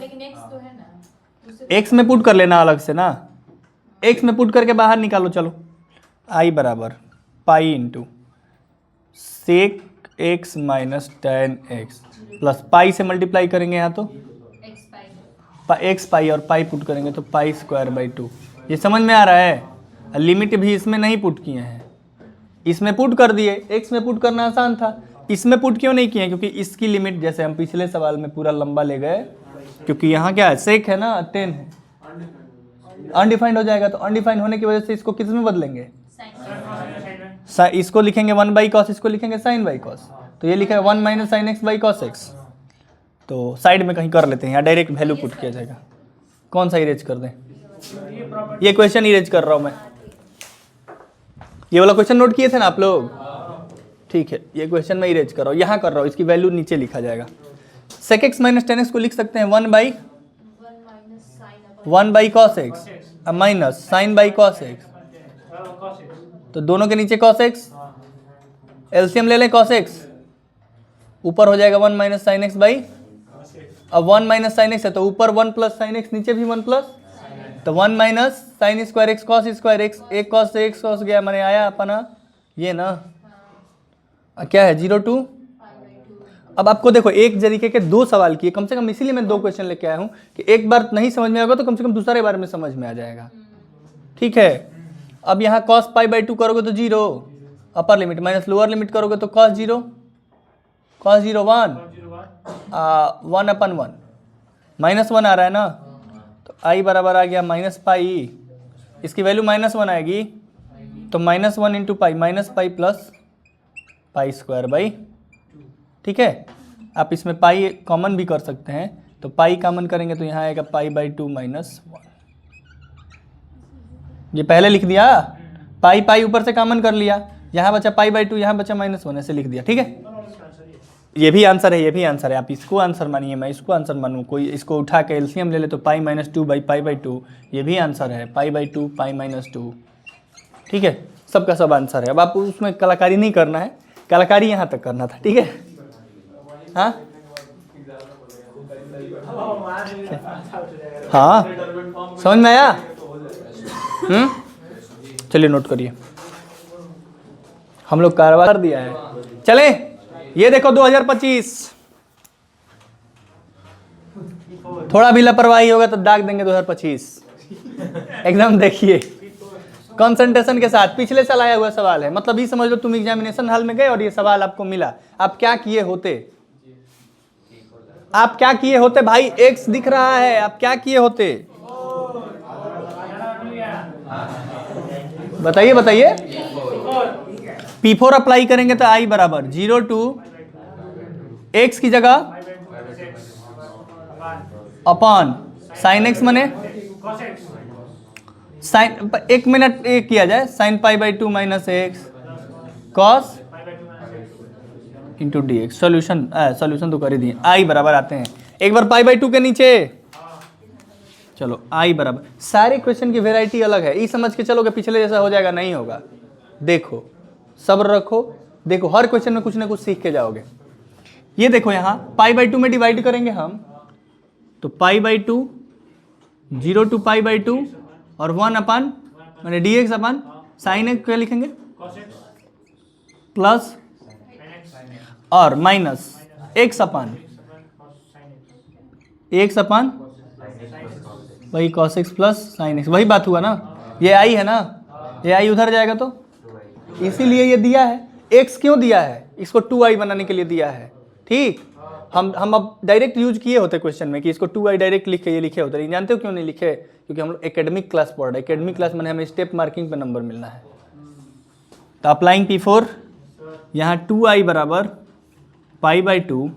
x में पुट कर लेना अलग से ना, x में पुट करके बाहर निकालो, चलो I बराबर pi into sec x minus tan x plus pi से मल्टीप्लाई करेंगे यहाँ तो x पाई और पाई पुट करेंगे तो पाई स्क्वायर बाई 2, ये समझ में आ रहा है? लिमिट भी इसमें नहीं पुट किए हैं, इसमें पुट कर दिए, x में पुट करना आसान था, इसमें पुट क्यों नहीं किए? क्योंकि इसकी लिमिट जैसे हम पिछले सवाल में पूरा लंबा ले गए, क्योंकि यहाँ क्या है, सेक है ना, 10 है, अनडिफाइंड हो जाएगा, तो अनडिफाइंड होने की वजह से इसको किस में बदलेंगे, इसको लिखेंगे 1 बाई कॉस, इसको लिखेंगे साइन बाई कॉस, तो ये लिखा है 1 minus sine x by cos x, तो साइड में कहीं कर लेते हैं, यहाँ डायरेक्ट वैल्यू पुट किया जाएगा, कौन सा इरेज कर दें, ये क्वेश्चन इरेज कर रहा हूँ मैं, ये वाला क्वेश्चन नोट किए थे ना आप लोग, ठीक है, ये क्वेश्चन मैं इरेज कर रहा हूँ, यहाँ कर रहा हूँ, इसकी वैल्यू नीचे लिखा जाएगा, sec x minus tan x को लिख सकते हैं 1 by cos x minus sine by cos x, तो दोनों के नीचे cos x, एलसीएम ले लें cos x, ऊपर हो जाएगा 1 माइनस साइन एक्स बाई, अब 1 माइनस साइन एक्स है तो ऊपर 1 प्लस साइन एक्स, नीचे भी 1 प्लस, तो 1 minus sine square x cos square x, एक कॉस से एक्स कॉस गया, मैंने आया अपना ये ना, क्या है 0 टू, अब आपको देखो एक तरीके के दो सवाल किए, कम से कम इसीलिए मैं 2 क्वेश्चन लेके आया हूँ कि एक बार नहीं समझ में आएगा तो कम से कम दूसरे बार में समझ में आ जाएगा, ठीक है? अब यहाँ cos पाई बाई 2 करोगे तो 0 अपर लिमिट माइनस लोअर लिमिट करोगे तो cos 0 1 1/1 माइनस 1 आ रहा है ना, तो I बराबर आ गया माइनस पाई, इसकी वैल्यू -1 आएगी, तो -1 into pi, minus pi plus pi square by, ठीक है? आप इसमें पाई कॉमन भी कर सकते हैं, तो पाई कॉमन करेंगे तो यहाँ आएगा पाई बाई 2 माइनस 1, ये पहले लिख दिया, पाई पाई ऊपर से कॉमन कर लिया, यहाँ बचा पाई बाई 2, यहाँ बचा -1, ऐसे लिख दिया, ठीक है? ये भी आंसर है, ये भी आंसर है, आप इसको आंसर मानिए, मैं इसको आंसर मानूँ, कोई इसको उठा के एलसीएम ले ले तो pi minus 2 by pi by 2, ये भी आंसर है, पाई बाई 2 पाई माइनस 2, ठीक है? सबका सब आंसर है, अब आप उसमें कलाकारी नहीं करना है, कलाकारी यहाँ तक करना था, ठीक है? हाँ हाँ समझ में आया? चलिए नोट करिए, हम लोग कारवाई कर दिया है, चले ये देखो 2025, थोड़ा भी लापरवाही होगा तो दाग देंगे 2025, एग्जाम देखिए कंसंट्रेशन के साथ, पिछले साल आया हुआ सवाल है, मतलब ये समझ लो तुम एग्जामिनेशन हॉल में गए और ये सवाल आपको मिला, आप क्या किए होते, आप क्या किए होते भाई, एक्स दिख रहा है, आप क्या किए होते, बताइए बताइए, P4 अप्लाई करेंगे तो I बराबर 0 टू x की जगह अपॉन साइन एक्स मने साइन, एक मिनट एक किया जाए, sine pi by 2 minus x cos into d x, solution तो कर ही दिए, I बराबर आते हैं, एक बार पाई बाई 2 के नीचे, चलो I बराबर, सारे क्वेश्चन की वेराइटी अलग है, ये समझ के चलोगे पिछले जैसा हो जाएगा, नहीं होगा, देखो सब्र रखो, देखो हर क्वेश्चन में कुछ ना कुछ सीख के जाओगे। ये देखो यहाँ π/2 में डिवाइड करेंगे हम, तो π/2, 0 to π/2 और 1 अपन मैंने dx अपन साइन एक्स क्या लिखेंगे, प्लस और माइनस x अपन वही cos x plus sign x, वही बात हुआ ना। ये आई है ना, ये आई उधर जाएगा तो इसीलिए ये दिया है। x क्यों दिया है, इसको 2i बनाने के लिए दिया है। ठीक, हम अब डायरेक्ट यूज किए होते क्वेश्चन में कि इसको 2i डायरेक्ट लिख के ये लिखे होते, लेकिन जानते हो क्यों नहीं लिखे, क्योंकि हम लोग एकेडमिक क्लास पढ़ रहे हैं। एकेडमिक क्लास में हमें स्टेप मार्किंग पे नंबर मिलना है। तो अप्लाइंग P4, यहाँ 2i बराबर π/2,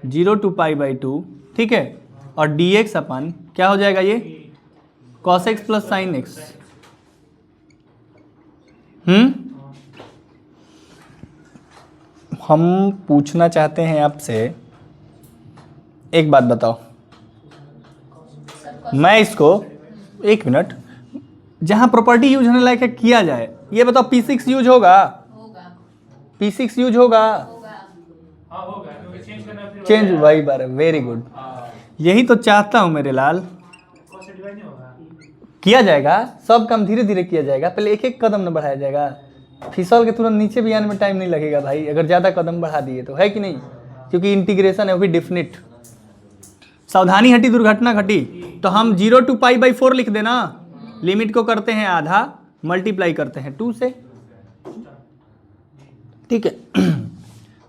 0 to π/2, ठीक है, और dx अपन क्या हो जाएगा, ये cos x plus sign x। हम पूछना चाहते हैं आपसे, एक बात बताओ, मैं इसको एक मिनट, जहां प्रॉपर्टी यूज होने लायक है किया जाए, ये बताओ P6 यूज होगा? P6 यूज होगा? चेंज वही बार है, वेरी गुड, यही तो चाहता हूं मेरे लाल। किया जाएगा, सब काम धीरे धीरे किया जाएगा, पहले एक एक कदम न बढ़ाया जाएगा। फिसल के तुरंत नीचे भी आने में टाइम नहीं लगेगा भाई, अगर ज़्यादा कदम बढ़ा दिए तो, है कि नहीं, क्योंकि इंटीग्रेशन है वो भी डेफिनिट। सावधानी हटी दुर्घटना घटी। तो हम 0 to π/4 लिख देना, लिमिट को करते हैं आधा, मल्टीप्लाई करते हैं 2 से, ठीक है।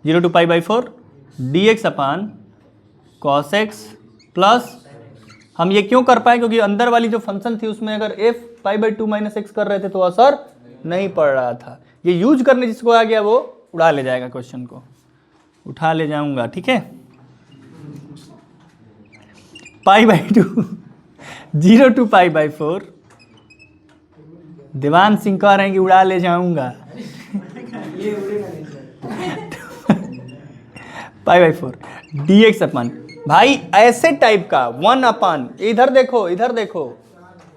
0 to π/4 dx upon cos x plus, हम ये क्यों कर पाए, क्योंकि अंदर वाली जो फंक्शन थी उसमें अगर f π/2 माइनस एक्स कर रहे थे तो असर नहीं पड़ रहा था। ये यूज करने जिसको आ गया वो उड़ा ले जाएगा, क्वेश्चन को उठा ले जाऊंगा, ठीक है। π/2 0 to π/4, देवान सिंह कह रहे हैं कि उड़ा ले जाऊंगा। π/4 dx अपन भाई ऐसे टाइप का 1 अपन, इधर देखो इधर देखो,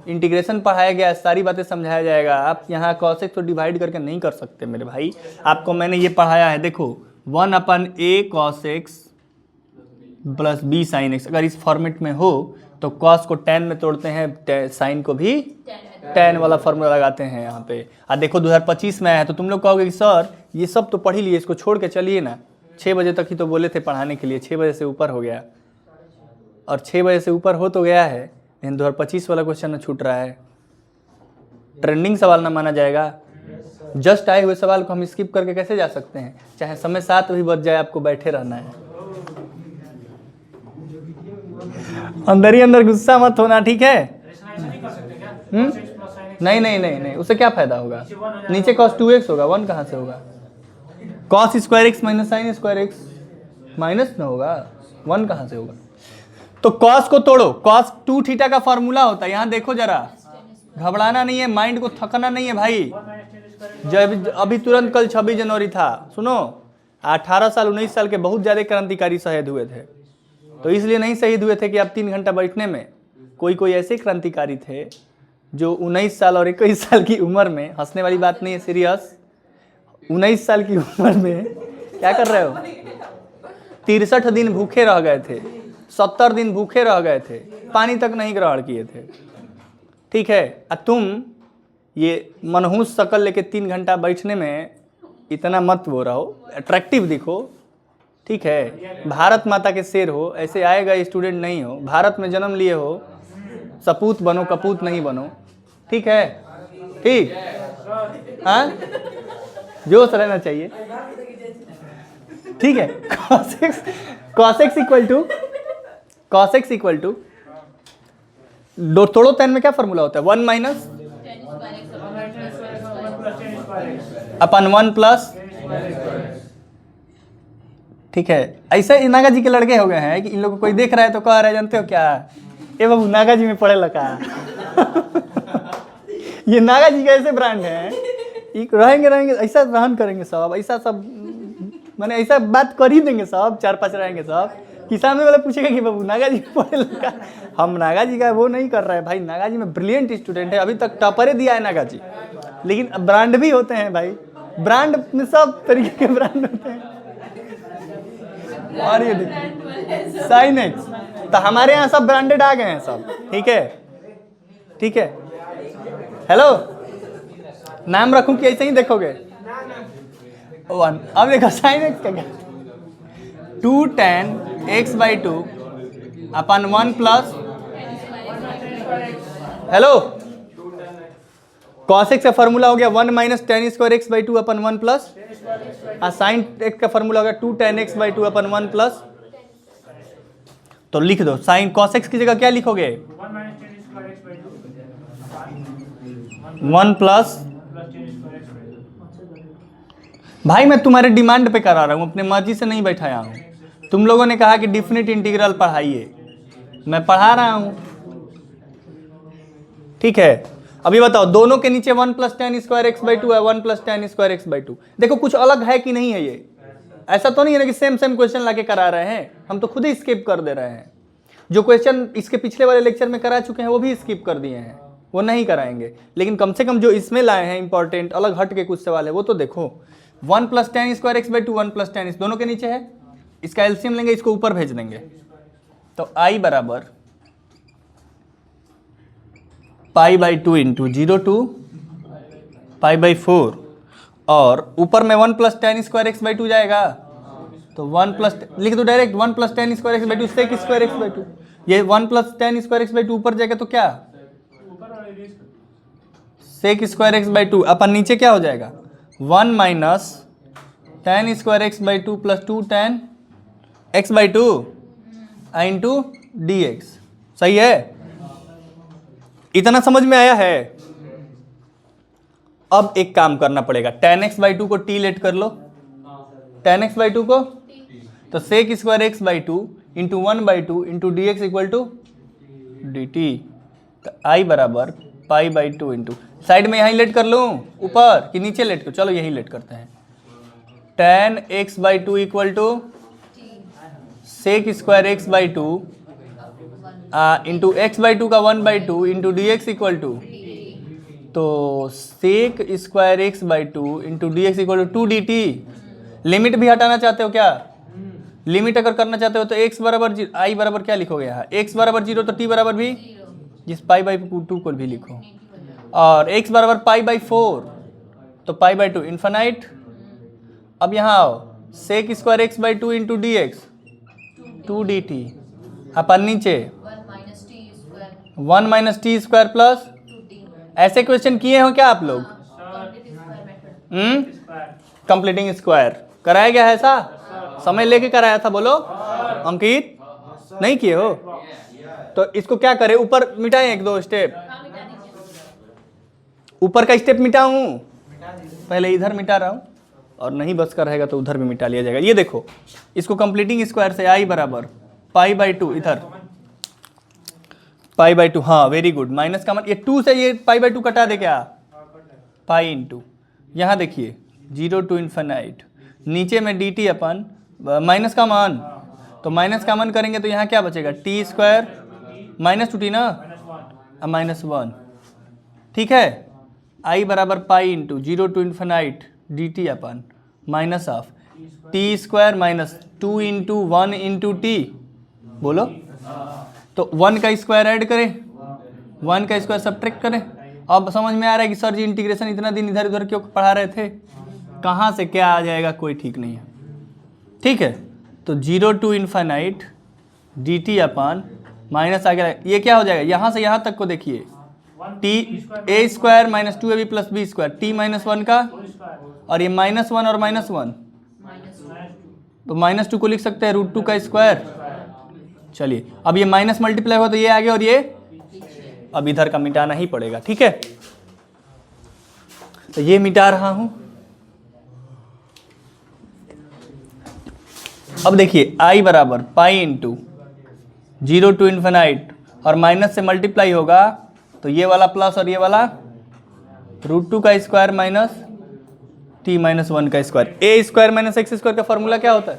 इंटीग्रेशन पढ़ाया गया, सारी बातें समझाया जाएगा। आप यहाँ cos x तो डिवाइड करके नहीं कर सकते मेरे भाई, आपको मैंने ये पढ़ाया है, देखो 1 अपन a cos x plus b sine x, अगर इस फॉर्मेट में हो तो cos को tan में तोड़ते हैं, साइन को भी tan वाला फॉर्मूला लगाते हैं यहाँ पे। देखो 2025 में आया है, तो तुम लोग कहोगे कि सर ये सब तो पढ़ ही लिए, इसको छोड़ के चलिए ना। 6 बजे तक ही तो बोले थे पढ़ाने के लिए, 6 बजे से ऊपर हो गया, और 6 बजे से ऊपर हो तो गया है, लेकिन 2025 वाला क्वेश्चन छूट रहा है। ट्रेंडिंग सवाल ना माना जाएगा। जस्ट आए हुए सवाल को हम स्किप करके कैसे जा सकते हैं, चाहे समय 7 भी बज जाए, आपको बैठे रहना है। अंदर ही अंदर गुस्सा मत होना, ठीक है। नहीं नहीं नहीं नहीं, उससे क्या फायदा होगा, नीचे cos 2x होगा, 1 कहाँ से होगा, cos square x minus sine square x minus में होगा, 1 कहाँ से होगा। तो cos को तोड़ो, cos 2 थीटा का फॉर्मूला होता है, यहाँ देखो जरा, घबराना नहीं है, माइंड को थकना नहीं है भाई। जब अभी तुरंत कल 26 जनवरी था, सुनो 18 साल 19 साल के बहुत ज़्यादा क्रांतिकारी शहीद हुए थे, तो इसलिए नहीं शहीद हुए थे कि आप 3 घंटा बैठने में, कोई ऐसे क्रांतिकारी थे जो 19 साल और 21 साल की उम्र में, हंसने वाली बात नहीं है, सीरियस, 19 साल की उम्र में क्या कर रहे हो, 63 दिन भूखे रह गए थे, 70 दिन भूखे रह गए थे, पानी तक नहीं ग्रहण किए थे, ठीक है। तुम ये मनहूस शकल लेके 3 घंटा बैठने में इतना मत वो रहो, अट्रैक्टिव दिखो, ठीक है। भारत माता के शेर हो, ऐसे आएगा स्टूडेंट नहीं हो, भारत में जन्म लिए हो, सपूत बनो कपूत नहीं बनो, ठीक है, ठीक, हाँ, जोश रहना चाहिए, ठीक है। cos x इक्वल टू दो तोड़ो 10 में क्या फॉर्मूला होता है, 1 माइनस अपन 1 प्लस, ठीक है। ऐसे नागा जी के लड़के हो गए हैं कि इन लोगों को कोई देख रहा है तो कह रहा है, जानते हो क्या, ये बाबू नागा जी में पढ़े लगा। ये नागा जी का ऐसे ब्रांड है, रहेंगे ऐसा रहन करेंगे सब, ऐसा सब माने ऐसा बात कर ही देंगे सब, 4-5 रहेंगे सब, कि सामने वाला पूछेगा कि बाबू नागा जी में पढ़े लगा। हम नागा जी का वो नहीं कर रहे हैं भाई, नागा जी में ब्रिलियंट स्टूडेंट है, अभी तक टॉपरे दिया है नागा जी, लेकिन ब्रांड भी होते हैं भाई, ब्रांड में सब तरीके के ब्रांड होते हैं। और ये देखिए साइन एक्स, तो हमारे यहाँ सब ब्रांडेड आ गए हैं सब। ठीक है, ठीक है। हेलो, नाम रखूं कि ऐसे ही देखोगे? 1। अब देखो साइन एक्स का क्या, 2 tan x/2 अपन 1 प्लस, हेलो, cos x का फॉर्मूला हो गया 1 माइनस tan स्क्वायर x/2 अपन 1 प्लस, और साइन x का फॉर्मूला हो गया 2 tan x/2 अपन 1 प्लस। तो लिख दो साइन cos x की जगह क्या लिखोगे? 1 प्लस। भाई मैं तुम्हारे डिमांड पे करा रहा हूं, अपने मर्जी से नहीं बैठाया हूं। तुम लोगों ने कहा कि डिफिनिट इंटीग्रल पढ़ाइए, मैं पढ़ा रहा हूं। ठीक है, अभी बताओ, दोनों के नीचे 1 प्लस tan स्क्वायर x/2 है, 1 प्लस tan स्क्वायर x/2। देखो कुछ अलग है कि नहीं है? ये ऐसा तो नहीं है ना कि सेम सेम क्वेश्चन लाके करा रहे हैं, हम तो खुद ही स्किप कर दे रहे हैं। जो क्वेश्चन इसके पिछले वाले लेक्चर में करा चुके हैं वो भी स्किप कर दिए हैं, वो नहीं कराएंगे। लेकिन कम से कम जो इसमें लाए हैं इंपॉर्टेंट, अलग हट के कुछ सवाल है, वो तो देखो। 1 plus tan square x/2, 1 plus tan दोनों के नीचे है, इसका एलसीएम लेंगे, इसको ऊपर भेज देंगे। तो I बराबर π/2 इंटू 0 टू π/4, और ऊपर में 1 प्लस tan स्क्वायर x/2 जाएगा, तो 1 प्लस, लिख दो direct, 1 plus tan square x/2 sec square x/2। ये 1 प्लस tan स्क्वायर x/2 ऊपर जाएगा तो क्या, सेक स्क्वायर x/2। अपन नीचे क्या हो जाएगा, 1 minus tan square x/2 plus 2 tan x/2 into dx। सही है, इतना समझ में आया है? अब एक काम करना पड़ेगा, tan x/2 को t लेट कर लो, tan x/2 को, तो sec square x/2 into 1/2 into dx equal to dt। तो I बराबर π/2 इंटू, साइड में यहीं लेट कर लूं ऊपर कि नीचे लेट कर? चलो यही लेट करते हैं। tan x/2 equal to sec square x/2 into x/2 का 1/2 इंटू dx इक्वल टू, तो sec square x/2 into dx equal to 2 dt। Limit भी हटाना चाहते हो क्या? लिमिट अगर करना चाहते हो तो x बराबर I बराबर क्या लिखोगे यहाँ, x बराबर 0 तो t बराबर भी, जिस π/2 को भी लिखो, और x बराबर π/4 तो π/2 इन्फिनाइट। अब यहाँ आओ, sec square x/2 into dx 2 dt, upon नीचे 1 माइनस टी स्क्वायर प्लस। ऐसे क्वेश्चन किए हो क्या आप लोग? कंप्लीटिंग स्क्वायर कराया गया है ऐसा? समय लेके कराया था, बोलो अंकित, नहीं किए हो? तो इसको क्या करें, ऊपर मिटाएं एक दो स्टेप, ऊपर का स्टेप मिटाऊं, पहले इधर मिटा रहा हूं, और नहीं बस का रहेगा तो उधर भी मिटा लिया जाएगा। ये देखो, इसको कंप्लीटिंग स्क्वायर से I बराबर π/2, इधर π/2, हाँ वेरी गुड, माइनस का मान, ये 2 से ये π/2 कटा दे क्या, पाई इंटू, यहाँ देखिए 0 टू इन्फिनाइट, नीचे में dt अपन माइनस का मान, तो माइनस का मान करेंगे तो यहाँ क्या बचेगा, टी स्क्वायर माइनस 2t ना, -1। ठीक है, I बराबर पाई into 0 to infinite dt upon minus of t square minus 2 into 1 into t, बोलो, तो 1 का स्क्वायर ऐड करें, 1 का स्क्वायर सब्ट्रैक्ट करें। अब समझ में आ रहा है कि सर जी इंटीग्रेशन इतना दिन इधर उधर क्यों पढ़ा रहे थे, कहाँ से क्या आ जाएगा कोई ठीक नहीं है। ठीक है, तो 0 to infinite dt upon minus आ गया, ये क्या हो जाएगा, यहाँ से यहाँ तक को देखिए, t a square minus 2ab plus b square, t -1 का, और ये -1 और -1, तो -2 को लिख सकते हैं √2 का स्क्वायर। चलिए, अब ये माइनस मल्टीप्लाई हुआ तो ये आगे, और ये अब इधर का मिटाना ही पड़ेगा। ठीक है, तो ये मिटा रहा हूं। अब देखिए I बराबर पाई इंटू 0 टू इन्फिनाइट, और माइनस से मल्टीप्लाई होगा तो ये वाला प्लस और ये वाला √2 का स्क्वायर माइनस t -1 का स्क्वायर। ए स्क्वायर माइनस एक्स स्क्वायर का फॉर्मूला क्या होता है,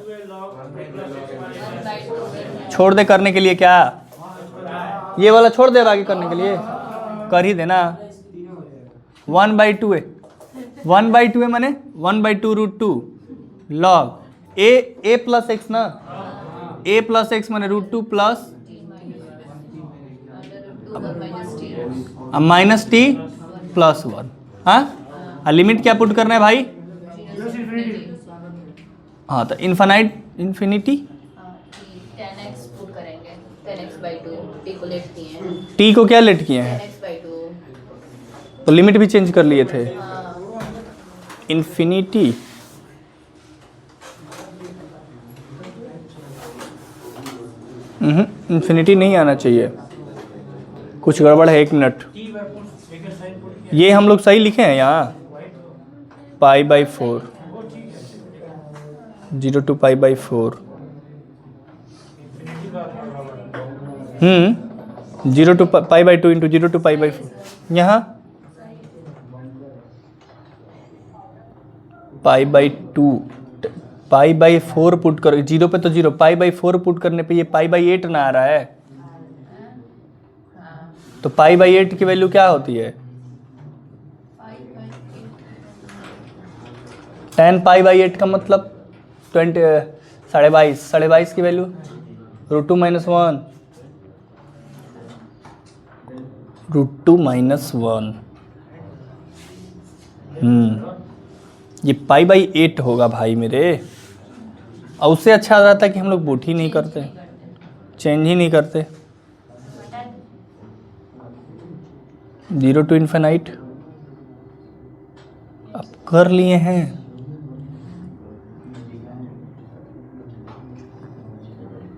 छोड़ दे करने के लिए, क्या ये वाला छोड़ दे आगे करने के लिए, कर ही देना, 1/2 है, 1/2 है माने 1/2 √2 लॉग ए प्लस एक्स ना, ए प्लस एक्स माने √2 प्लस माइनस टी प्लस 1। हाँ, लिमिट क्या पुट करना है भाई? हाँ, तो इन्फिनिटी 10x पुट करेंगे, 10x/2 टी को लेट किए हैं, टी को क्या लेट किए हैं? 10x/2। तो लिमिट भी चेंज कर लिए थे। हाँ, इन्फिनिटी इन्फिनिटी नहीं आना चाहिए, कुछ गड़बड़ है। 1 मिनट, ये हम लोग सही लिखे हैं यहाँ, π/4 0 to π/4 0 to π/2 इंटू 0 to π/4 यहाँ π/2 π/4 पुट करो, 0 पे तो 0, π/4 पुट करने पे ये π/8 ना आ रहा है, तो π/8 की वैल्यू क्या होती है? 10 π/8 का मतलब 22.5 की वैल्यू √2 - 1 √2 - 1 ये π/8 होगा भाई मेरे। और उससे अच्छा रहता है कि हम लोग पुट ही नहीं करते, चेंज ही नहीं करते। 0 to इन्फिनाइट अब कर लिए हैं।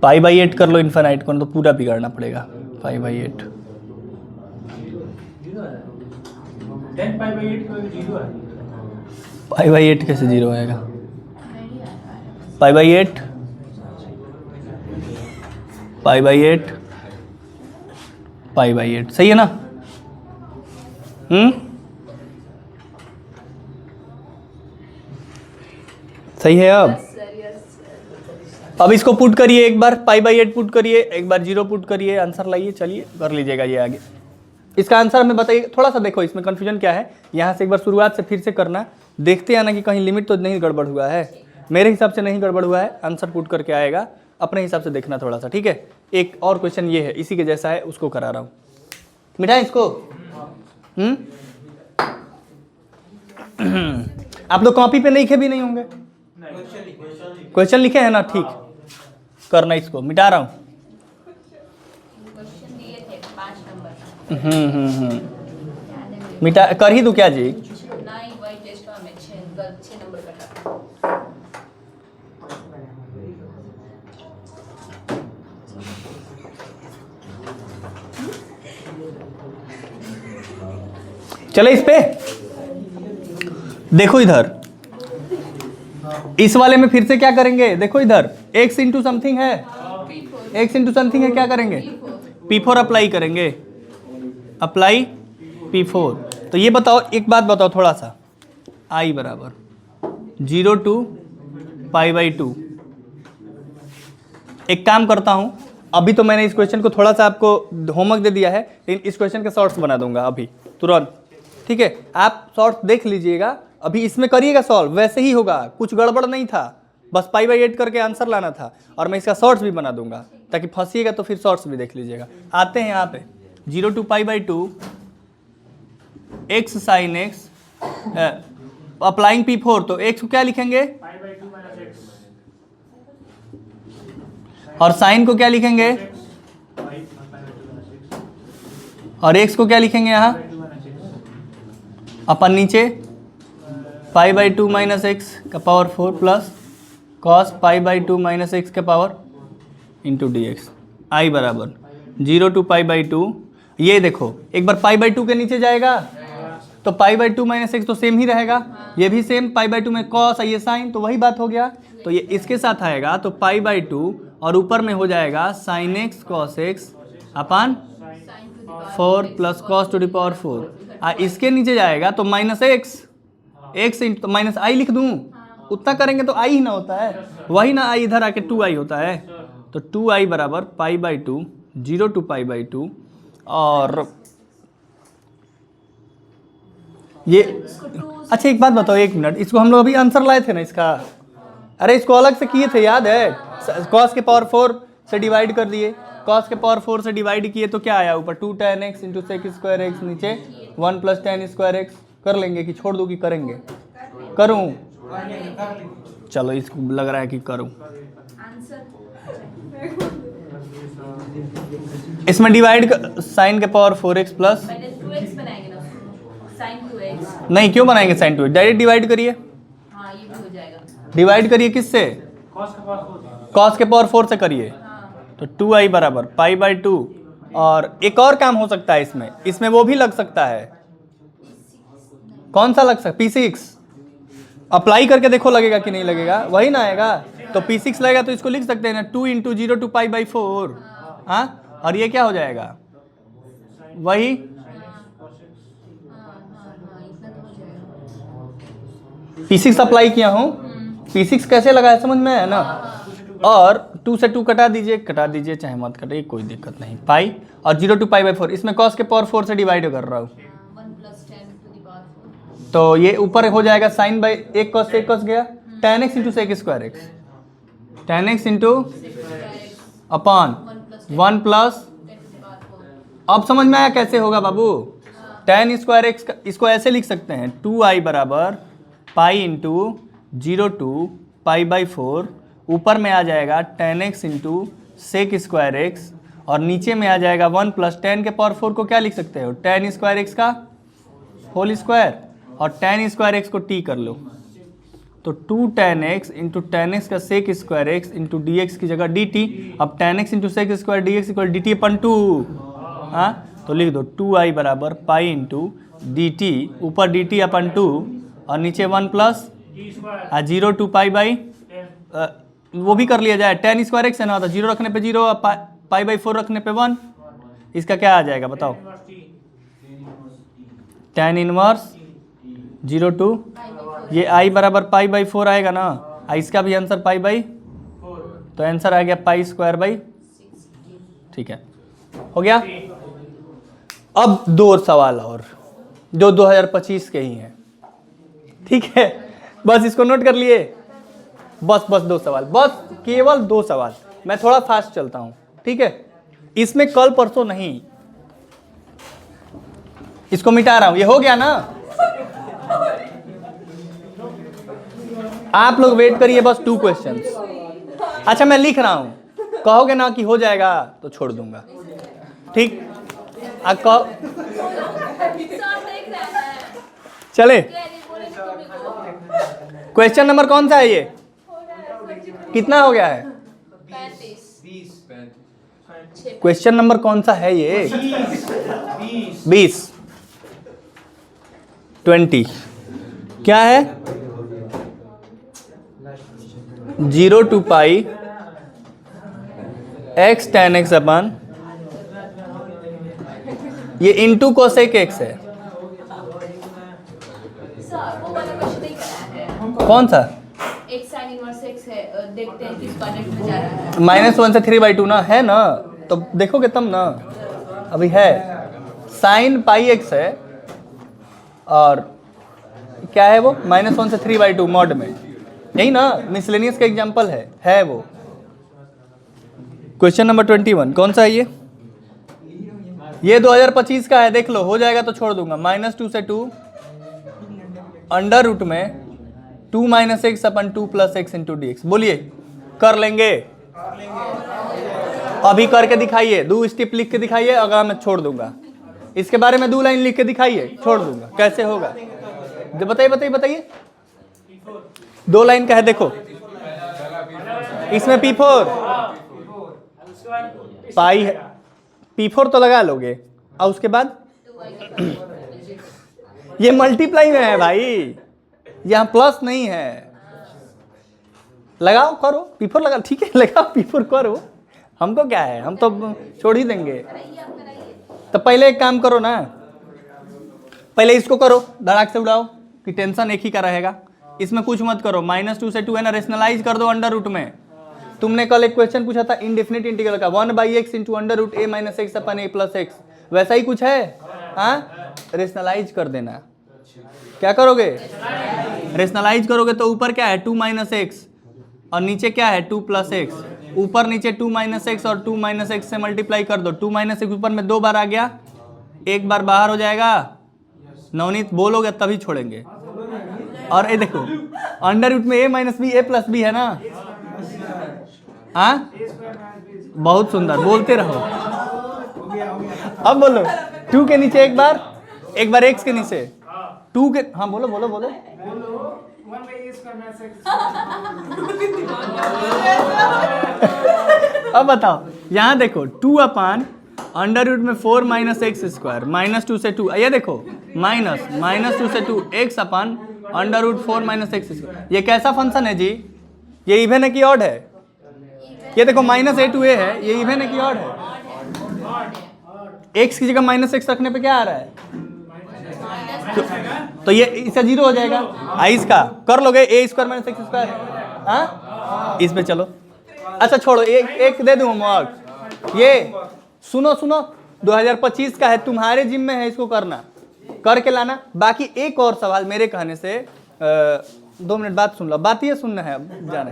π/8 कर लो, इन्फिनाइट को तो पूरा बिगाड़ना पड़ेगा। π/8 π/8 कैसे 0 आएगा? π/8 π/8 सही है ना? सही है। अब इसको पुट करिए, एक बार π/8 पुट करिए, एक बार 0 पुट करिए, आंसर लाइए। चलिए कर लीजिएगा ये आगे। इसका आंसर हमें बताइए, थोड़ा सा देखो इसमें कन्फ्यूजन क्या है। यहाँ से एक बार शुरुआत से फिर से करना, देखते हैं ना कि कहीं लिमिट तो नहीं गड़बड़ हुआ है। मेरे हिसाब से नहीं गड़बड़ हुआ है, आंसर पुट करके आएगा, अपने हिसाब से देखना थोड़ा सा, ठीक है। एक और क्वेश्चन ये है, इसी के जैसा है, उसको करा रहा हूँ। मिटाएं इसको। आप लोग कॉपी पे लिखे भी नहीं होंगे, क्वेश्चन लिखे हैं ना? ठीक, करना इसको, मिटा रहा हूँ। क्वेश्चन दिए थे 5 नंबर। मिटा कर ही दूं क्या जी? नहीं, वही टेस्ट में 6 नंबर का था। चले इस पे देखो, इधर इस वाले में फिर से क्या करेंगे? देखो इधर x इंटू समथिंग है, x इंटू समथिंग है, क्या करेंगे? P4 अप्लाई करेंगे, अप्लाई P4। तो ये बताओ, एक बात बताओ थोड़ा सा, I बराबर 0 to π/2। एक काम करता हूं, अभी तो मैंने इस क्वेश्चन को थोड़ा सा आपको होमवर्क दे दिया है, लेकिन इस क्वेश्चन के शॉर्ट्स बना दूंगा अभी तुरंत, ठीक है। आप शॉर्ट्स देख लीजिएगा, अभी इसमें करिएगा सॉल्व, वैसे ही होगा, कुछ गड़बड़ नहीं था, बस π/8 करके आंसर लाना था। और मैं इसका शॉर्ट्स भी बना दूंगा, ताकि फंसिएगा तो फिर शॉर्ट्स भी देख लीजिएगा। आते हैं यहाँ पे 0 to π/2 x sin x applying P4, तो x को क्या लिखेंगे? और साइन को क्या लिखेंगे? और x को क्या लिखेंगे यहाँ? अपन नीचे π/2 - x का पावर 4 प्लस cos π/2 - x का पावर इंटू dx। I बराबर 0 to π/2। ये देखो एक बार π/2 के नीचे जाएगा तो π/2 - x तो सेम ही रहेगा, ये भी सेम π/2 में cos, ये साइन, तो वही बात हो गया। तो ये इसके साथ आएगा तो π/2 और ऊपर में हो जाएगा sin x cos x upon 4 plus cos to the power 4। इसके नीचे जाएगा तो x तो माइनस आई लिख दूं, उतना करेंगे तो आई ही ना होता है, वही ना आई इधर आके 2i होता है। तो 2i बराबर π/2 0 to π/2 और ये अच्छा एक बात बताओ, 1 मिनट, इसको हम लोग अभी आंसर लाए थे ना इसका, अरे इसको अलग से किए थे, याद है? cos के पावर 4 से डिवाइड कर दिए, cos के पावर 4 से डिवाइड किए तो क्या आया ऊपर 2 tan x into sec square x, नीचे 1 प्लस tan स्क्वायर एक्स। कर लेंगे कि छोड़ दूँ कि करेंगे? करूँ? चलो इसको लग रहा है कि करूँ। इसमें डिवाइड साइन के पावर 4x प्लस, पहले 2x बनाएंगे ना, sin 2x। नहीं क्यों बनाएंगे साइन 2x, डायरेक्ट डिवाइड करिए। हाँ ये भी हो जाएगा। डिवाइड करिए किससे? cos के पावर 4 से करिए। हाँ तो 2i बराबर π/2। और एक और काम हो सकता है इसमें वो भी लग सकता है। कौन सा लग सकता? P6 अप्लाई करके देखो लगेगा कि नहीं लगेगा, वही ना आएगा। तो P6 लगेगा तो इसको लिख सकते हैं ना 2 × 0 to π/4। हाँ, और ये क्या हो जाएगा? वही इतना तो हो जाएगा। P6 अप्लाई किया हूँ। P6 कैसे लगा है समझ में है ना? और 2 से 2 कटा दीजिए चाहे मत कटिए, कोई दिक्कत नहीं। पाई और 0 to π/4, इसमें cos के पावर 4 से डिवाइड कर रहा हूँ 1 + 10 to the power 4। तो ये ऊपर हो जाएगा साइन बाई 1 cos से 1 cos गया, tan x into sec square x, tan x into upon 1 plus. 10 to the power 4। अब समझ में आया कैसे होगा बाबू? tan स्क्वायर एक्स इसको ऐसे लिख सकते हैं 2i बराबर पाई इंटू 0 to π/4, ऊपर में आ जाएगा tan x into sec square x, और नीचे में आ जाएगा 1 प्लस tan के पावर 4 को क्या लिख सकते हो? tan स्क्वायर एक्स का होल स्क्वायर, और tan स्क्वायर एक्स को t कर लो तो 2 tan x into tan x का sec square x into d x की जगह dt। अब tan x into sec square d x equal d t upon 2। हाँ तो लिख दो 2i बराबर पाई इंटू डी टी, ऊपर डी टी अपन 2 और नीचे 1 प्लस 0 to π/, वो भी कर लिया जाए। tan स्क्वायर एक्स है ना, तो 0 रखने पे 0, π/4 रखने पे 1। इसका क्या आ जाएगा बताओ? tan इनवर्स 0 to, ये i बराबर π/4 आएगा ना, इसका भी आंसर π/, तो आंसर आ गया π²/। ठीक है, हो गया। अब 2 सवाल और जो 2025 के ही हैं, ठीक है, बस इसको नोट कर लिए। बस 2 सवाल, बस केवल 2 सवाल। मैं थोड़ा फास्ट चलता हूं, ठीक है? इसमें कल परसों नहीं, इसको मिटा रहा हूं। ये हो गया ना? आप लोग वेट करिए, बस 2 क्वेश्चंस। अच्छा मैं लिख रहा हूं, कहोगे ना कि हो जाएगा तो छोड़ दूंगा, ठीक? आप कहो चले। क्वेश्चन नंबर कौन सा है ये? कितना हो गया है? 35। क्वेश्चन नंबर कौन सा है ये? 20 20 क्या है? 0 to π x tan x upon, ये इंटू कोसेक एक्स है। सर वो वाला क्वेश्चन नहीं कराया है। कौन सा? एक sin इनवर्स x है, देखते हैं किस क्वाड्रेंट में जा रहा है। -1 से 3/2 ना है ना, तो देखोगे तब ना। अभी है sin πx है, और क्या है वो? -1 से 3/2 मॉड में, यही ना मिसलेनियस का एग्जांपल है वो। क्वेश्चन नंबर 21 कौन सा है ये 2025 का है, देख लो। हो जाएगा तो छोड़ दूंगा। -2 से 2 अंडर रूट में 2 - x अपन 2 + x इंटू डी एक्स। बोलिए, कर लेंगे? अभी करके दिखाइए, 2 स्टेप लिख के दिखाइए, अगर मैं छोड़ दूंगा। इसके बारे में 2 लाइन लिख के दिखाइए, छोड़ दूंगा। कैसे होगा बताइए। 2 लाइन का है, देखो इसमें P4 पाई है, P4 तो लगा लोगे, और उसके बाद ये मल्टीप्लाई में है भाई, यहाँ प्लस नहीं है। लगाओ, करो P4 लगा, ठीक है, लगाओ P4 करो, हमको क्या है, हम तो छोड़ ही देंगे। तो पहले एक काम करो ना, पहले इसको करो, धड़ाक से उड़ाओ कि टेंशन एक ही का रहेगा। इसमें कुछ मत करो, -2 से 2 है ना, रेशनलाइज कर दो अंडर रूट में। तुमने कल एक क्वेश्चन पूछा था इनडेफिनिट इंटीग्रल का, 1/x into under root a - x upon a + x, वैसा ही कुछ है। हाँ, रेशनलाइज कर देना, क्या करोगे, रेशनलाइज करोगे तो ऊपर क्या है 2 - x और नीचे क्या है 2 + x। ऊपर नीचे 2 - x और 2 - x से मल्टीप्लाई कर दो। 2 - x ऊपर में 2 बार आ गया, 1 बार बाहर हो जाएगा। नवनीत बोलोगे तभी छोड़ेंगे। और ये देखो अंडर रूट में a - b a + b है ना। हाँ बहुत सुंदर, बोलते रहो। अब बोलो 2 के नीचे एक बार x के नीचे 2 के, हाँ बोलो बोलो बोलो। अब बताओ यहाँ देखो 2 अपान अंडर रूट में 4 - x², -2 से 2, ये देखो -2 से 2 x अपान अंडर रूट 4 - x²। ये कैसा फंक्शन है जी, ये इवन है कि ऑड है? ये देखो -a to a है, ये इवन है कि ऑड है? x की जगह -x रखने पे क्या आ रहा है? तो ये इसका 0 हो जाएगा। इसका कर लोगे a² - x²। हाँ इस पे चलो। अच्छा छोड़ो, एक दे दूं होमवर्क। ये सुनो 2025 का है, तुम्हारे जिम्मे है इसको करना, करके लाना। बाकी एक और सवाल मेरे कहने से 2 मिनट बात सुन लो, बात ये सुनना है। अब जाने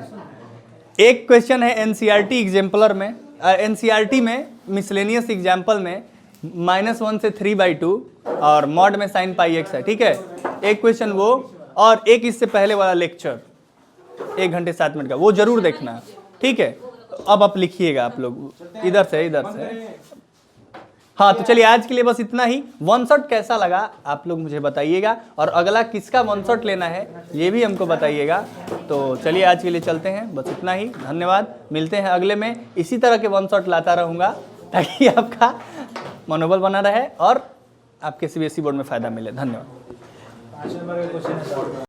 एक क्वेश्चन है एनसीईआरटी एग्जाम्पलर में, एनसीईआरटी में मिसलेनियस एग्जाम्पल में -1 से 3/2 और मॉड में sin πx है, ठीक है। एक क्वेश्चन वो, और एक इससे पहले वाला लेक्चर 1 घंटे 7 मिनट का, वो जरूर देखना, ठीक है। अब आप लिखिएगा आप लोग इधर से। हाँ तो चलिए आज के लिए बस इतना ही। वन शॉट कैसा लगा आप लोग मुझे बताइएगा, और अगला किसका वन शॉट लेना है ये भी हमको बताइएगा। तो चलिए आज के लिए चलते हैं, बस इतना ही। धन्यवाद, मिलते हैं अगले में। इसी तरह के वन शॉट लाता रहूँगा ताकि आपका मनोबल बना रहे और आपके सीबीएसई बोर्ड में फ़ायदा मिले। धन्यवाद।